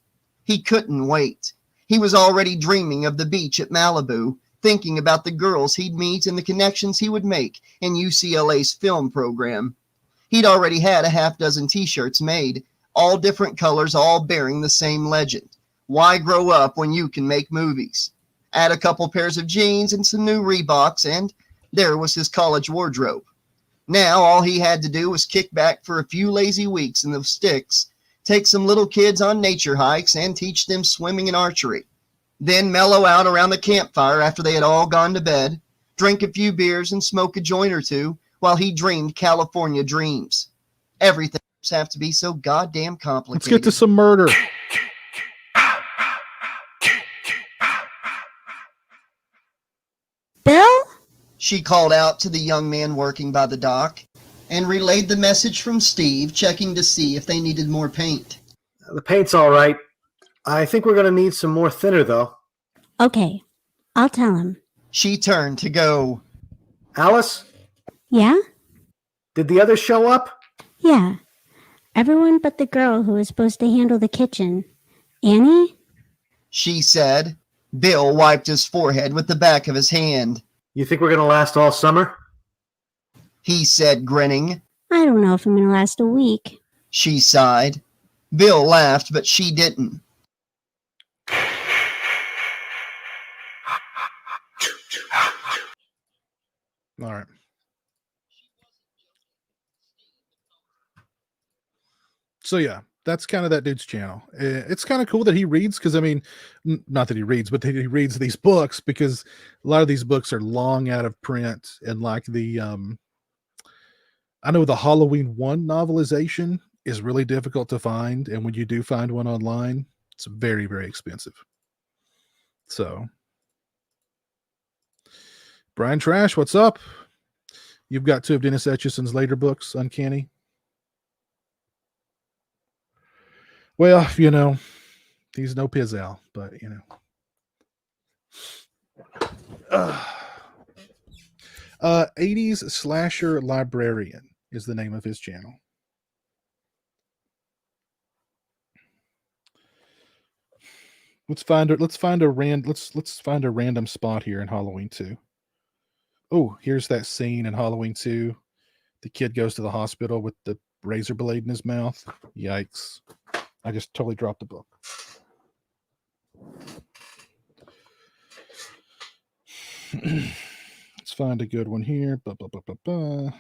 He couldn't wait. He was already dreaming of the beach at Malibu, thinking about the girls he'd meet and the connections he would make in UCLA's film program. He'd already had a half dozen t-shirts made, all different colors, all bearing the same legend. Why grow up when you can make movies? Add a couple pairs of jeans and some new Reeboks, and there was his college wardrobe. Now all he had to do was kick back for a few lazy weeks in the sticks, take some little kids on nature hikes, and teach them swimming and archery. Then mellow out around the campfire after they had all gone to bed, drink a few beers and smoke a joint or two while he dreamed California dreams. Everything have to be so goddamn complicated.
Let's get to some murder.
Bill?
She called out to the young man working by the dock and relayed the message from Steve, checking to see if they needed more paint.
The paint's all right. I think we're going to need some more thinner, though.
Okay, I'll tell him.
She turned to go.
Alice,
Yeah?
did the others show up?
Yeah. Everyone but the girl who was supposed to handle the kitchen. Annie?
She said. Bill wiped his forehead with the back of his hand.
You think we're going to last all summer?
He said, grinning.
I don't know if I'm going to last a week.
She sighed. Bill laughed, but she didn't.
All right. So yeah, that's kind of that dude's channel. It's kind of cool that he reads, because I mean, not that he reads, but that he reads these books, because a lot of these books are long out of print, and like the I know the Halloween 1 novelization is really difficult to find, and when you do find one online, it's very, very expensive. So Brian Trash, what's up? You've got two of Dennis Etchison's later books, Uncanny. Well, you know, he's no pizowell, but you know. 80s slasher librarian is the name of his channel. Let's find a random spot here in Halloween 2. Oh, here's that scene in Halloween 2. The kid goes to the hospital with the razor blade in his mouth. Yikes. I just totally dropped the book. Let's find a good one here. Blah, blah, blah, blah, blah.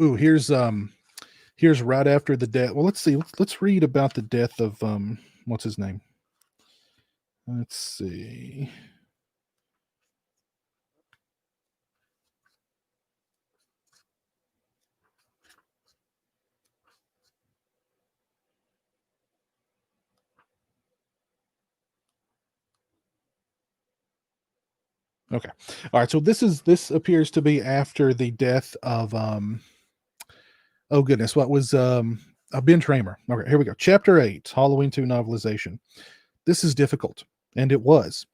Ooh, here's right after the death. Well, let's see. Let's read about the death of what's his name? Let's see. Okay. All right. So this appears to be after the death of oh goodness, what was Ben Tramer. Okay, here we go. Chapter 8, Halloween 2 novelization. This is difficult, and it was.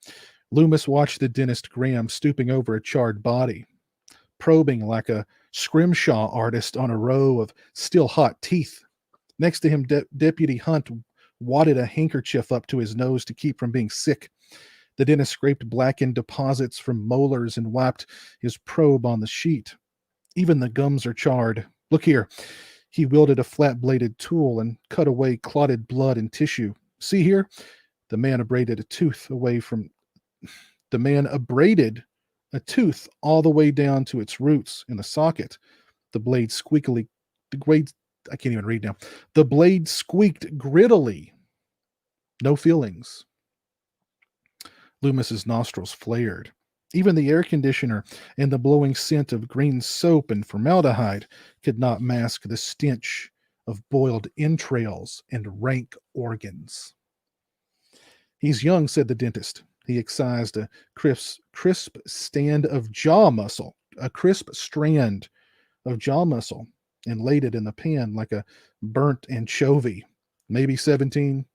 Loomis watched the dentist Graham stooping over a charred body, probing like a scrimshaw artist on a row of still hot teeth. Next to him, Deputy Hunt wadded a handkerchief up to his nose to keep from being sick. The dentist scraped blackened deposits from molars and wiped his probe on the sheet. Even the gums are charred. Look here. He wielded a flat-bladed tool and cut away clotted blood and tissue. See here? The man abraded a tooth all the way down to its roots in the socket. The blade I can't even read now. The blade squeaked grittily. No feelings. Loomis's nostrils flared. Even the air conditioner and the blowing scent of green soap and formaldehyde could not mask the stench of boiled entrails and rank organs. He's young, said the dentist. He excised a crisp strand of jaw muscle, and laid it in the pan like a burnt anchovy. Maybe 17,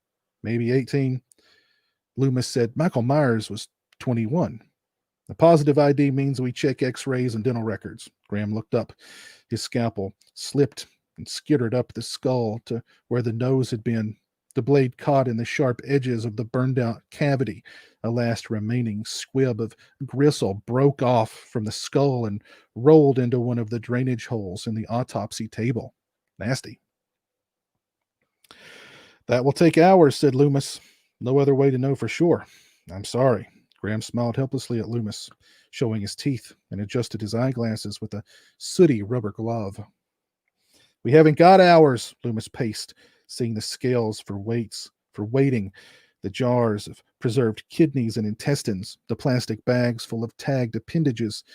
maybe 18. Loomis said Michael Myers was 21. The positive ID means we check x-rays and dental records. Graham looked up. His scalpel slipped and skittered up the skull to where the nose had been. The blade caught in the sharp edges of the burned-out cavity. A last remaining squib of gristle broke off from the skull and rolled into one of the drainage holes in the autopsy table. Nasty. That will take hours, said Loomis. No other way to know for sure. I'm sorry. Graham smiled helplessly at Loomis, showing his teeth, and adjusted his eyeglasses with a sooty rubber glove. We haven't got hours, Loomis paced, seeing the scales for waiting, the jars of preserved kidneys and intestines, the plastic bags full of tagged appendages.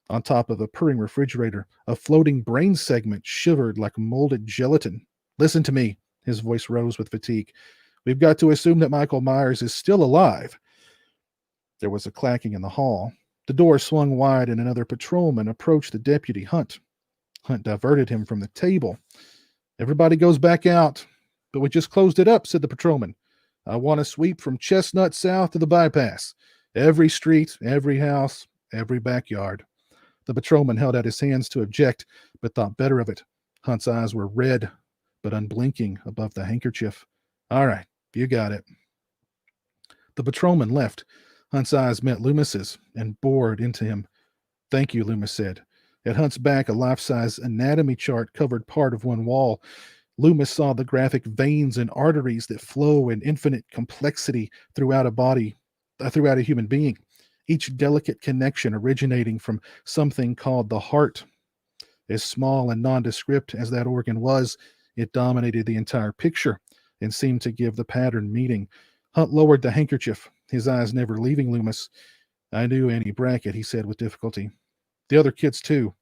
On top of a purring refrigerator, a floating brain segment shivered like molded gelatin. Listen to me. His voice rose with fatigue. We've got to assume that Michael Myers is still alive. There was a clacking in the hall. The door swung wide and another patrolman approached the deputy, Hunt. Hunt diverted him from the table. Everybody goes back out. But we just closed it up, said the patrolman. I want to sweep from Chestnut South to the bypass. Every street, every house, every backyard. The patrolman held out his hands to object, but thought better of it. Hunt's eyes were red, but unblinking above the handkerchief. All right, you got it. The patrolman left. Hunt's eyes met Loomis's and bored into him. Thank you, Loomis said. At Hunt's back, a life-size anatomy chart covered part of one wall. Loomis saw the graphic veins and arteries that flow in infinite complexity throughout a body, throughout a human being, each delicate connection originating from something called the heart. As small and nondescript as that organ was, it dominated the entire picture and seemed to give the pattern meaning. Hunt lowered the handkerchief, his eyes never leaving Loomis. I knew Annie Brackett, he said with difficulty. The other kids, too.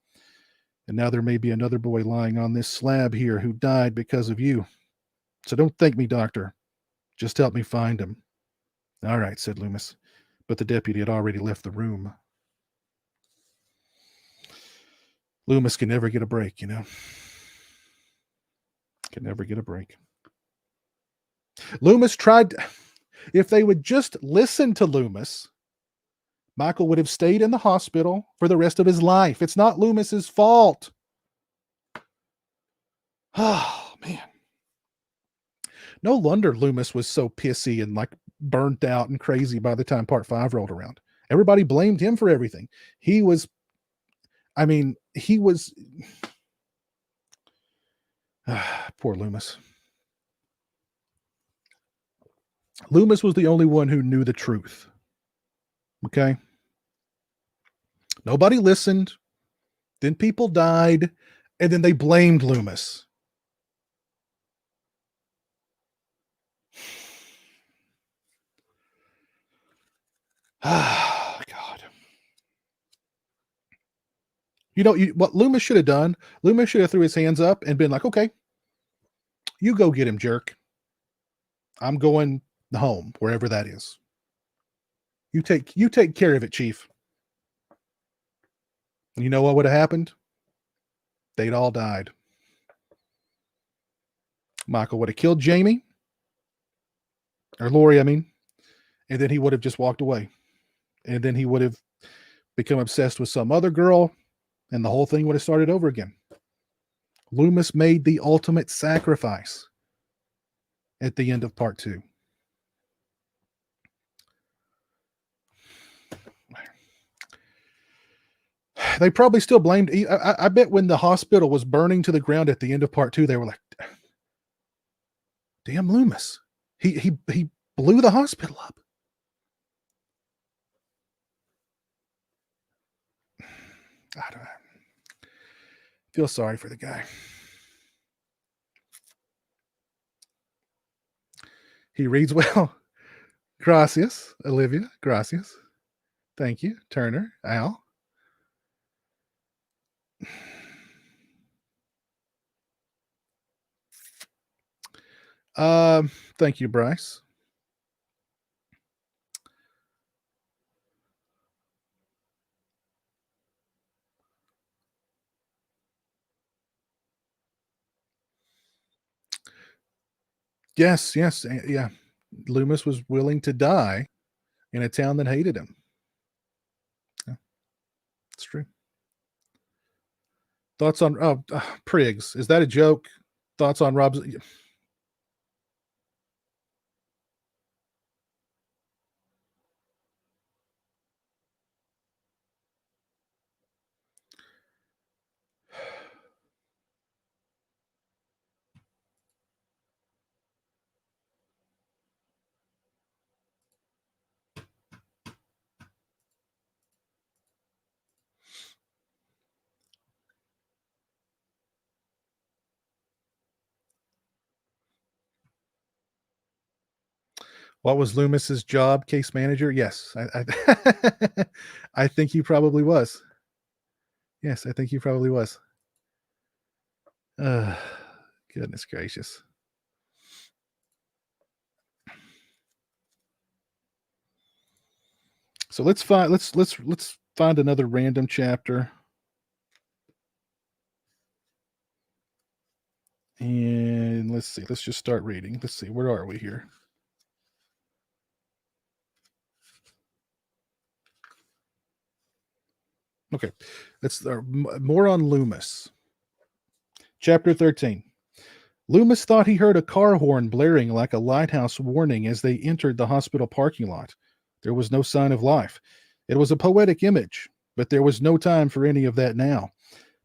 And now there may be another boy lying on this slab here who died because of you. So don't thank me, doctor. Just help me find him. All right, said Loomis. But the deputy had already left the room. Loomis can never get a break, you know. Can never get a break. Loomis tried... If they would just listen to Loomis, Michael would have stayed in the hospital for the rest of his life. It's not Loomis's fault. Oh, man. No wonder Loomis was so pissy and like burnt out and crazy by the time part 5 rolled around. Everybody blamed him for everything. He was poor Loomis. Loomis was the only one who knew the truth. Okay? Nobody listened. Then people died, and then they blamed Loomis. Ah, God. You know what Loomis should have done? Loomis should have threw his hands up and been like, okay, you go get him, jerk. I'm going home, wherever that is. You take care of it, Chief. And you know what would have happened? They'd all died. Michael would have killed Jamie, or Lori, I mean, and then he would have just walked away. And then he would have become obsessed with some other girl, and the whole thing would have started over again. Loomis made the ultimate sacrifice at the end of part 2. They probably still blamed. I bet when the hospital was burning to the ground at the end of part 2, they were like, "Damn Loomis! He blew the hospital up." I don't know. Feel sorry for the guy. He reads well. Gracias, Olivia. Gracias. Thank you, Turner. Al. Thank you, Bryce. Yes, yeah. Loomis was willing to die in a town that hated him. Yeah, it's true. Thoughts on Priggs? Is that a joke? Thoughts on Rob's? What was Loomis's job? Case manager? Yes, I I think he probably was. Yes, I think he probably was. Goodness gracious. So let's find another random chapter. And let's see. Let's just start reading. Let's see. Where are we here? Okay. Let's more on Loomis. Chapter 13. Loomis thought he heard a car horn blaring like a lighthouse warning as they entered the hospital parking lot. There was no sign of life. It was a poetic image, but there was no time for any of that now.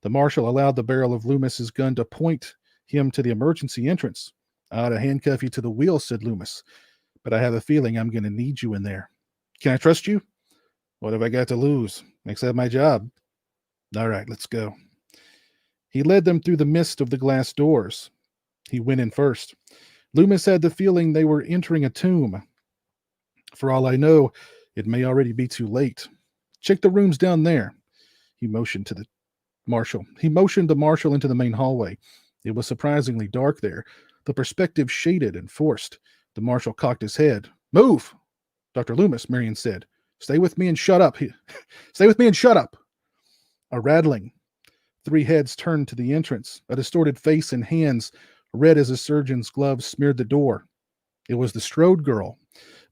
The marshal allowed the barrel of Loomis's gun to point him to the emergency entrance. I ought to handcuff you to the wheel, said Loomis, but I have a feeling I'm going to need you in there. Can I trust you? What have I got to lose? Except my job. All right, let's go. He led them through the mist of the glass doors. He went in first. Loomis had the feeling they were entering a tomb. For all I know, it may already be too late. Check the rooms down there. He motioned to the marshal. He motioned the marshal into the main hallway. It was surprisingly dark there, the perspective shaded and forced. The marshal cocked his head. Move! Dr. Loomis, Marion said. Stay with me and shut up. Stay with me and shut up. A rattling. 3 heads turned to the entrance. A distorted face and hands, red as a surgeon's gloves, smeared the door. It was the Strode girl,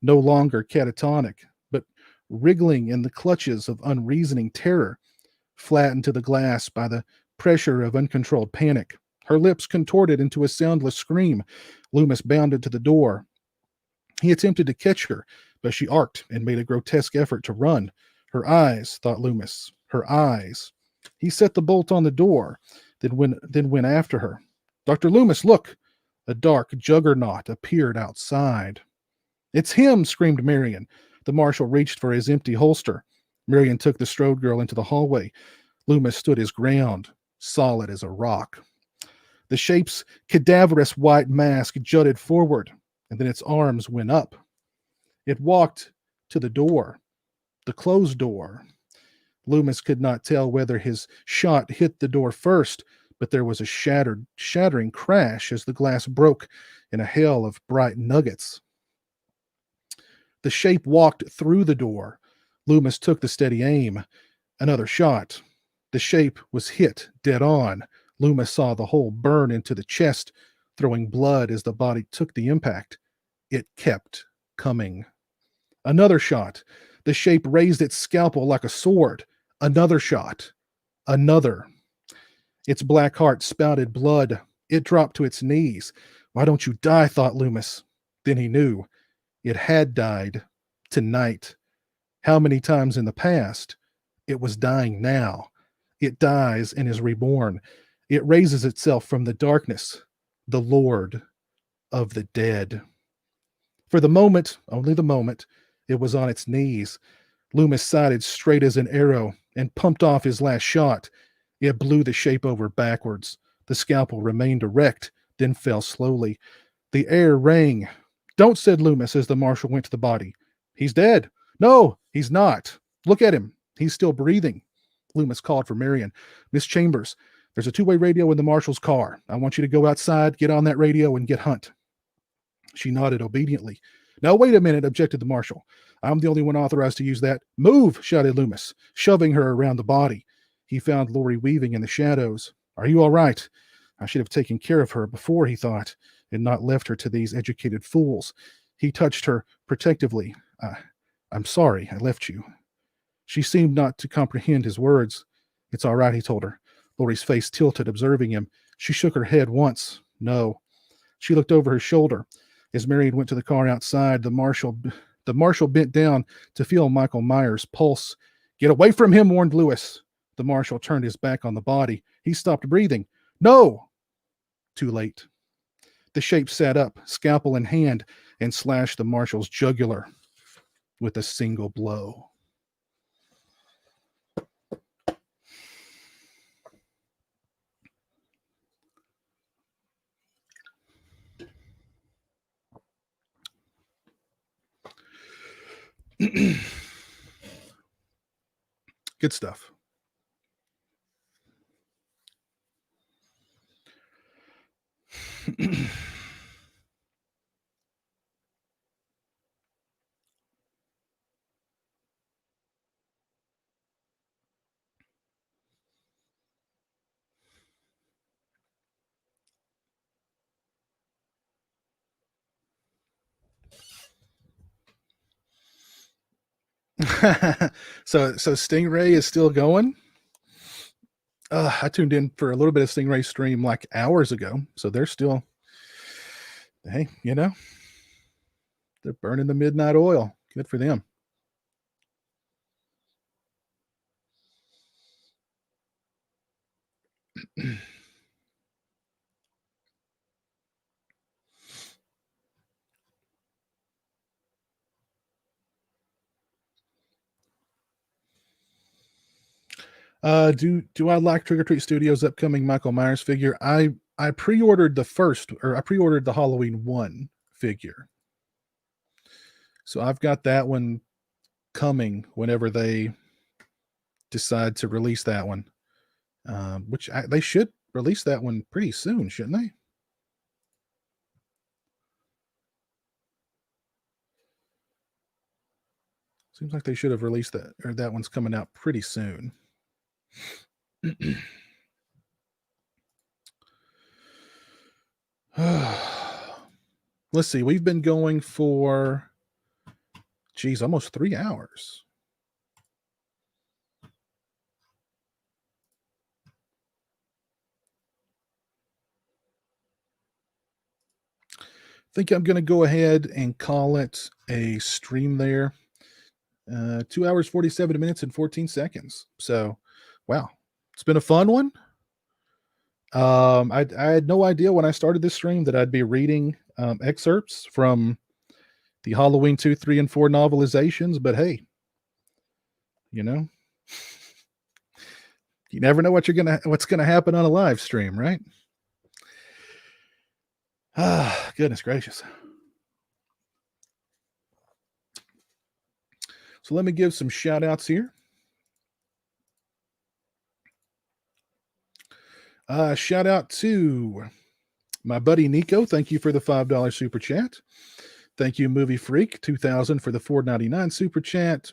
no longer catatonic, but wriggling in the clutches of unreasoning terror, flattened to the glass by the pressure of uncontrolled panic. Her lips contorted into a soundless scream. Loomis bounded to the door. He attempted to catch her, but she arced and made a grotesque effort to run. Her eyes, thought Loomis, her eyes. He set the bolt on the door, then went after her. Dr. Loomis, look! A dark juggernaut appeared outside. It's him, screamed Marion. The marshal reached for his empty holster. Marion took the Strode girl into the hallway. Loomis stood his ground, solid as a rock. The shape's cadaverous white mask jutted forward, and then its arms went up. It walked to the door, the closed door. Loomis could not tell whether his shot hit the door first, but there was a shattering crash as the glass broke in a hail of bright nuggets. The shape walked through the door. Loomis took the steady aim. Another shot. The shape was hit dead on. Loomis saw the hole burn into the chest, throwing blood as the body took the impact. It kept coming. Another shot. The shape raised its scalpel like a sword. Another shot. Another. Its black heart spouted blood. It dropped to its knees. Why don't you die, thought Loomis. Then he knew. It had died. Tonight. How many times in the past? It was dying now. It dies and is reborn. It raises itself from the darkness. The Lord of the dead. For the moment, only the moment, it was on its knees. Loomis sighted straight as an arrow and pumped off his last shot. It blew the shape over backwards. The scalpel remained erect, then fell slowly. The air rang. Don't, said Loomis as the marshal went to the body. He's dead. No, he's not. Look at him. He's still breathing. Loomis called for Marion. Miss Chambers, there's a 2-way radio in the marshal's car. I want you to go outside, get on that radio, and get Hunt. She nodded obediently. Now, wait a minute, objected the marshal. I'm the only one authorized to use that. Move, shouted Loomis, shoving her around the body. He found Lori weaving in the shadows. Are you all right? I should have taken care of her before, he thought, and not left her to these educated fools. He touched her protectively. I'm sorry I left you. She seemed not to comprehend his words. It's all right, he told her. Lori's face tilted, observing him. She shook her head once. No. She looked over her shoulder. As Marion went to the car outside, the marshal bent down to feel Michael Myers' pulse. Get away from him, warned Lewis. The marshal turned his back on the body. He stopped breathing. No! Too late. The shape sat up, scalpel in hand, and slashed the marshal's jugular with a single blow. Good stuff. So Stingray is still going. I tuned in for a little bit of Stingray stream like hours ago, so they're still. Hey, they're burning the midnight oil. Good for them. Do I like Trick or Treat Studios' upcoming Michael Myers figure? I pre-ordered the Halloween 1 figure. So I've got that one coming whenever they decide to release that one. Which they should release that one pretty soon, shouldn't they? Seems like they should have released that, or that one's coming out pretty soon. Let's see. We've been going for, almost 3 hours. I think I'm going to go ahead and call it a stream there. 2 hours, 47 minutes, and 14 seconds. So, wow. It's been a fun one. I had no idea when I started this stream that I'd be reading excerpts from the Halloween 2, 3, and 4 novelizations, but hey, you never know what's gonna happen on a live stream, right? Ah, goodness gracious. So let me give some shout outs here. Shout out to my buddy Nico. Thank you for the $5 super chat. Thank you, Movie Freak 2000 for the $4.99 super chat.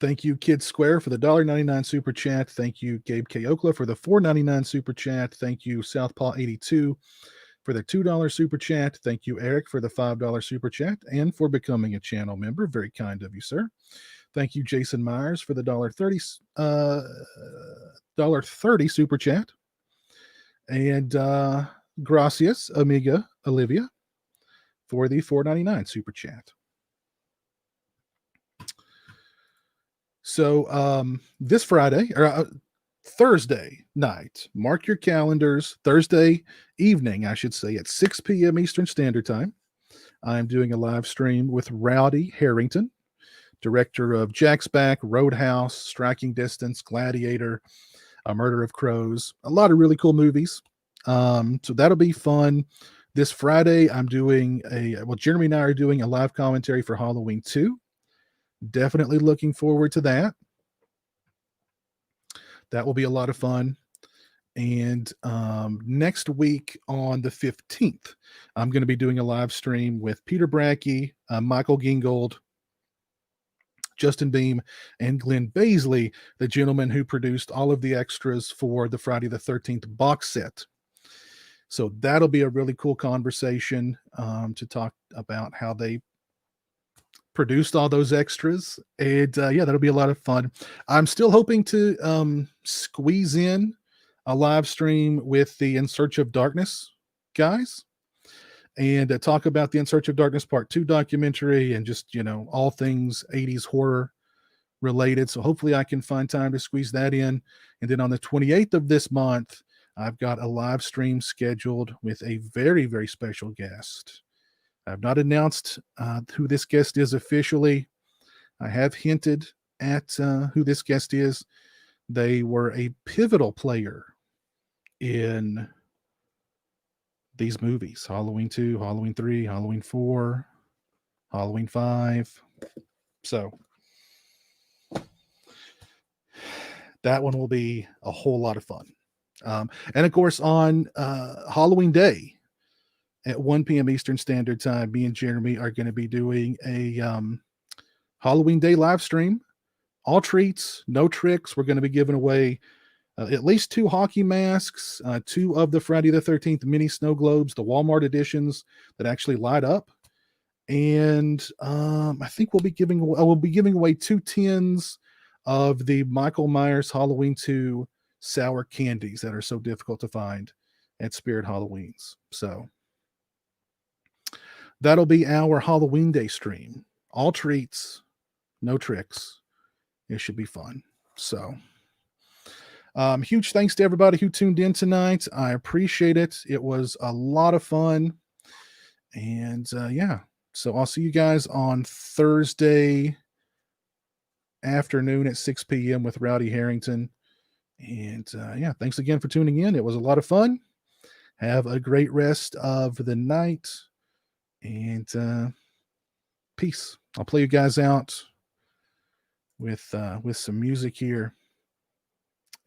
Thank you, Kid Square, for the $1.99 super chat. Thank you, Gabe K. Okla, for the $4.99 super chat. Thank you, Southpaw82 for the $2 super chat. Thank you, Eric, for the $5 super chat and for becoming a channel member. Very kind of you, sir. Thank you, Jason Myers, for the $1.30 super chat. And gracias, amiga Olivia, for the $4.99 super chat. So this Friday, or Thursday night, mark your calendars, Thursday evening, I should say, at 6 p.m. Eastern Standard Time. I'm doing a live stream with Rowdy Harrington, director of Jack's Back, Roadhouse, Striking Distance, Gladiator, A Murder of Crows, a lot of really cool movies. So that'll be fun. This Friday, I'm doing Jeremy and I are doing a live commentary for Halloween 2. Definitely looking forward to that. That will be a lot of fun. And next week on the 15th, I'm going to be doing a live stream with Peter Brackey, Michael Gingold, Justin Beam, and Glenn Baisley, the gentleman who produced all of the extras for the Friday the 13th box set. So that'll be a really cool conversation to talk about how they produced all those extras. And that'll be a lot of fun. I'm still hoping to squeeze in a live stream with the In Search of Darkness guys and talk about the In Search of Darkness Part 2 documentary and just, all things 80s horror related. So hopefully I can find time to squeeze that in. And then on the 28th of this month, I've got a live stream scheduled with a very, very special guest. I've not announced who this guest is officially. I have hinted at who this guest is. They were a pivotal player in these movies: Halloween 2, Halloween 3, Halloween 4, Halloween 5. So that one will be a whole lot of fun. And of course, on Halloween Day at 1 p.m. Eastern Standard Time, me and Jeremy are going to be doing a Halloween Day live stream. All treats, no tricks. We're going to be giving away at least 2 hockey masks, 2 of the Friday the 13th mini snow globes, the Walmart editions that actually light up, And I think we'll be giving away 2 tins of the Michael Myers Halloween 2 sour candies that are so difficult to find at Spirit Halloweens. So that'll be our Halloween Day stream. All treats, no tricks. It should be fun. So huge thanks to everybody who tuned in tonight. I appreciate it. It was a lot of fun. And yeah, so I'll see you guys on Thursday afternoon at 6 p.m. with Rowdy Harrington. And yeah, thanks again for tuning in. It was a lot of fun. Have a great rest of the night. And peace. I'll play you guys out with some music here.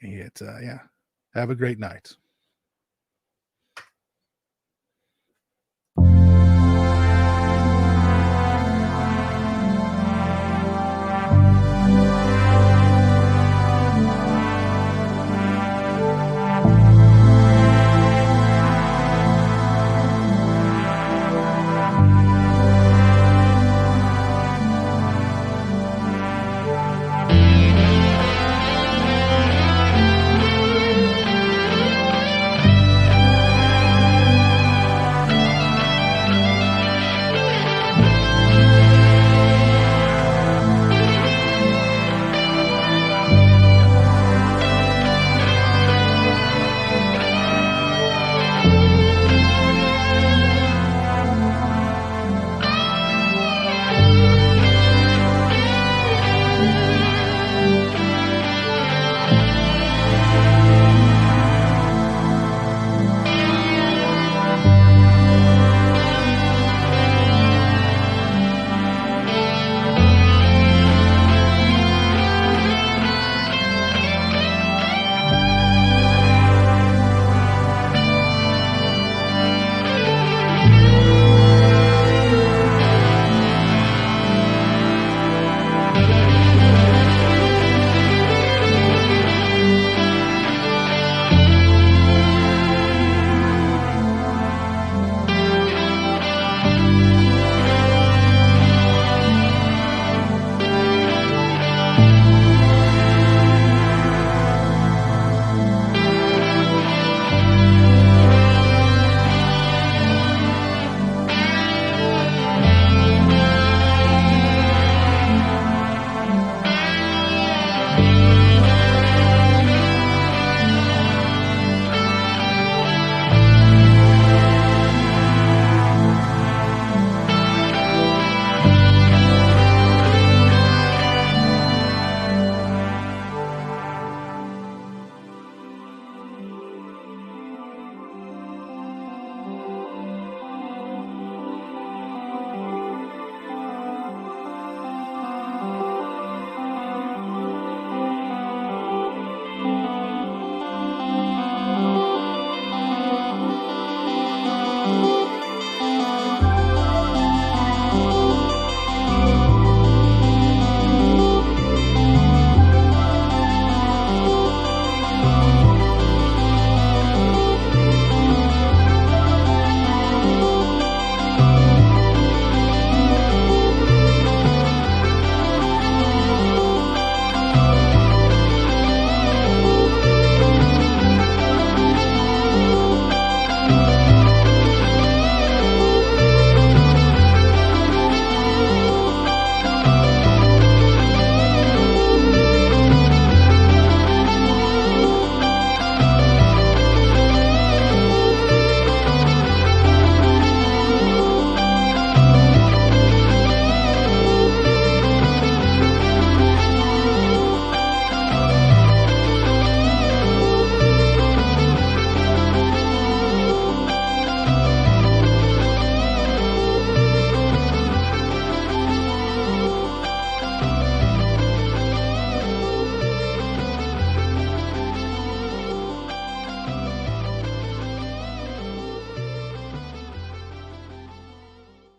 And yeah, have a great night.